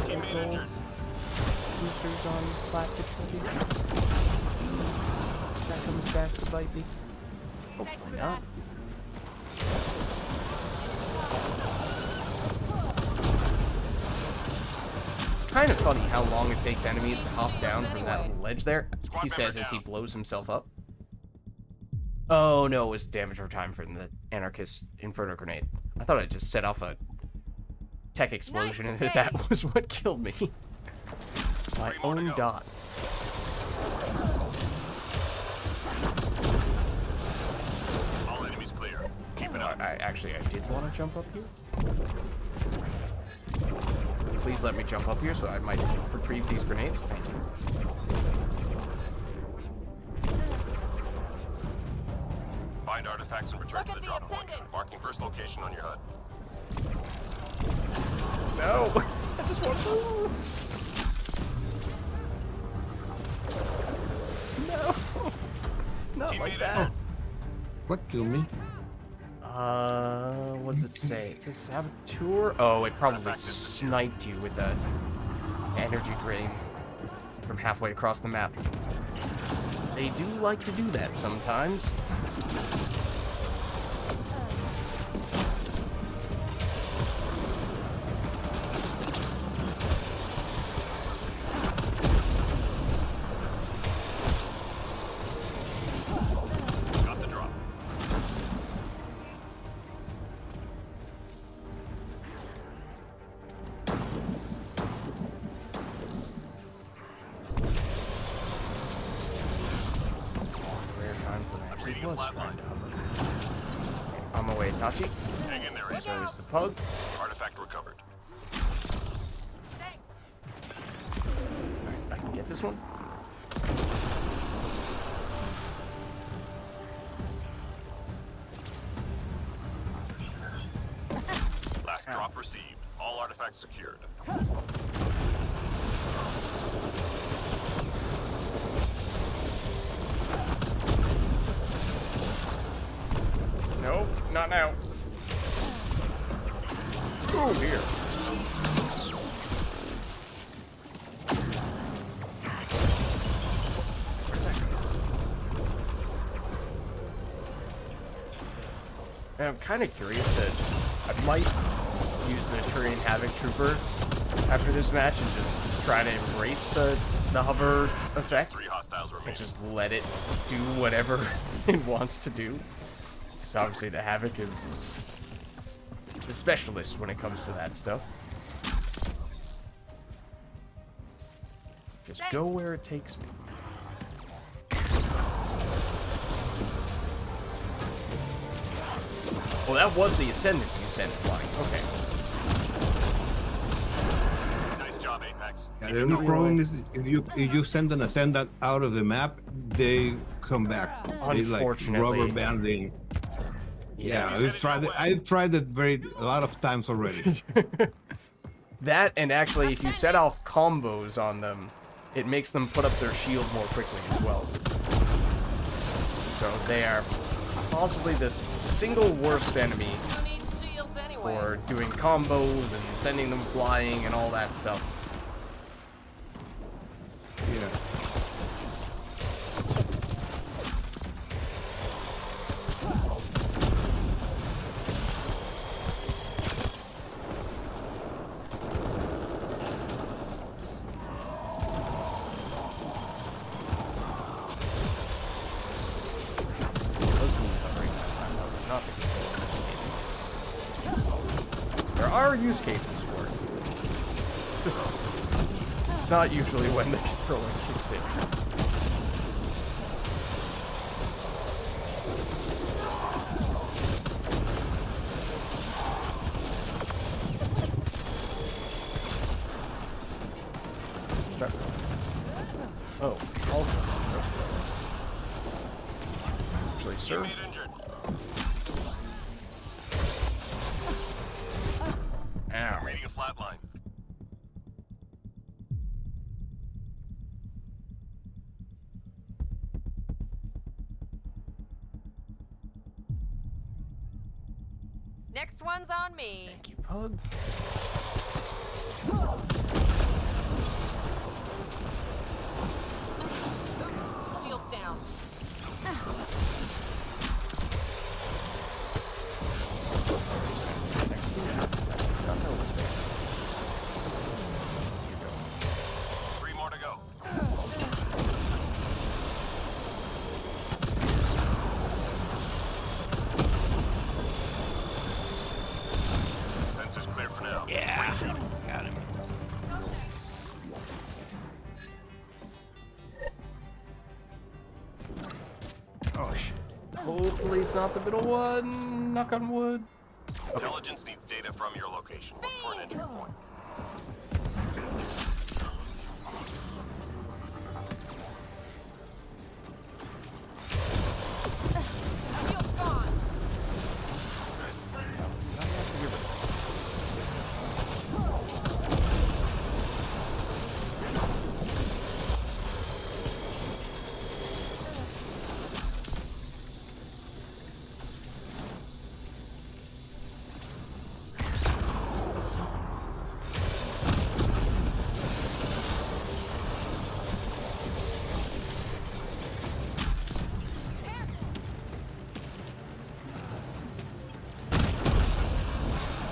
Teammate injured. Boosters on plastic. That comes back to bite me. Hopefully not. It's kind of funny how long it takes enemies to hop down from that little ledge there, he says as he blows himself up. Oh no, it was damage over time from the anarchist inferno grenade. I thought I just set off a tech explosion and that was what killed me. My own dot. All enemies clear. Keep it up. I did want to jump up here. Please let me jump up here so I might retrieve these grenades. Thank you. Find artifacts and return Look to the at the drop point. ascendant. Marking first location on your HUD. No! I just want to. No! Not like Teammate that. what killed me? What does it say? It says saboteur? Oh, it probably sniped you with the energy drain from halfway across the map. They do like to do that sometimes. Got the drop. Rare time for an actually Reading a was flatline. trying to hover. On my way, Tachi. Hang in there. So is the pug. Artifact recovered. I can get this one. Last drop received. All artifacts secured. Nope, not now. Oh dear. And I'm kind of curious that I might use the Turian Havoc Trooper after this match and just try to embrace the hover effect 3 hostiles and remaining. just let it do whatever it wants to do. Because obviously the Havoc is the specialist when it comes to that stuff. Just go where it takes me. Well, that was the Ascendant you sent flying. Okay. Nice job, Apex. Yeah, the only problem is if you send an ascendant out of the map, they come back. They like Unfortunately. rubber banding. Yeah, I've tried it a lot of times already. That, and actually, if you set off combos on them, it makes them put up their shield more quickly as well. So they are possibly the single worst enemy Who needs shields anyway? for doing combos and sending them flying and all that stuff. Yeah. Those moves covering that time, though, was not the case. there are use cases for it. Just not usually when the controller kicks in. Oh, also. Actually, sir. Teammate injured. Ow. Reading a flat line. Next one's on me. Thank you, Pug. Shield's down. Three more to go. Sensors clear for now. Yeah. Got him. Oh shit. Hopefully it's not the middle one. Knock on wood. Intelligence needs data from your location. Look for an entry point. Shield's gone.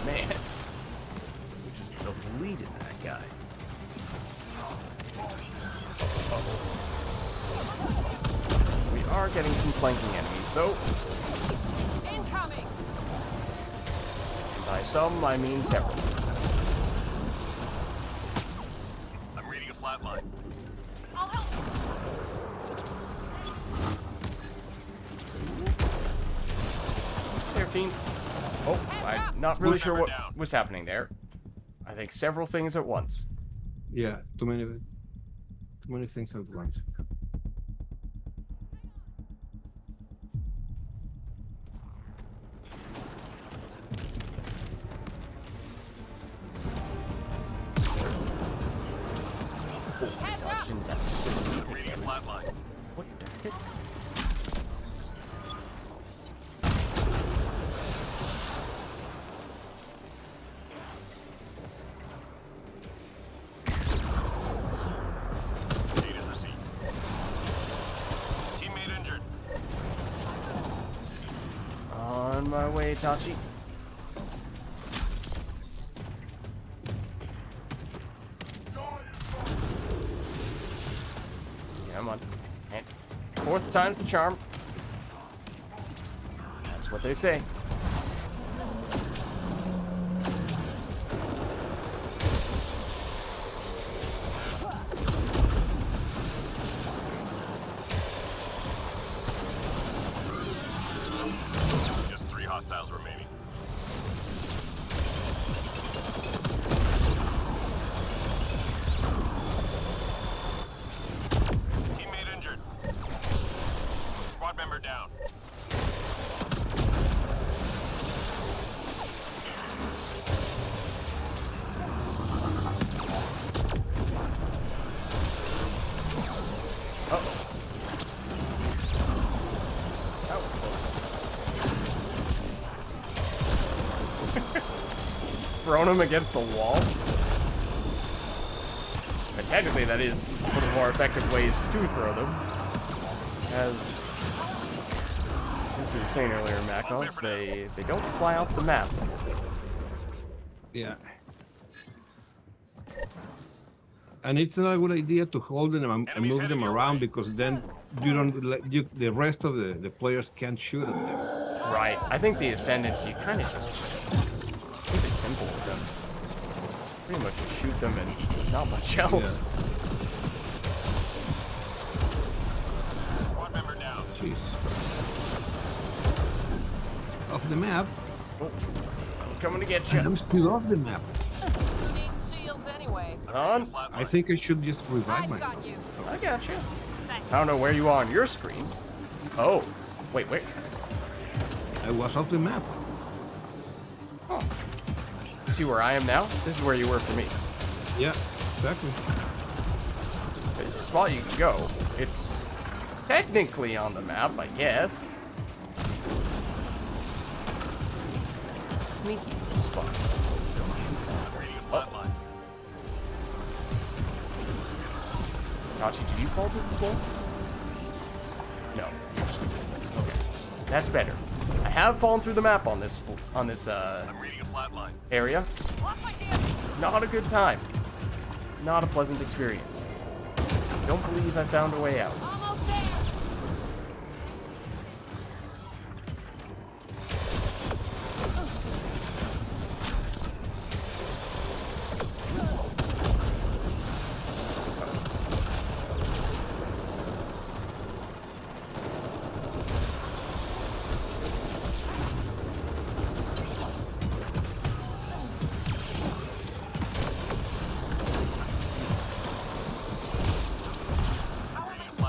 Man. We just deleted that guy. We are getting some flanking enemies, though. Incoming. By some, I mean several. I'm reading a flat line. I'll help. 13. Oh, I'm not really sure what was happening there. I think several things at once. Yeah, too many things at once. Heads up. Reading a flat line. What the heck? Data received. Teammate injured. On my way, Tachi. Come on. And fourth time's the charm. That's what they say. Just 3 hostiles remaining. Teammate injured. Squad member down. Uh-oh. That was close. Thrown him against the wall? But technically that is one of the more effective ways to throw them. As we were saying earlier, Macno, they don't fly off the map. Yeah. And it's not a good idea to hold them and move them around because then you don't the rest of the players can't shoot at them. Right. I think the Ascendants, you kind of just keep it simple with them. Pretty much just shoot them and not much else. Squad member down. Jeez. Off the map. Oh, I'm coming to get I'm you. still off the map. Who needs shields anyway? On. I think I should just revive I've myself. got you. I got you. I don't know where you are on your screen. Oh, wait. I was off the map. Oh. You see where I am now? This is where you were for me. Yeah, exactly. It's a spot you can go. It's technically on the map, I guess. Sneaky spot. Oh. Tachi, did you fall to the floor? No. Okay. That's better. I have fallen through the map on this I'm reading a flat line. area. Lock my damn. Not a good time. Not a pleasant experience. Don't believe I found a way out. Almost there.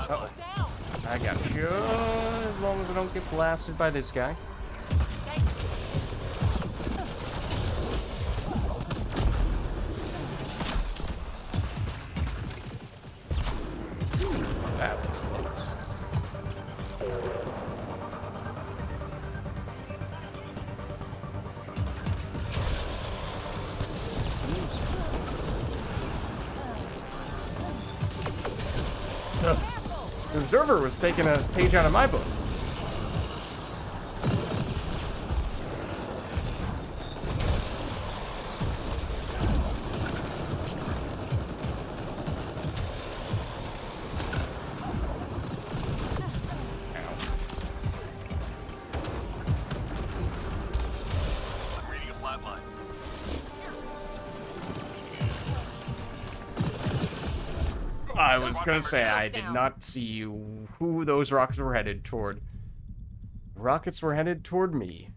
Uh-oh. I got you. As long as I don't get blasted by this guy. That was close. The observer was taking a page out of my book. I'm reading a flat line. I was gonna say, I did not see who those rockets were headed toward. Rockets were headed toward me.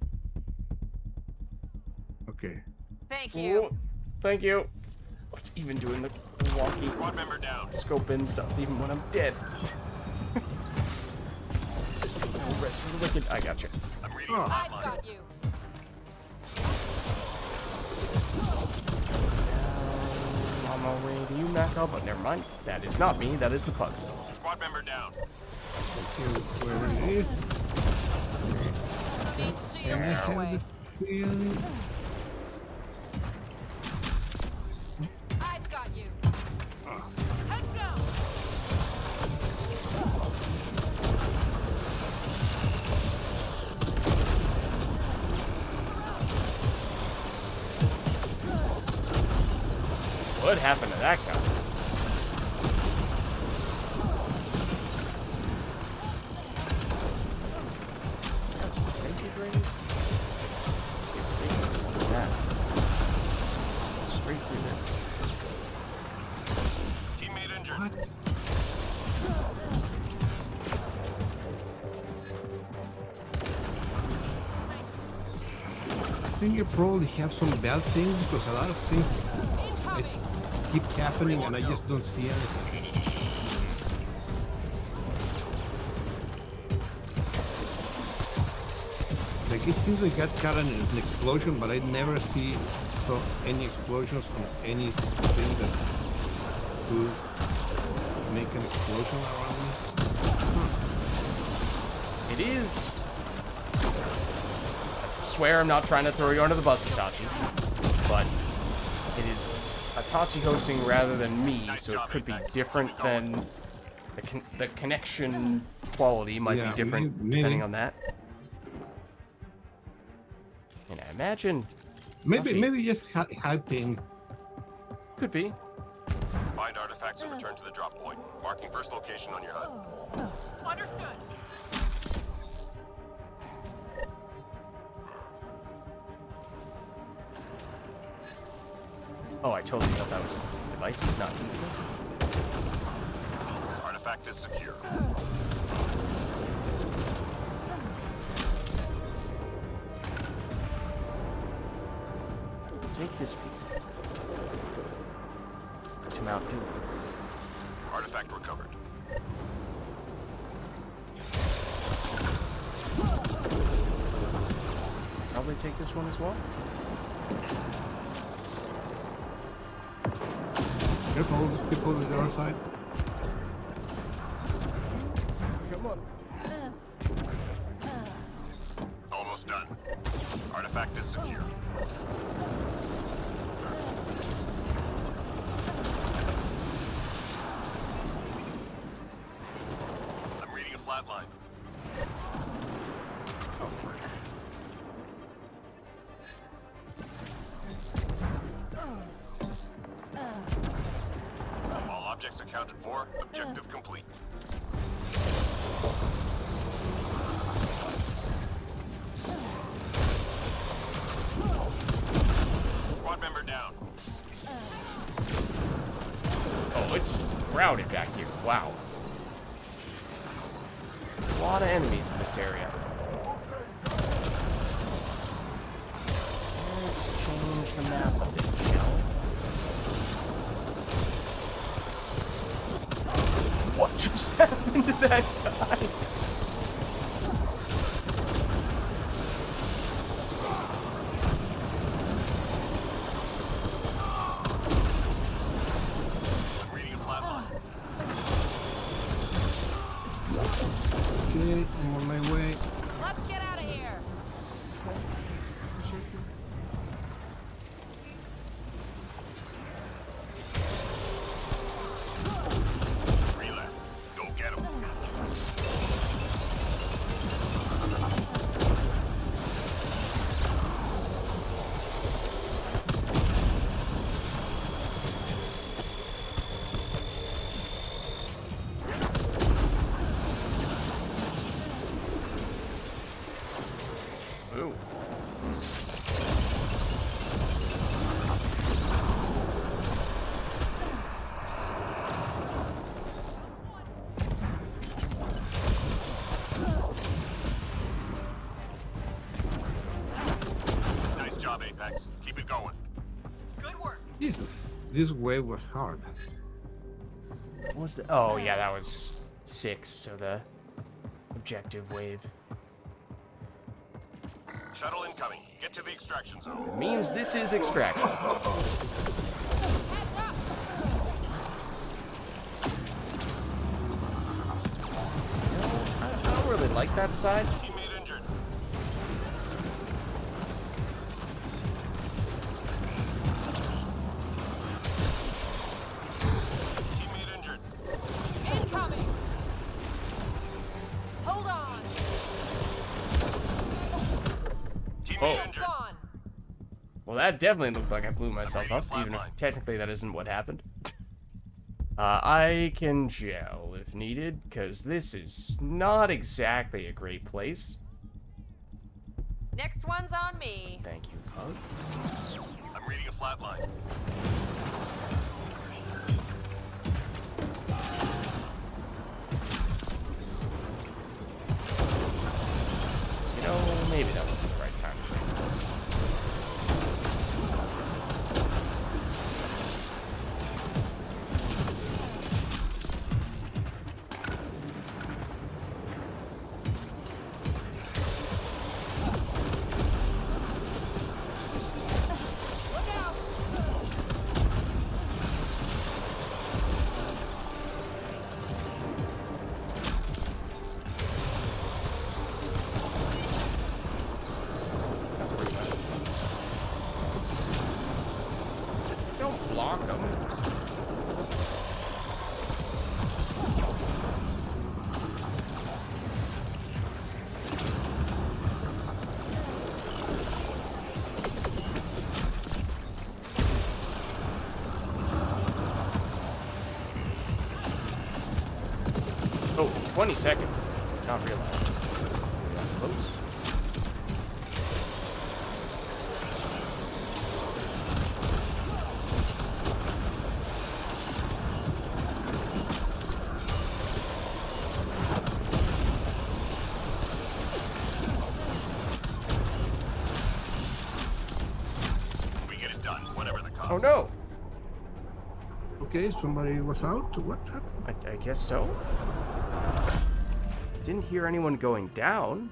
Okay. Thank you. Ooh, thank you. What's even doing the walkie Squad member down. scope in stuff even when I'm dead? Just no rest for the wicked. I got you. I'm reading a flat I've line. got you. On my way to you, Macca, but never mind. That is not me. That is the pug. Squad member down. Okay, where it is. Who needs shields And I have anyway? the feeling. I've got you. Head down. What happened to that guy? Straight through this. Teammate injured. What? I think you probably have some bad things because a lot of things keep happening and I just don't see anything. Like it seems like that got an explosion, but I never saw any explosions on anything that could make an explosion around me. It is. I swear I'm not trying to throw you under the bus, Itachi. But it is Itachi hosting rather than me, so it could be different than the connection quality might Yeah, be different maybe. depending on that. And I imagine Maybe just hyping. could be. Find artifacts and return to the drop point. Marking first location on your HUD. Understood. Oh, I totally thought that was devices, not pizza. Artifact is secure. Take this pizza. To Mount Doom. Artifact recovered. Probably take this one as well. Careful, these people on the other side. Come on. Almost done. Artifact is secure. I'm reading a flat line. Oh, fuck. All objects accounted for. Objective complete. Squad member down. Oh, it's crowded back here. Wow. A lot of enemies in this area. Let's change the map a bit, shall we? What just happened to that guy? I'm reading a flat line. Okay, I'm on my way. Let's get out of here. Relay. Go get him. Ooh. Nice job, Apex. Keep it going. Good work. Jesus, this wave was hard. What was the... Oh, yeah, that was 6, so the objective wave. Shuttle incoming. Get to the extraction zone. Means this is extraction. Heads up. I don't really like that side. Teammate injured. Teammate injured. Incoming. Hold on. Teammate It's injured. gone. Well, that definitely looked like I blew myself up, Flatline. even if technically that isn't what happened. I can gel if needed, because this is not exactly a great place. Next one's on me. Thank you, Pug. I'm reading a flat line. You know, maybe that wasn't the right time. Look out. Don't block them. Oh, 20 seconds. Not realized. Close. Oh no! Okay, somebody was out. What happened? I guess so. Didn't hear anyone going down.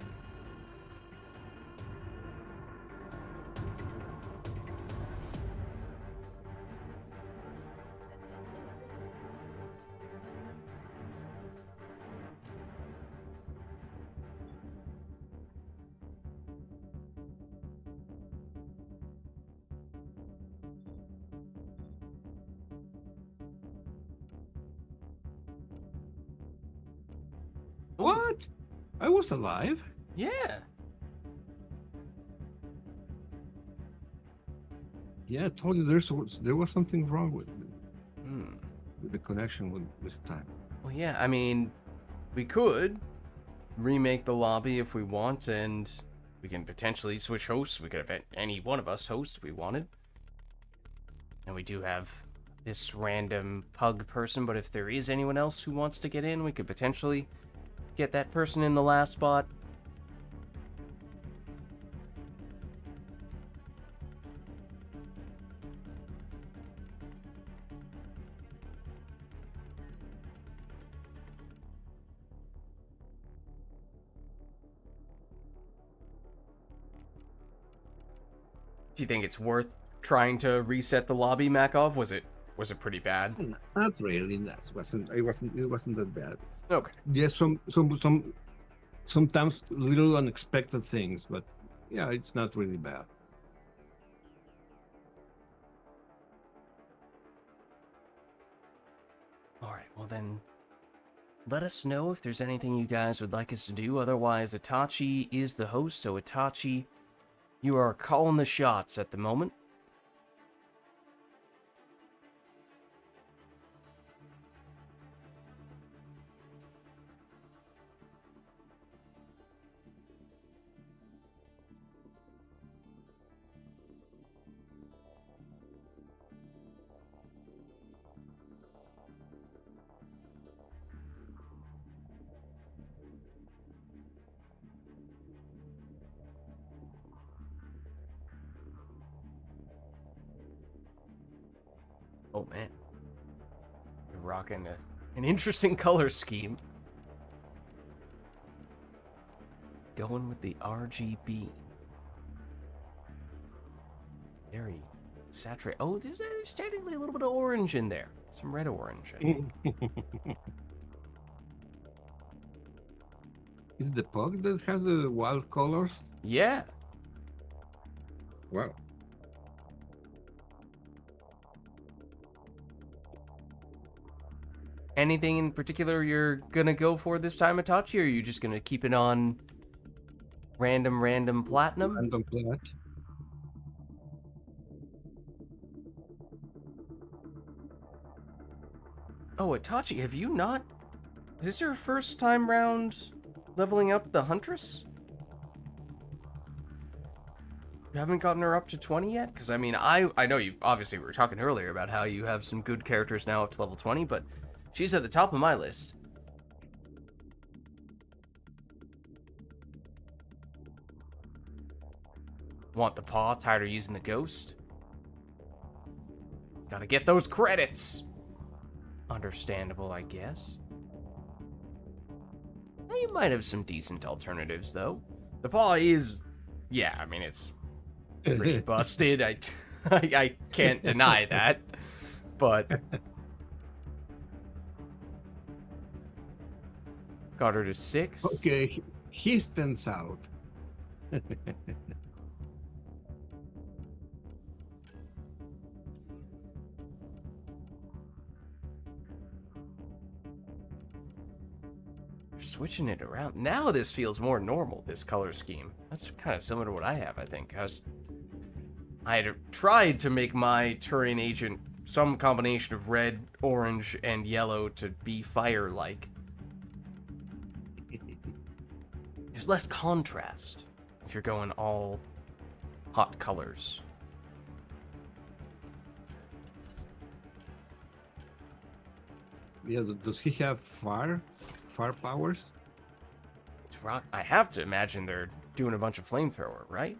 What? I was alive. Yeah. Yeah, I told you there was something wrong with Hmm. the connection with this time. Well, yeah, I mean, we could remake the lobby if we want, and we can potentially switch hosts. We could have any one of us host if we wanted. And we do have this random pug person, but if there is anyone else who wants to get in, we could potentially get that person in the last spot. Do you think it's worth trying to reset the lobby, Makov? Was it pretty bad? Not really. That wasn't. It wasn't that bad. Okay. Yes, sometimes little unexpected things, but yeah, it's not really bad. All right. Well then, let us know if there's anything you guys would like us to do. Otherwise, Itachi is the host, so Itachi, you are calling the shots at the moment. Oh man, you're rocking an interesting color scheme. Going with the RGB. Very saturated. Oh, there's technically a little bit of orange in there. Some red orange, I think. Is the pug that has the wild colors? Yeah. Wow. Anything in particular you're gonna go for this time, Itachi, or are you just gonna keep it on random platinum? Random plat. Oh, Itachi, have you not? Is this your first time round leveling up the Huntress? You haven't gotten her up to 20 yet? Because, I mean, I know you, obviously, we were talking earlier about how you have some good characters now up to level 20, but she's at the top of my list. Want the paw, tired of using the ghost? Gotta get those credits! Understandable, I guess. You might have some decent alternatives, though. The paw is, yeah, I mean, it's pretty busted. I can't deny that, but got her to 6. Okay, he stands out. You're switching it around. Now this feels more normal, this color scheme. That's kind of similar to what I have, I think. I had tried to make my Turian agent some combination of red, orange, and yellow to be fire-like. There's less contrast if you're going all hot colors. Yeah, does he have fire powers? I have to imagine they're doing a bunch of flamethrower, right?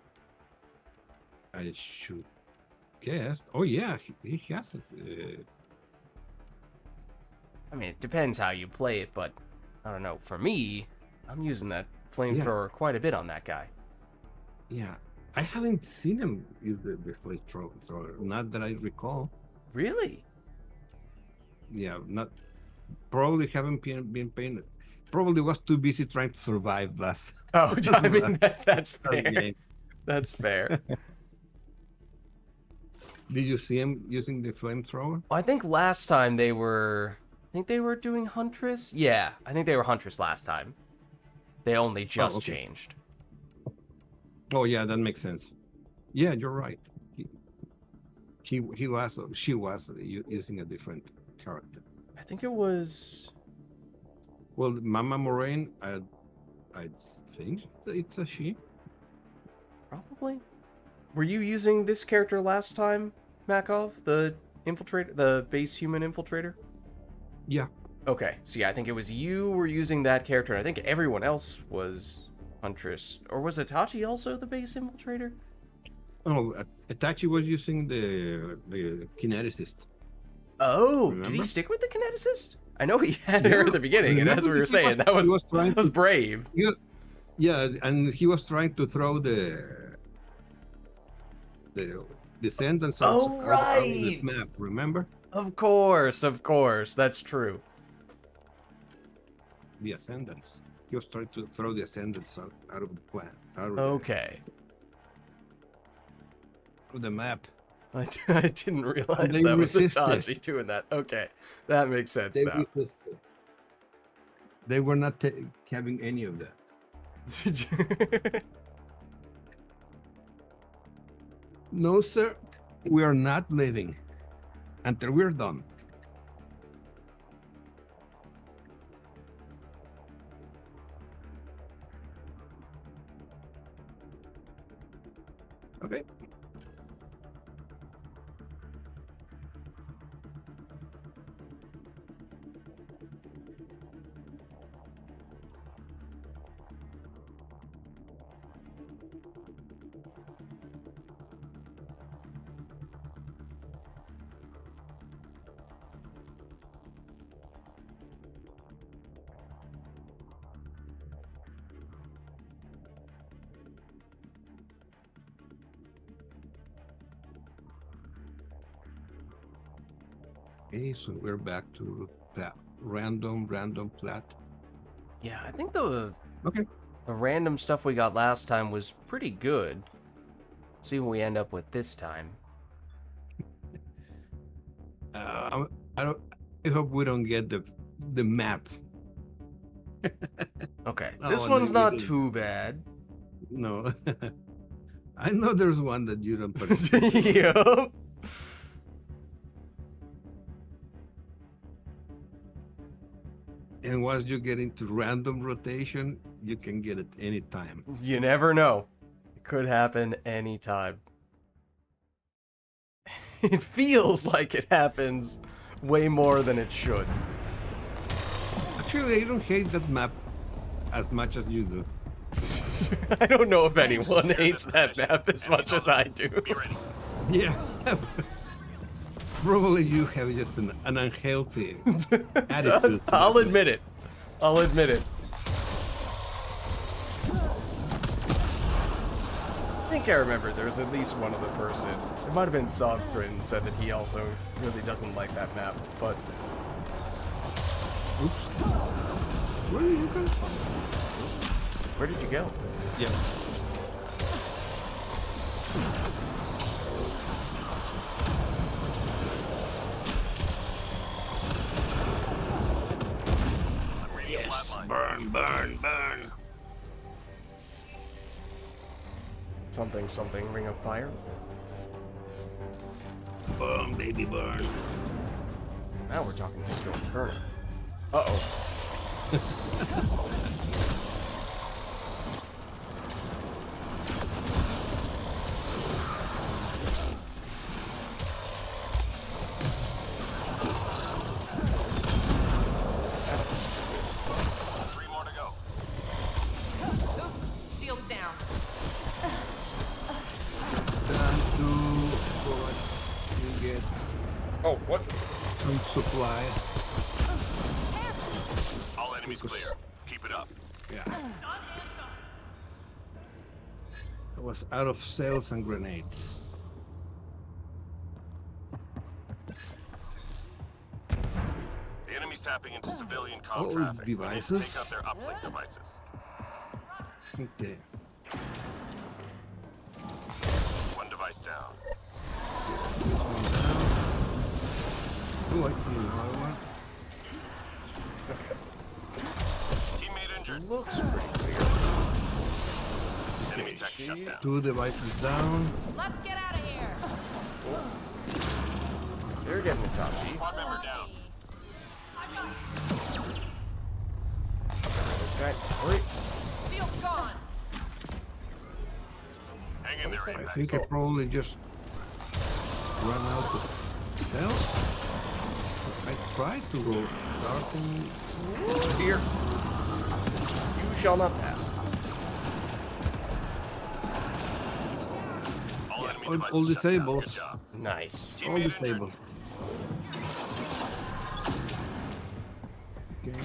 I should. guess. Oh yeah, he has it. I mean, it depends how you play it, but I don't know. For me, I'm using that flamethrower quite a bit on that guy. Yeah, I haven't seen him use the flamethrower. Not that I recall. Really? Yeah, not probably haven't been paying. Probably was too busy trying to survive last. Oh, I mean, that's fair. game. That's fair. Did you see him using the flamethrower? I think last time they were... I think they were doing Huntress? Yeah, I think they were Huntress last time. They only just okay. changed. Oh yeah, that makes sense. Yeah, you're right. She was using a different character. I think it was... Well, Mama Moraine, I think it's a she. Probably. Were you using this character last time, Makov? The infiltrator, the base human infiltrator? Yeah. Okay, so yeah, I think it was you were using that character, and I think everyone else was Huntress. Or was Itachi also the base infiltrator? Oh, Itachi was using the kineticist. Oh, Remember? did he stick with the kineticist? I know he had her at the beginning, and as we were saying, that was was brave. Yeah, and he was trying to throw the descendants Oh, out of the right. map, remember? Of course, that's true. The ascendants. He was trying to throw the ascendants out of the plan. Okay. Of the map. I didn't realize They that was resisted. Itachi doing that. Okay, that makes sense They now. resisted. They were not having any of that. No, sir. We are not leaving until we're done. Okay. Okay, so we're back to that random plat. Yeah, I think the Okay. random stuff we got last time was pretty good. See what we end up with this time. I hope we don't get the map. Okay, Oh, this no, one's we not didn't. too bad. No. I know there's one that you don't participate. Yup. And once you get into random rotation, you can get it anytime. You never know. It could happen anytime. It feels like it happens way more than it should. Actually, I don't hate that map as much as you do. I don't know if anyone hates that map as much as I do. Be ready. Yeah. Probably you have just an unhealthy attitude. I'll admit it. I'll admit it. I think I remember there was at least one other person. It might have been Softgrin said that he also really doesn't like that map, but Oops. Where did you go? where did you go? Yeah. Yes. Burn. Something, Ring of Fire? Burn, baby, burn. Now we're talking Disco Inferno. Uh-oh. Three more to go. Shields down. Down to forward. Oh, what? some supplies. All enemies clear. Keep it up. Yeah. I was out of sails and grenades. The enemy's tapping into civilian comm Oh, traffic. We need to devices? take out their uplink devices. Okay. One device down. Oh, I see another one. Teammate injured. Looks pretty clear. Enemy tech shut down. 2 devices down. Let's get out of here. They're getting the top G. Squad member down. This guy. Hurry. Field's gone. Hang in there, I Apex. think I probably just ran out of cells. I tried to go dark and Here. You shall not pass. All enemy all devices shut down. disabled. Good job. Nice. all Teammate injured. disabled. Okay.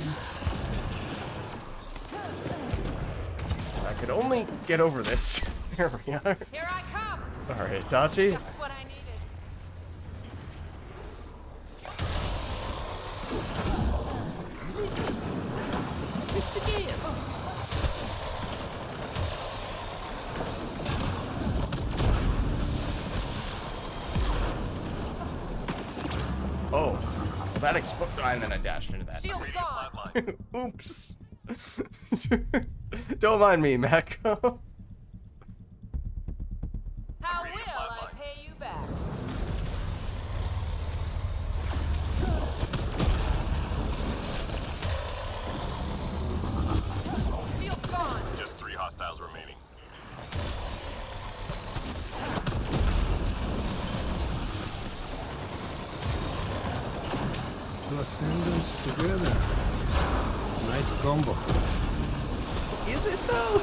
I could only get over this. There we are. Here I come. Sorry, Itachi. Just what I needed. Missed again. Oh, well, that exploded, and then I dashed into that. Shield's gone. Flatline. Oops. Don't mind me, Mako. How will I pay you back? Field's gone. Just 3 hostiles remaining. Two ascendants together. Nice combo. Is it though?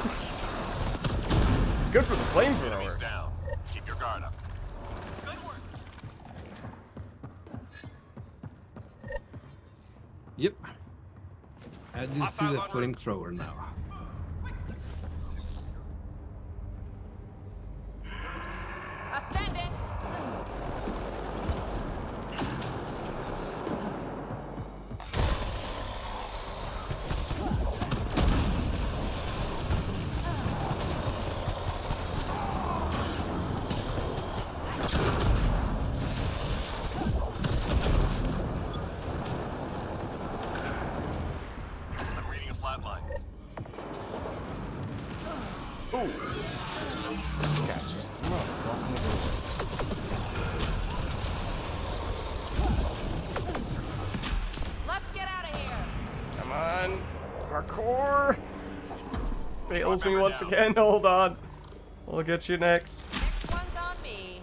It's good for the Enemies flamethrower. down. Keep your guard up. Yep. I did see the flamethrower now. Ascendant. I'm reading a flatline. This guy's just walking the buildings. Let's get out of here. Come on. Parkour. Fails me Remember once now. again. Hold on. We'll get you next. Next one's on me.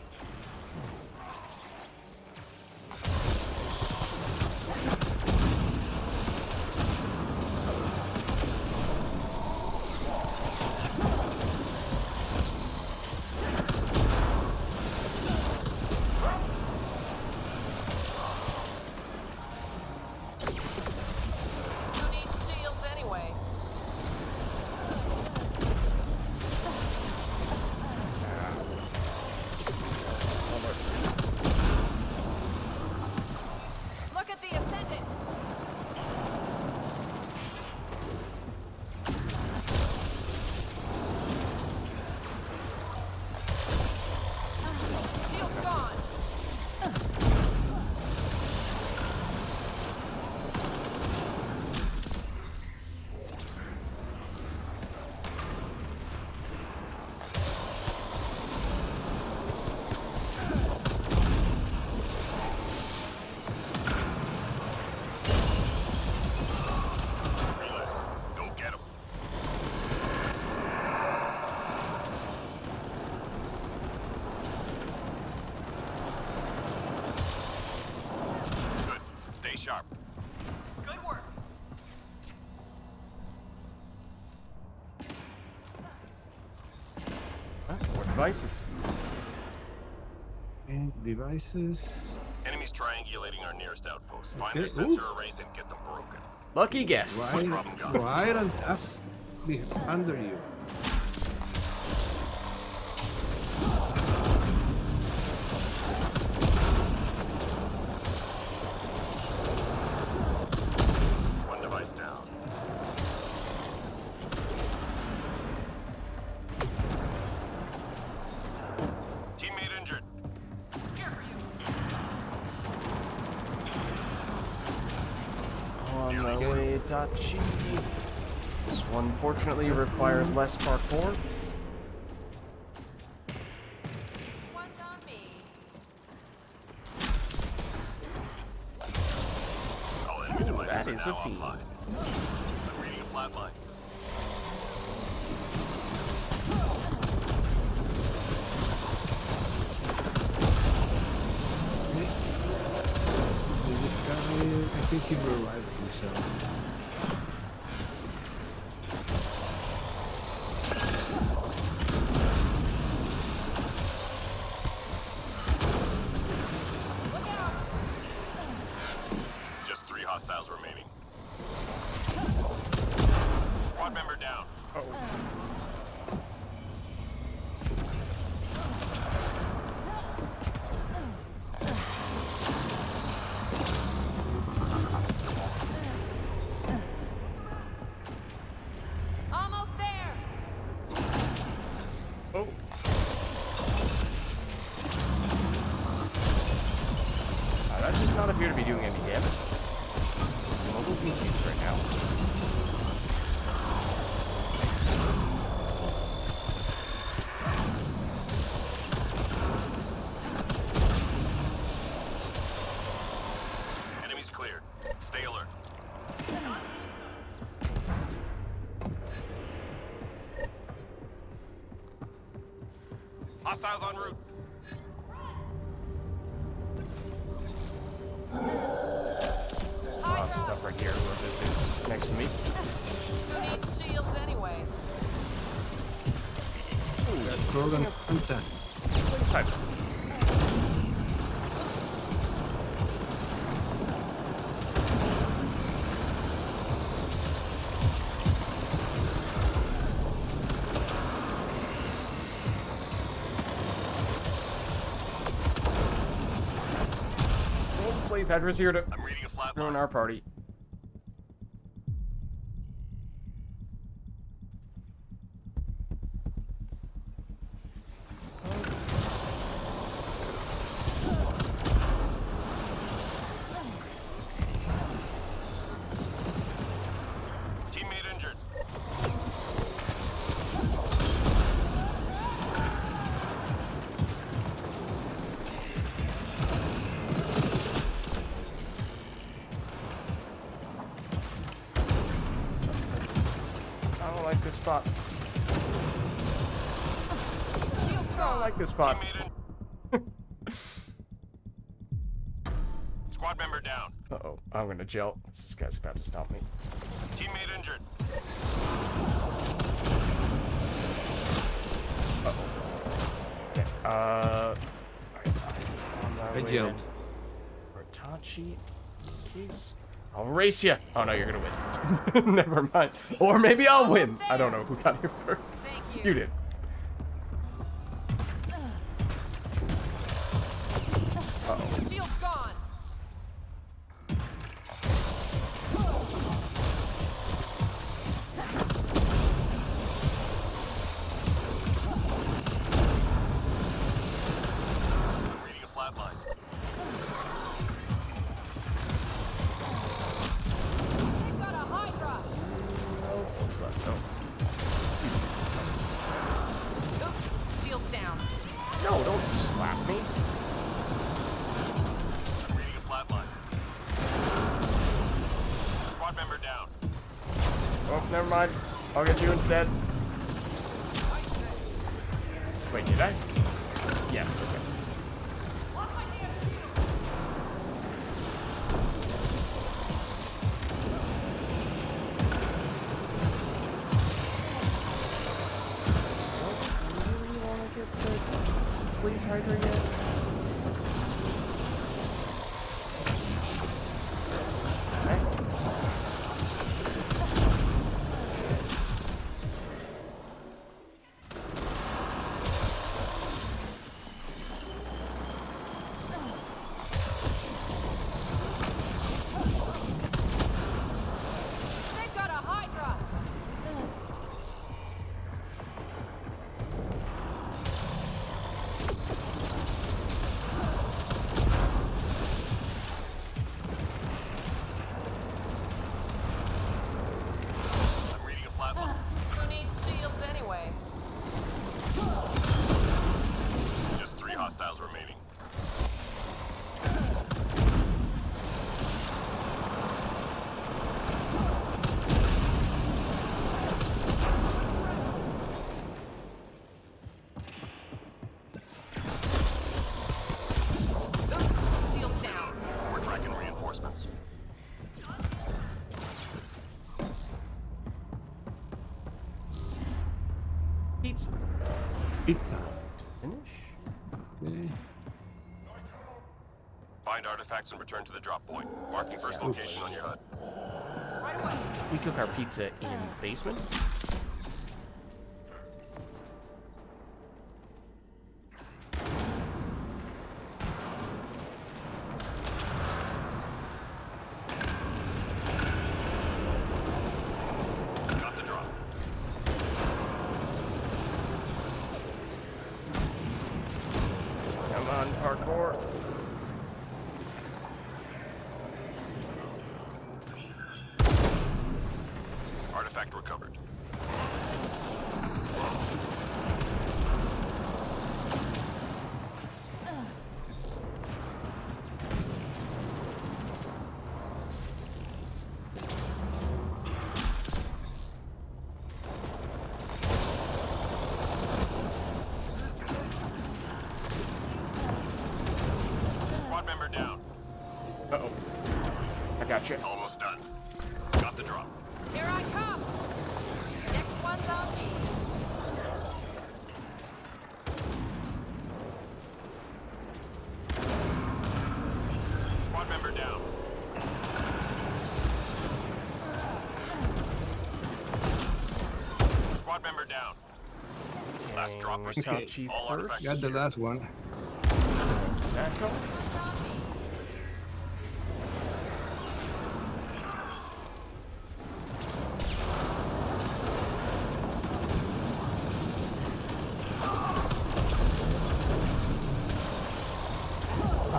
Who needs shields anyway? Look at the ascendant. Shield's gone. Relay. Go get him. Good. Stay sharp. Good work. More devices. And devices. Enemies triangulating our nearest outpost. Find Okay, their sensor ooh. arrays and get them broken. Lucky guess. Right and up under you. One device down. Teammate injured. On the way, Dachi. This one fortunately requires less parkour. One's on me. All enemy devices that are is now a feat. offline. I'm reading a flatline. This guy, I think he revived himself. Just 3 hostiles remaining. Squad member down. Almost there. Oh. That does not appear to be doing any damage. Mobile being used right now. Enemies cleared. Stay alert. Hostiles en route. Lots of stuff right here where this is next to me. Who needs shields anyway? Krogan Santa. Inside. Please, Hydra's here to I'm reading a flatline. ruin our party. Teammate injured. I don't like this spot. I don't like this spot. Teammate in. Squad member down. Uh-oh, I'm gonna gel. This guy's about to stop me. Teammate injured. Okay, on my I way gelled. then. Ratachi, please. I'll race you. Oh no, you're gonna win. Never mind. Or maybe I'll win. I don't know who got here first. Thank you. You did. Uh-oh. Shield's gone. I'm reading a flatline. They've got a Hydra. What else is left? Oops. Shield's down. No, don't slap me. I'm reading a flatline. Squad member down. Oh, never mind. I'll get you instead. Wait, did I? Yes, okay. Don't really want to get the police Hydra yet. Pizza. Finish. Okay. Find artifacts and return to the drop point. Marking first location on your HUD. Right away. We cook our pizza in the basement. Got the drop. Come on, parkour. Artifact recovered. Squad member down. Uh-oh. I got you. Almost done. Got the drop. Here I come. Next one's on me. Squad member down. Squad member down. Last drop And received. top chief All first. artifacts Got the last one. Back up. One's on me.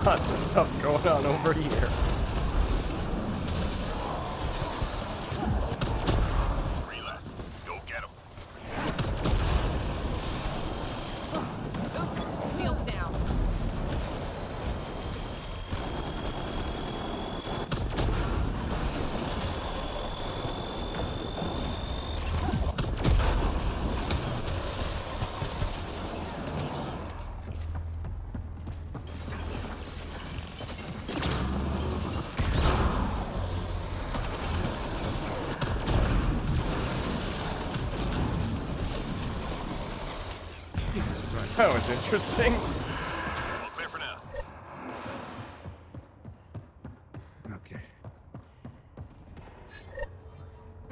Lots of stuff going on over here. Three left. Go get them. Oops. Shields down. That was interesting. All clear for now. Okay.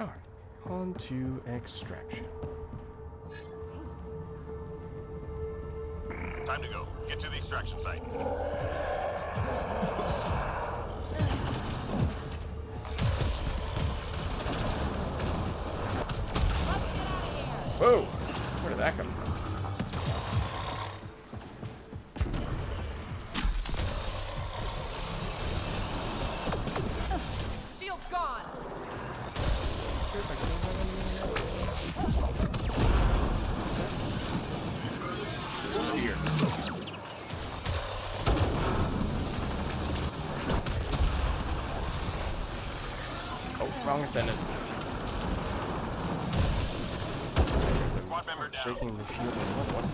Alright. On to extraction. Time to go. Get to the extraction site. Whoa! Where did that come from? Shield's gone. Here. Oh, wrong ascendant. Squad member down. Shaking the shield in one.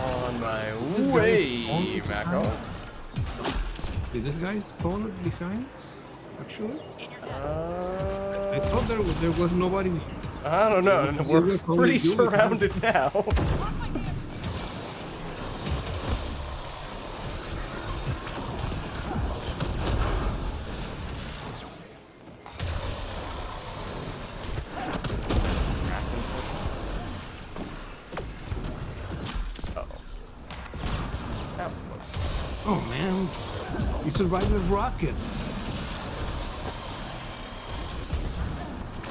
On my way, Mako. Did this guy spawn behind us? Actually? I Uh, thought there was nobody. I don't know. It We're was only pretty you, surrounded now. Uh-oh. That was close. Oh man, he survived the rocket.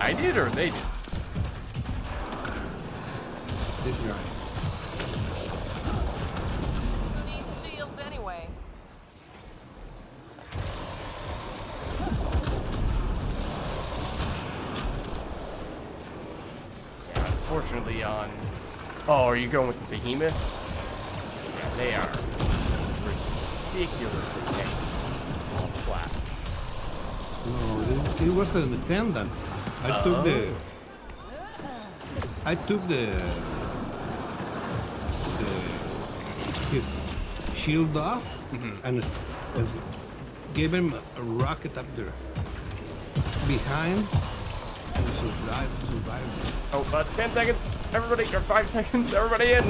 I did or they did? This guy. Who needs shields anyway? Yeah, unfortunately on... Oh, are you going with the behemoth? Yeah, they are ridiculously tanky. All flat. No, it was an ascendant. I took his shield off and gave him a rocket up there behind and survived. Oh, 10 seconds. Everybody, or 5 seconds. Everybody in.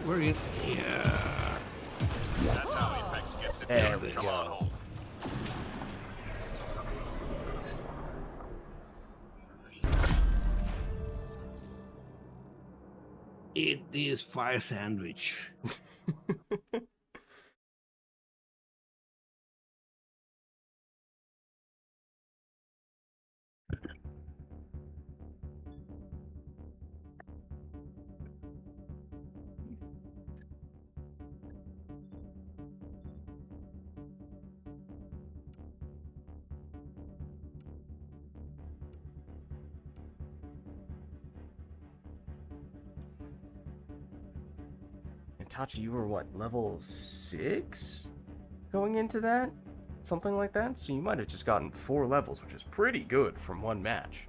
We're in. Yeah. That's how Apex gets it There done. we Come go. on, Hole. Eat this fire sandwich. Tachi, you were what, level 6 going into that? Something like that? So you might have just gotten 4 levels, which is pretty good from one match.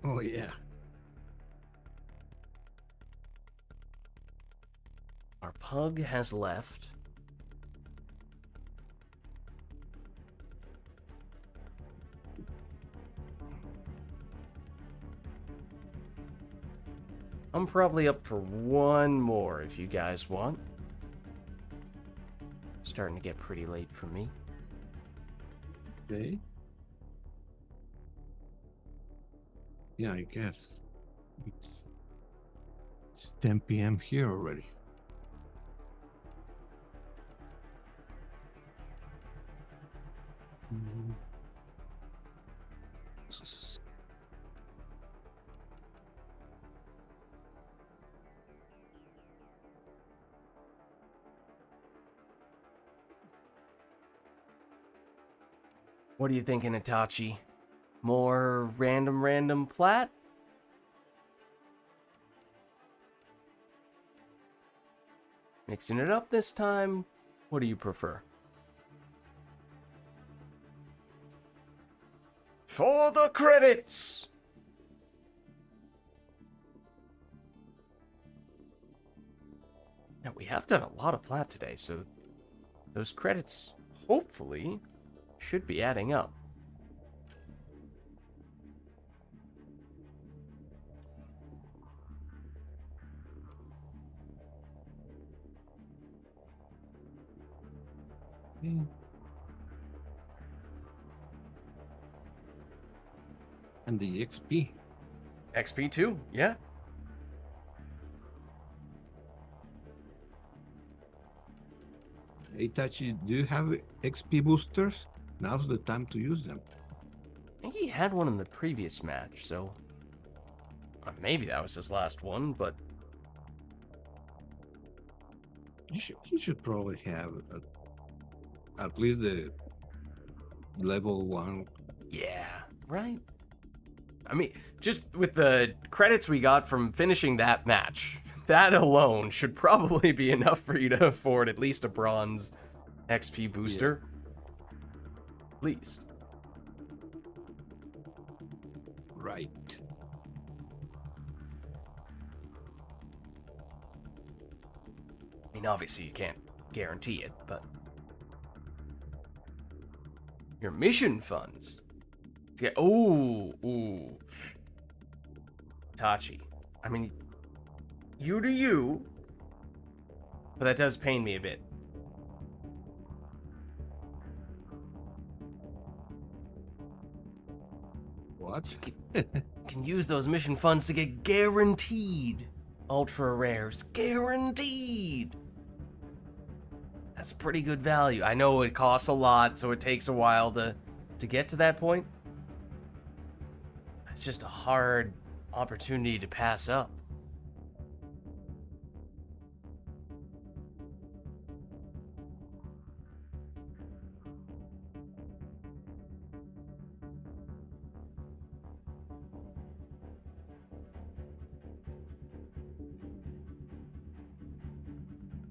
Oh, yeah. Our pug has left. I'm probably up for one more if you guys want. Starting to get pretty late for me. Okay. Yeah, I guess. It's 10 p.m. here already. Mm. What are you thinking, Itachi? More random plat? Mixing it up this time? What do you prefer? For the credits! Now, we have done a lot of plat today, so those credits, hopefully, should be adding up. Yeah. And the XP. XP too, yeah. Itachi, do you have XP boosters? Now's the time to use them. I think he had one in the previous match, so maybe that was his last one, but He should probably have at least the level 1. yeah, right? I mean, just with the credits we got from finishing that match, that alone should probably be enough for you to afford at least a bronze XP booster. At least. Right. I mean, obviously you can't guarantee it, but your mission funds. Yeah. Ooh. Tachi. I mean, you do you, but that does pain me a bit. What? You can use those mission funds to get guaranteed ultra rares. Guaranteed! That's pretty good value. I know it costs a lot, so it takes a while to get to that point. It's just a hard opportunity to pass up.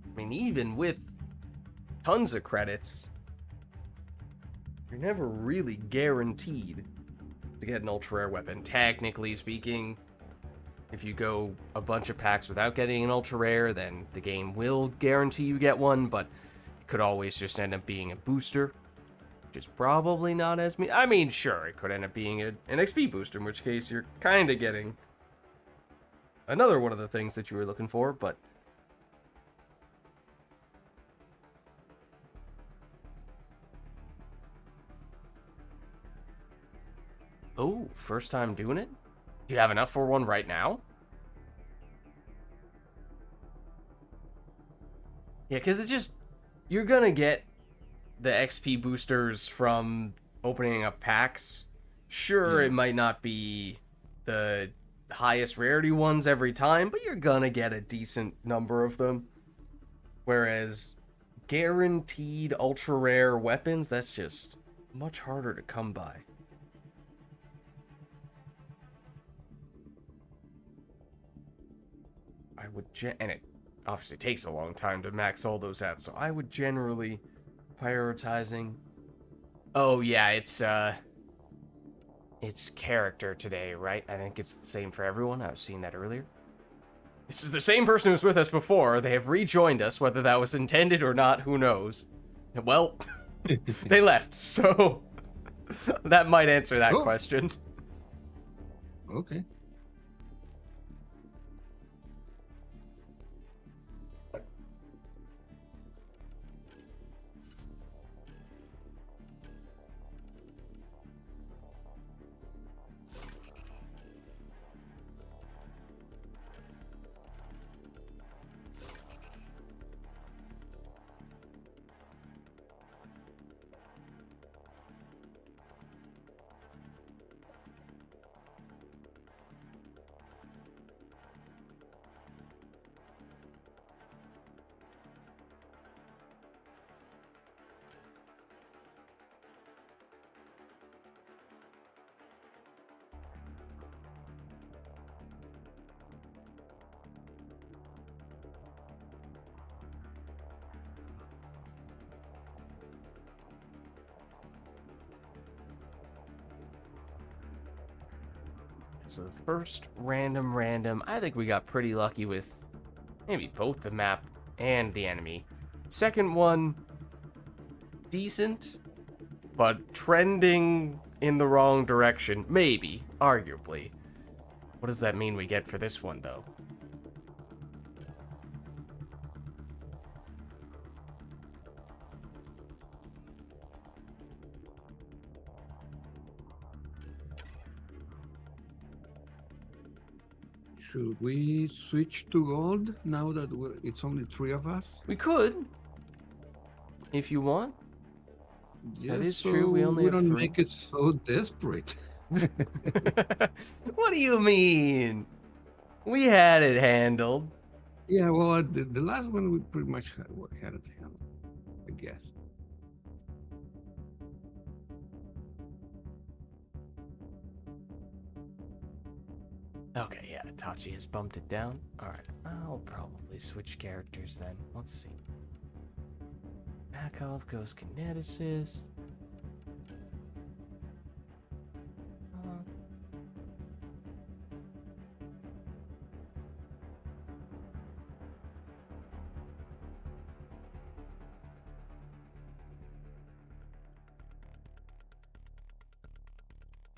I mean, even with tons of credits, you're never really guaranteed to get an ultra rare weapon. Technically speaking, if you go a bunch of packs without getting an ultra rare, then the game will guarantee you get one, but it could always just end up being a booster, which is probably not as I mean, sure, it could end up being an XP booster, in which case you're kind of getting another one of the things that you were looking for, but... Oh, first time doing it? Do you have enough for one right now? Yeah, because it's just... You're gonna get the XP boosters from opening up packs. Sure, it might not be the highest rarity ones every time, but you're gonna get a decent number of them. Whereas guaranteed ultra rare weapons, that's just much harder to come by. I would and it obviously takes a long time to max all those out, so I would generally prioritizing. Oh yeah, it's character today, right? I think it's the same for everyone. I was seeing that earlier. This is the same person who was with us before. They have rejoined us, whether that was intended or not, who knows. Well, they left, so that might answer that question. Okay. So the first random, I think we got pretty lucky with maybe both the map and the enemy. Second one, decent, but trending in the wrong direction. Maybe, arguably. What does that mean we get for this one, though? Should we switch to gold now that it's only 3 of us? We could, if you want. Yes, is true, we only have don't 3. make it so desperate. What do you mean? We had it handled. Yeah, well, the last one we pretty much had it handled, I guess. Okay, yeah, Itachi has bumped it down. Alright, I'll probably switch characters then. Let's see. Makov goes kineticist.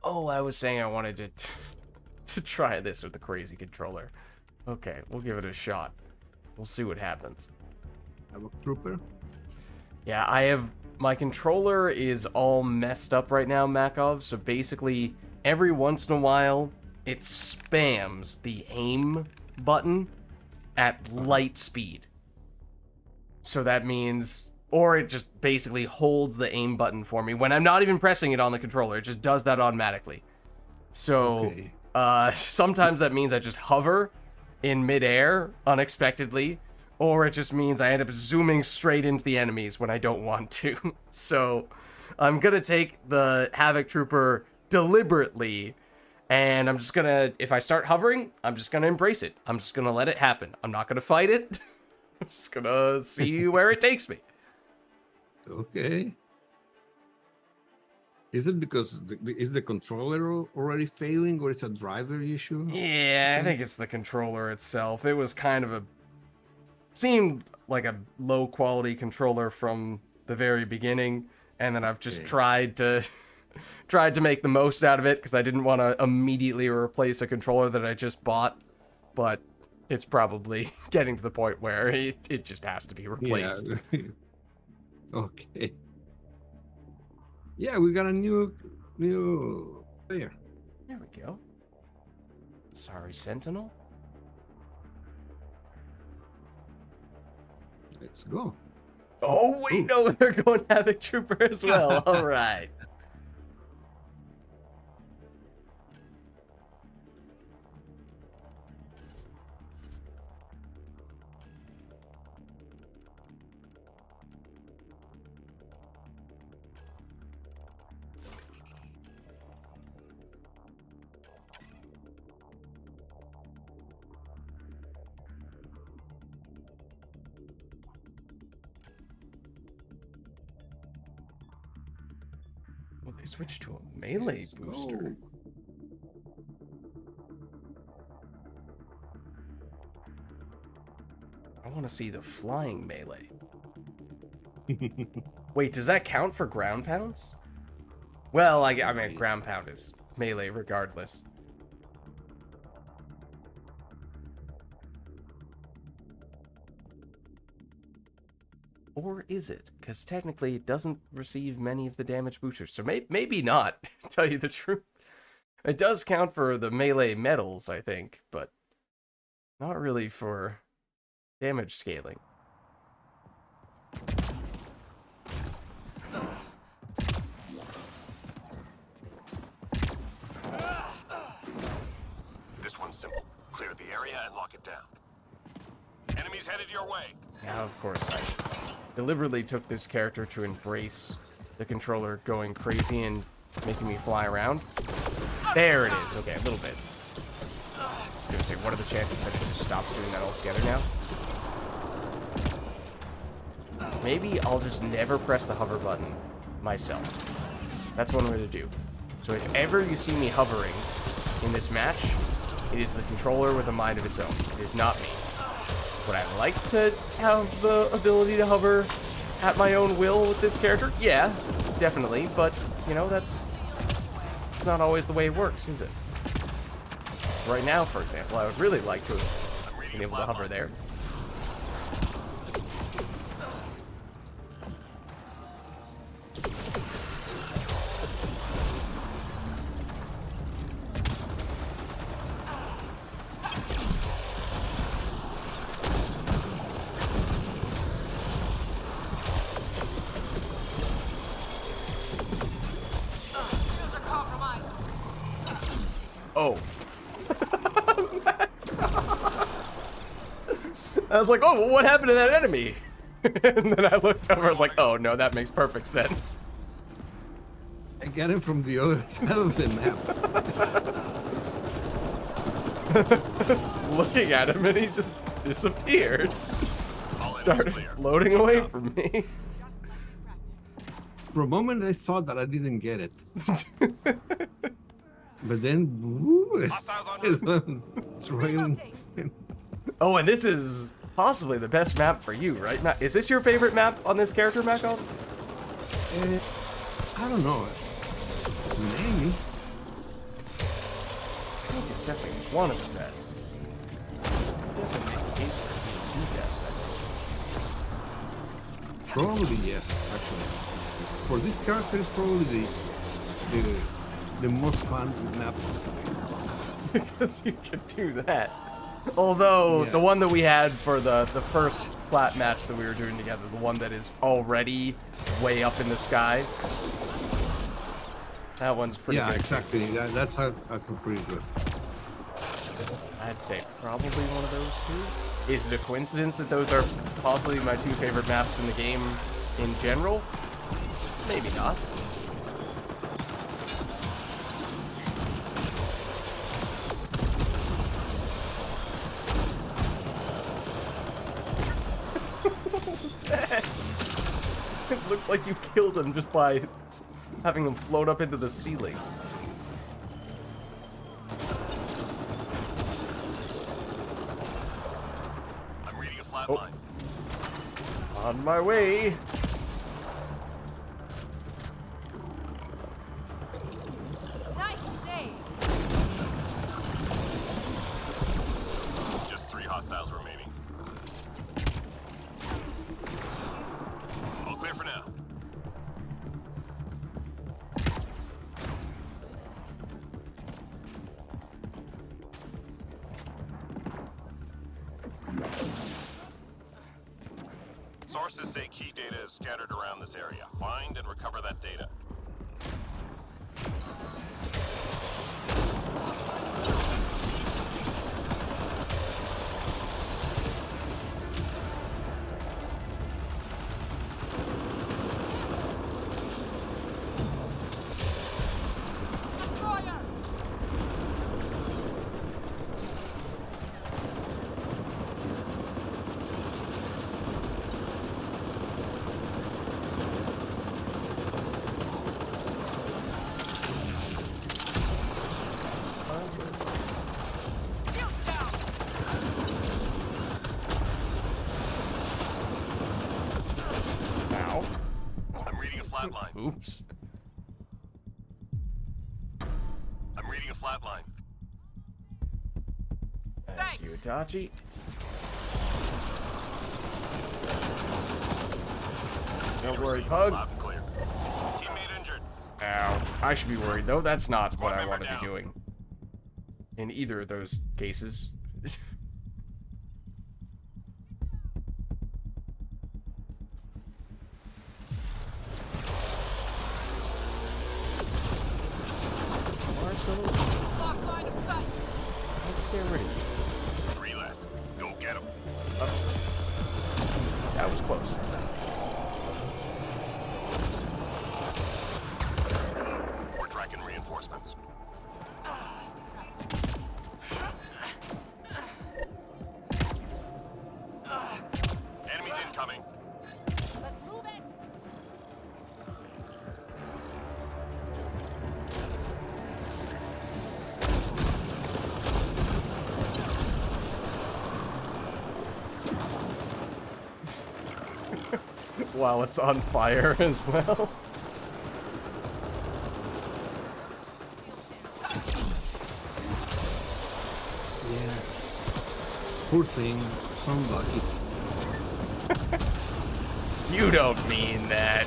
Oh, I was saying I wanted to try this with the crazy controller. Okay, we'll give it a shot. We'll see what happens. Have a trooper. Yeah, my controller is all messed up right now, Makov, so basically every once in a while it spams the aim button at light speed. So that means, or it just basically holds the aim button for me when I'm not even pressing it on the controller. It just does that automatically. So sometimes that means I just hover in midair unexpectedly, or it just means I end up zooming straight into the enemies when I don't want to. So I'm gonna take the Havoc Trooper deliberately, and I'm just gonna, if I start hovering, I'm just gonna embrace it. I'm just gonna let it happen. I'm not gonna fight it. I'm just gonna see where it takes me. Okay. Is it because is the controller already failing, or it's a driver issue? Yeah, I think it's the controller itself. It was kind of seemed like a low quality controller from the very beginning, and then I've just tried to make the most out of it because I didn't want to immediately replace a controller that I just bought. but it's probably getting to the point where it just has to be replaced. Yeah. Okay. Yeah, we got a new player. There we go. Sorry, Sentinel. Let's go. Oh, wait, no, they're going Havoc Trooper as well. All right. Well, they switched to a melee Let's booster. go. I want to see the flying melee. Wait, does that count for ground pounds? Well, I mean, ground pound is melee regardless. Or is it? Because technically it doesn't receive many of the damage boosters. So maybe not, to tell you the truth. It does count for the melee medals, I think, but not really for damage scaling. This one's simple. Clear the area and lock it down. Enemies headed your way. Now, of course, I deliberately took this character to embrace the controller going crazy and making me fly around. There it is. Okay, a little bit. I was gonna say, what are the chances that it just stops doing that altogether now? Maybe I'll just never press the hover button myself. That's what I'm gonna do. So if ever you see me hovering in this match, it is the controller with a mind of its own. It is not me. Would I like to have the ability to hover at my own will with this character? Yeah, definitely, but, you know, it's not always the way it works, is it? Right now, for example, I would really like to have been able to hover there. User compromised. Oh. I was like, oh, well, what happened to that enemy? And then I looked over, I was like, oh, no, that makes perfect sense. I got him from the other side of the map. Just looking at him and he just disappeared. All enemies Started clear. floating away from me. For a moment, I thought that I didn't get it. But then, woo, Hostiles en it's raining. Oh, and this is possibly the best map for you, right? Is this your favorite map on this character, Mako? I don't know. Maybe. I think it's definitely one of the best. Definitely make a case for it being the best, I think. Probably yes, actually. For this character, it's probably the most fun map. Because you can do that. Although, Yeah. the one that we had for the first plat match that we were doing together, the one that is already way up in the sky, that one's pretty Yeah, good. exactly. That's pretty good. I'd say probably one of those two. Is it a coincidence that those are possibly my two favorite maps in the game in general? Maybe not. What was that? It looked like you killed him just by having him float up into the ceiling. I'm reading a flat line. On my way. Nice save. miles remaining. All clear for now. Sources say key data is scattered around this area. Find and recover that data. Destroyer! Shields down! Ow. I'm reading a flat line. Oops. I'm reading a flat line. Thank you, Itachi. Don't worry, Received Pug. loud and clear. Teammate injured. Ow. I should be worried, though. That's not what I member want to down. be doing. In either of those cases. Marshall, Lock line of sight! let's get rid of you. 3 left. Go get him. That was close. We're tracking reinforcements. Enemies incoming. Let's move it! While it's on fire as well. Yeah. Poor thing. Somebody. You don't mean that.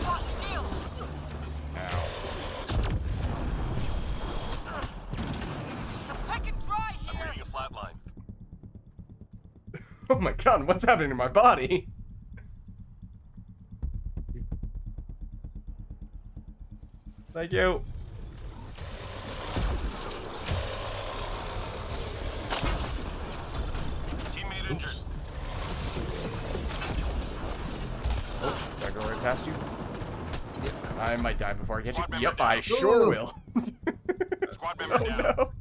Hot shield! Ow. The pick and dry I'm here! reading a flat line. Oh my god, what's happening to my body? Thank you. Teammate injured. Oh, did I go right past you? I might die before I get you. Squad member Yep, I down. sure Oh. will. Squad member Oh down. no.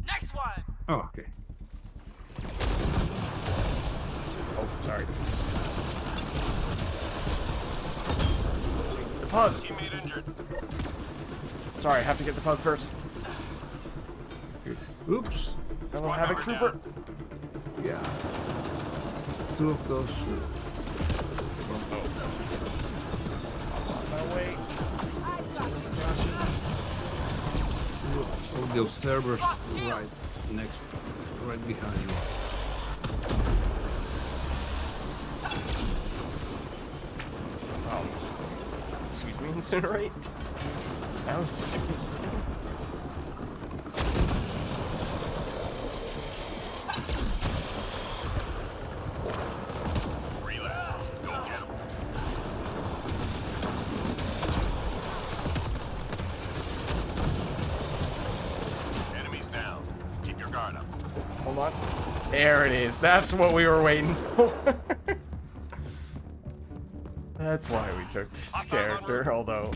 Next one! Oh, okay. Oh, sorry. The pug. Teammate injured. Sorry, I have to get the pug first. Oops. Hello, Squad Havoc member Trooper. down. Yeah. 2 of those. On my way. Oh, the observers right next, right behind you. Excuse me, incinerate? How is it doing still? Relay. Go get him. Enemies down. Keep your guard up. Hold on. There it is. That's what we were waiting for. That's why we took this character, although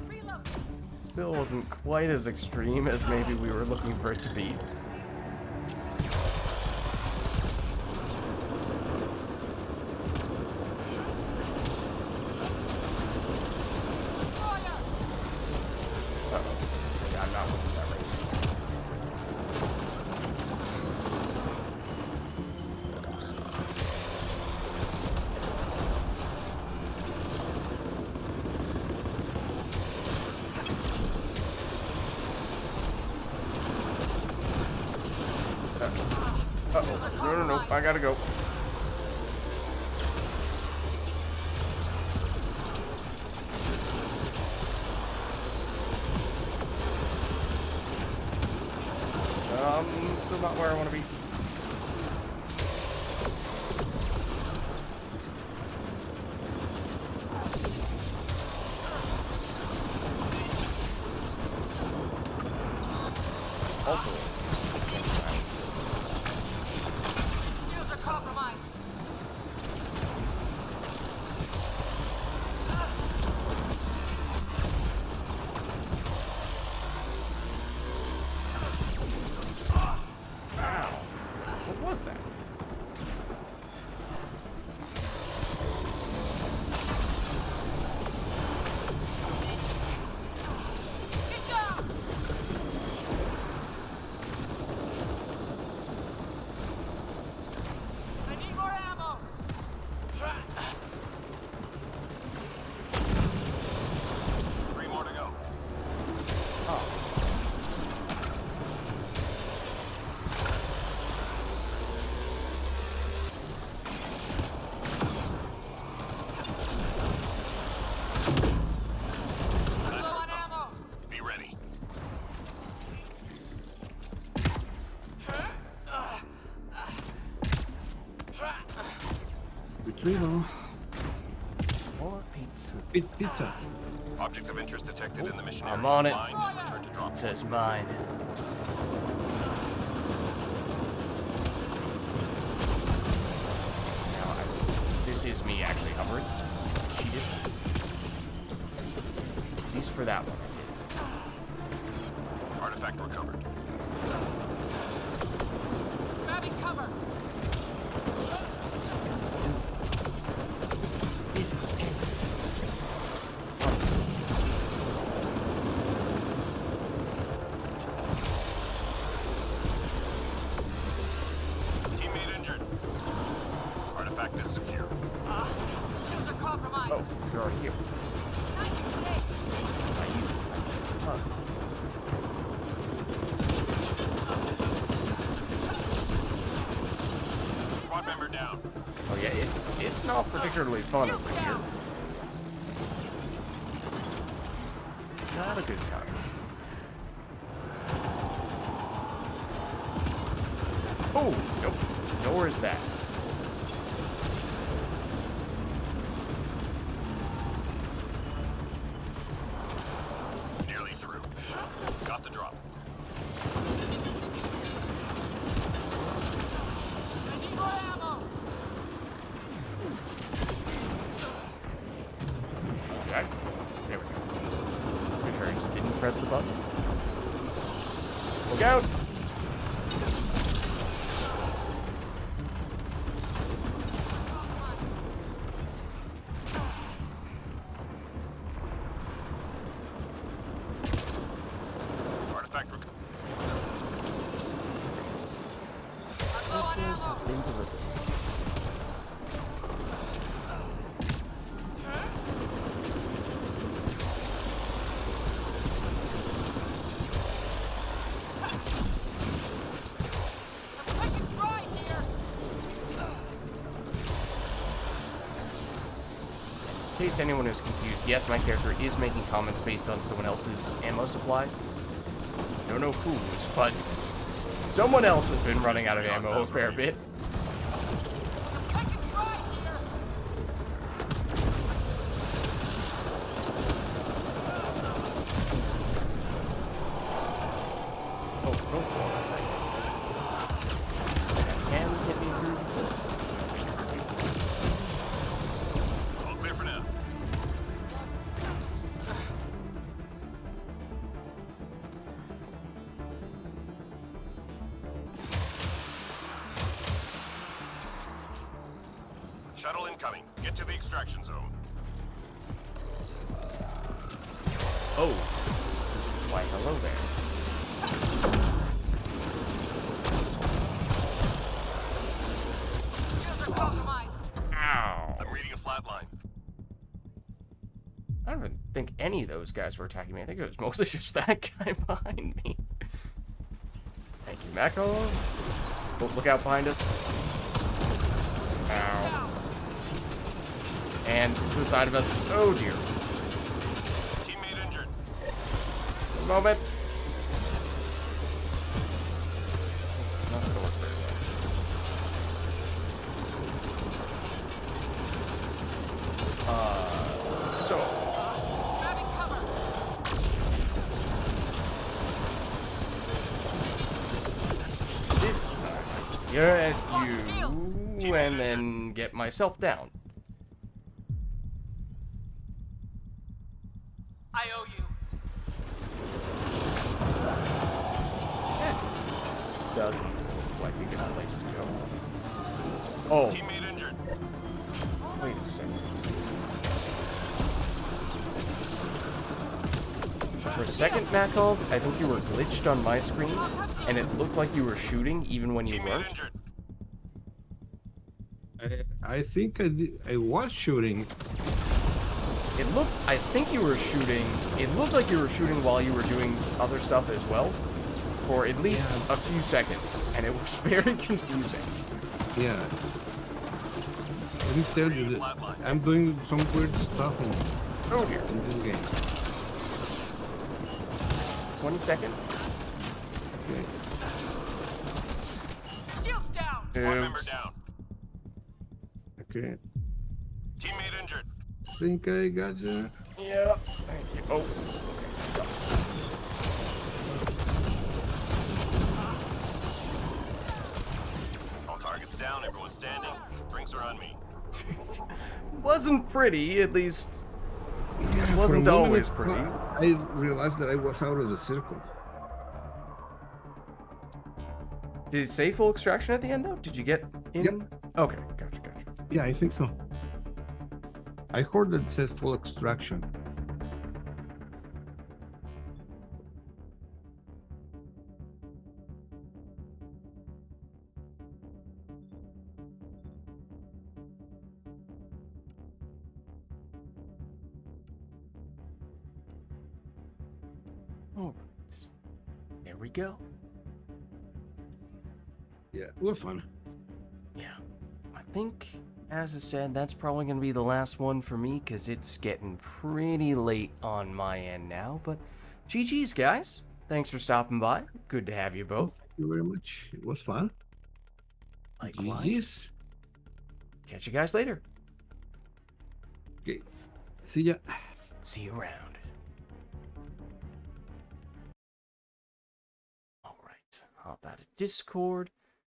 Reload! still wasn't quite as extreme as maybe we were looking for it to be. Uh-oh. Yeah, I'm not winning that race. I gotta go. Still not where I want to be. Also, User compromised. what was that? Get down! I need more ammo. 3 more to go. I'm low on ammo. Be ready. Retrieval. More pizza. Pizza. Objects of interest detected in the mission I'm area. on it. Find and return to drop. It says mine. This is me actually hovering. Cheated. At least for that one. Artifact recovered. Grabbing cover. Teammate injured. Artifact is secure. User compromised. Oh, you're already here. Nice mistake. Not you. Huh. Squad member down. Oh yeah, it's not particularly fun over here. Not a good time. Oh, nope. Nor is that. Nearly through. Got the drop. I need more ammo. Okay. There we go. Good turn. Just didn't press the button. Look out! Artifact recovered. I'm low on Princess ammo. has been delivered. I'm taking stride here. In case anyone is confused, yes, my character is making comments based on someone else's ammo supply. Don't know whose, but someone else has been running out of ammo a fair bit. I'm taking stride here. Oh, don't that can get me through before. All clear for now. Shuttle incoming. Get to the extraction zone. Oh. Why, hello there. User compromised. Ow. I'm reading a flat line. I don't even think any of those guys were attacking me. I think it was mostly just that guy behind me. Thank you, Mako. Oh, look out behind us. Ow. And to the side of us. Oh dear. Teammate injured. Moment. This is not going to work very well. So. Grabbing cover. This time, get you, and then get myself down. I owe you. Doesn't look like a good place to go. Oh, Teammate injured. wait a second. For a second, Makov, I think you were glitched on my screen, and it looked like you were shooting even when you Teammate weren't. injured. I think I was shooting. I think you were shooting, it looked like you were shooting while you were doing other stuff as well, for at least a few seconds, and it was very confusing. Yeah. Let me tell you that I'm doing some weird stuff Oh dear. in this game. 20 seconds? Okay. Shields down. Squad member Oops. down. Okay. Teammate injured. Think I got you. Yeah, thank you. Oh, okay. All targets down. Everyone standing. Drinks are on me. Wasn't pretty, at least. Yeah, for a Wasn't moment always I pretty. thought- I realized that I was out of the circle. Did it say full extraction at the end, though? Did you get in? Yep. Okay, gotcha. Yeah, I think so. I heard that it said full extraction. All right. There we go. Yeah, it was fun. Yeah. I think, as I said, that's probably going to be the last one for me, because it's getting pretty late on my end now. But GG's, guys. Thanks for stopping by. Good to have you both. Thank you very much. It was fun. Likewise. GG's. Catch you guys later. Okay. See ya. See you around. Alright, hop out of Discord,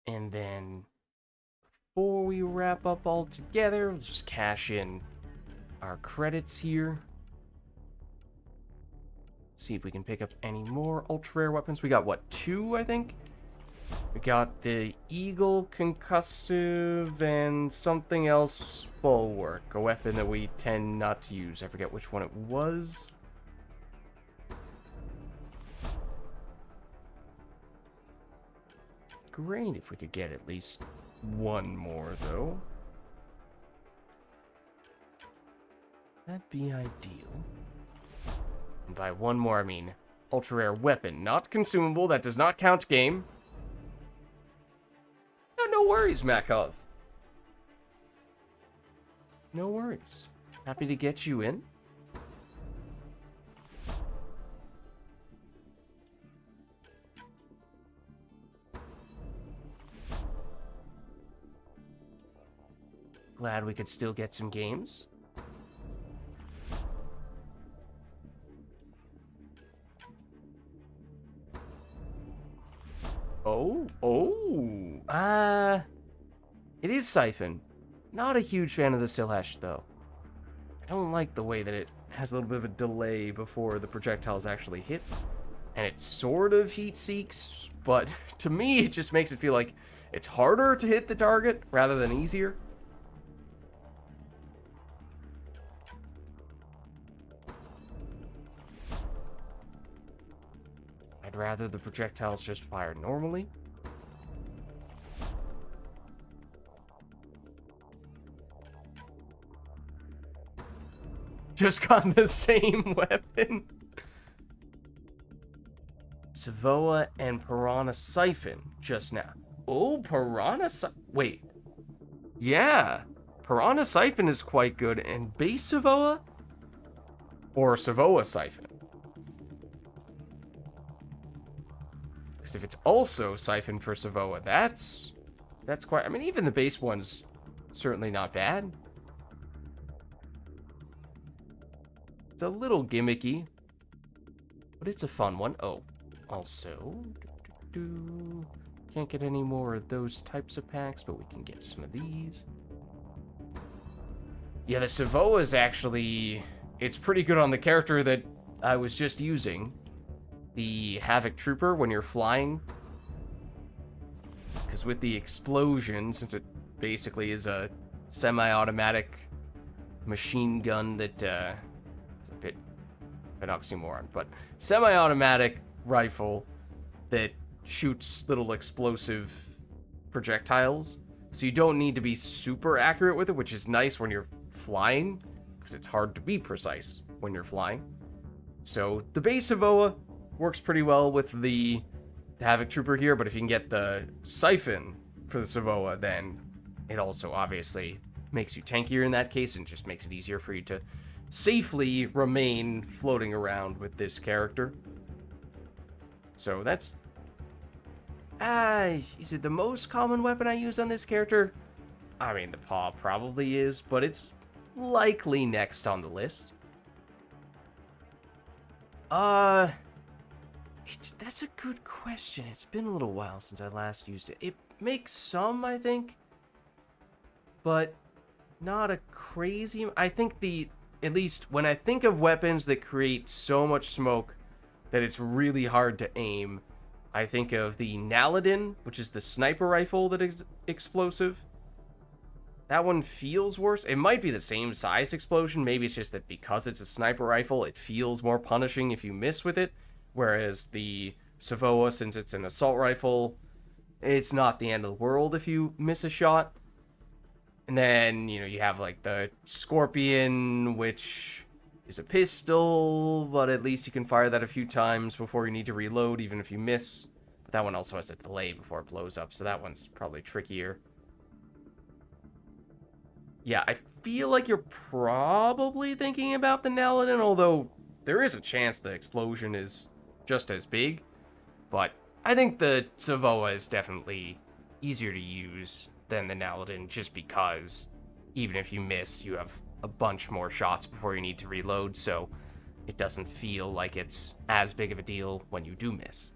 and then before we wrap up all together, we'll just cash in our credits here. See if we can pick up any more ultra rare weapons. We got, what, 2, I think? We got the Eagle Concussive and something else Bulwark, a weapon that we tend not to use. I forget which one it was. Great if we could get at least one more, though. That'd be ideal. And by one more, I mean ultra rare weapon, not consumable. That does not count, game. No worries, Makov. No worries. Happy to get you in. Glad we could still get some games. It is Siphon. Not a huge fan of the Silhesh, though. I don't like the way that it has a little bit of a delay before the projectiles actually hit. And it sort of heat seeks, but to me, it just makes it feel like it's harder to hit the target rather than easier. I'd rather the projectiles just fire normally. Just got the same weapon. Savoa and Piranha Siphon just now. Oh, Piranha Wait. Yeah, Piranha Siphon is quite good, and Base Savoa? Or Savoa Siphon? Because if it's also Siphon for Savoa, that's quite... I mean, even the base one's certainly not bad. It's a little gimmicky, but it's a fun one. Oh, also... Can't get any more of those types of packs, but we can get some of these. Yeah, the Savoa is actually... It's pretty good on the character that I was just using. The Havoc Trooper when you're flying. Because with the explosion, since it basically is a semi-automatic machine gun that... it's a bit of an oxymoron, but semi-automatic rifle that shoots little explosive projectiles. So you don't need to be super accurate with it, which is nice when you're flying, because it's hard to be precise when you're flying. So the base Savoa works pretty well with the Havoc Trooper here, but if you can get the Siphon for the Savoa, then it also obviously makes you tankier in that case, and just makes it easier for you to safely remain floating around with this character. So that's... is it the most common weapon I use on this character? I mean, the paw probably is, but it's likely next on the list. That's a good question. It's been a little while since I last used it. It makes some, I think, but not a crazy... I think at least when I think of weapons that create so much smoke that it's really hard to aim, I think of the Naladin, which is the sniper rifle that is explosive. That one feels worse. It might be the same size explosion. Maybe it's just that because it's a sniper rifle, it feels more punishing if you miss with it. Whereas the Savoa, since it's an assault rifle, it's not the end of the world if you miss a shot. And then, you have like the Scorpion, which is a pistol, but at least you can fire that a few times before you need to reload, even if you miss. But that one also has a delay before it blows up, so that one's probably trickier. Yeah, I feel like you're probably thinking about the Naladin, although there is a chance the explosion is just as big. But I think the Savoa is definitely easier to use than the Naladin, just because even if you miss, you have a bunch more shots before you need to reload, so it doesn't feel like it's as big of a deal when you do miss.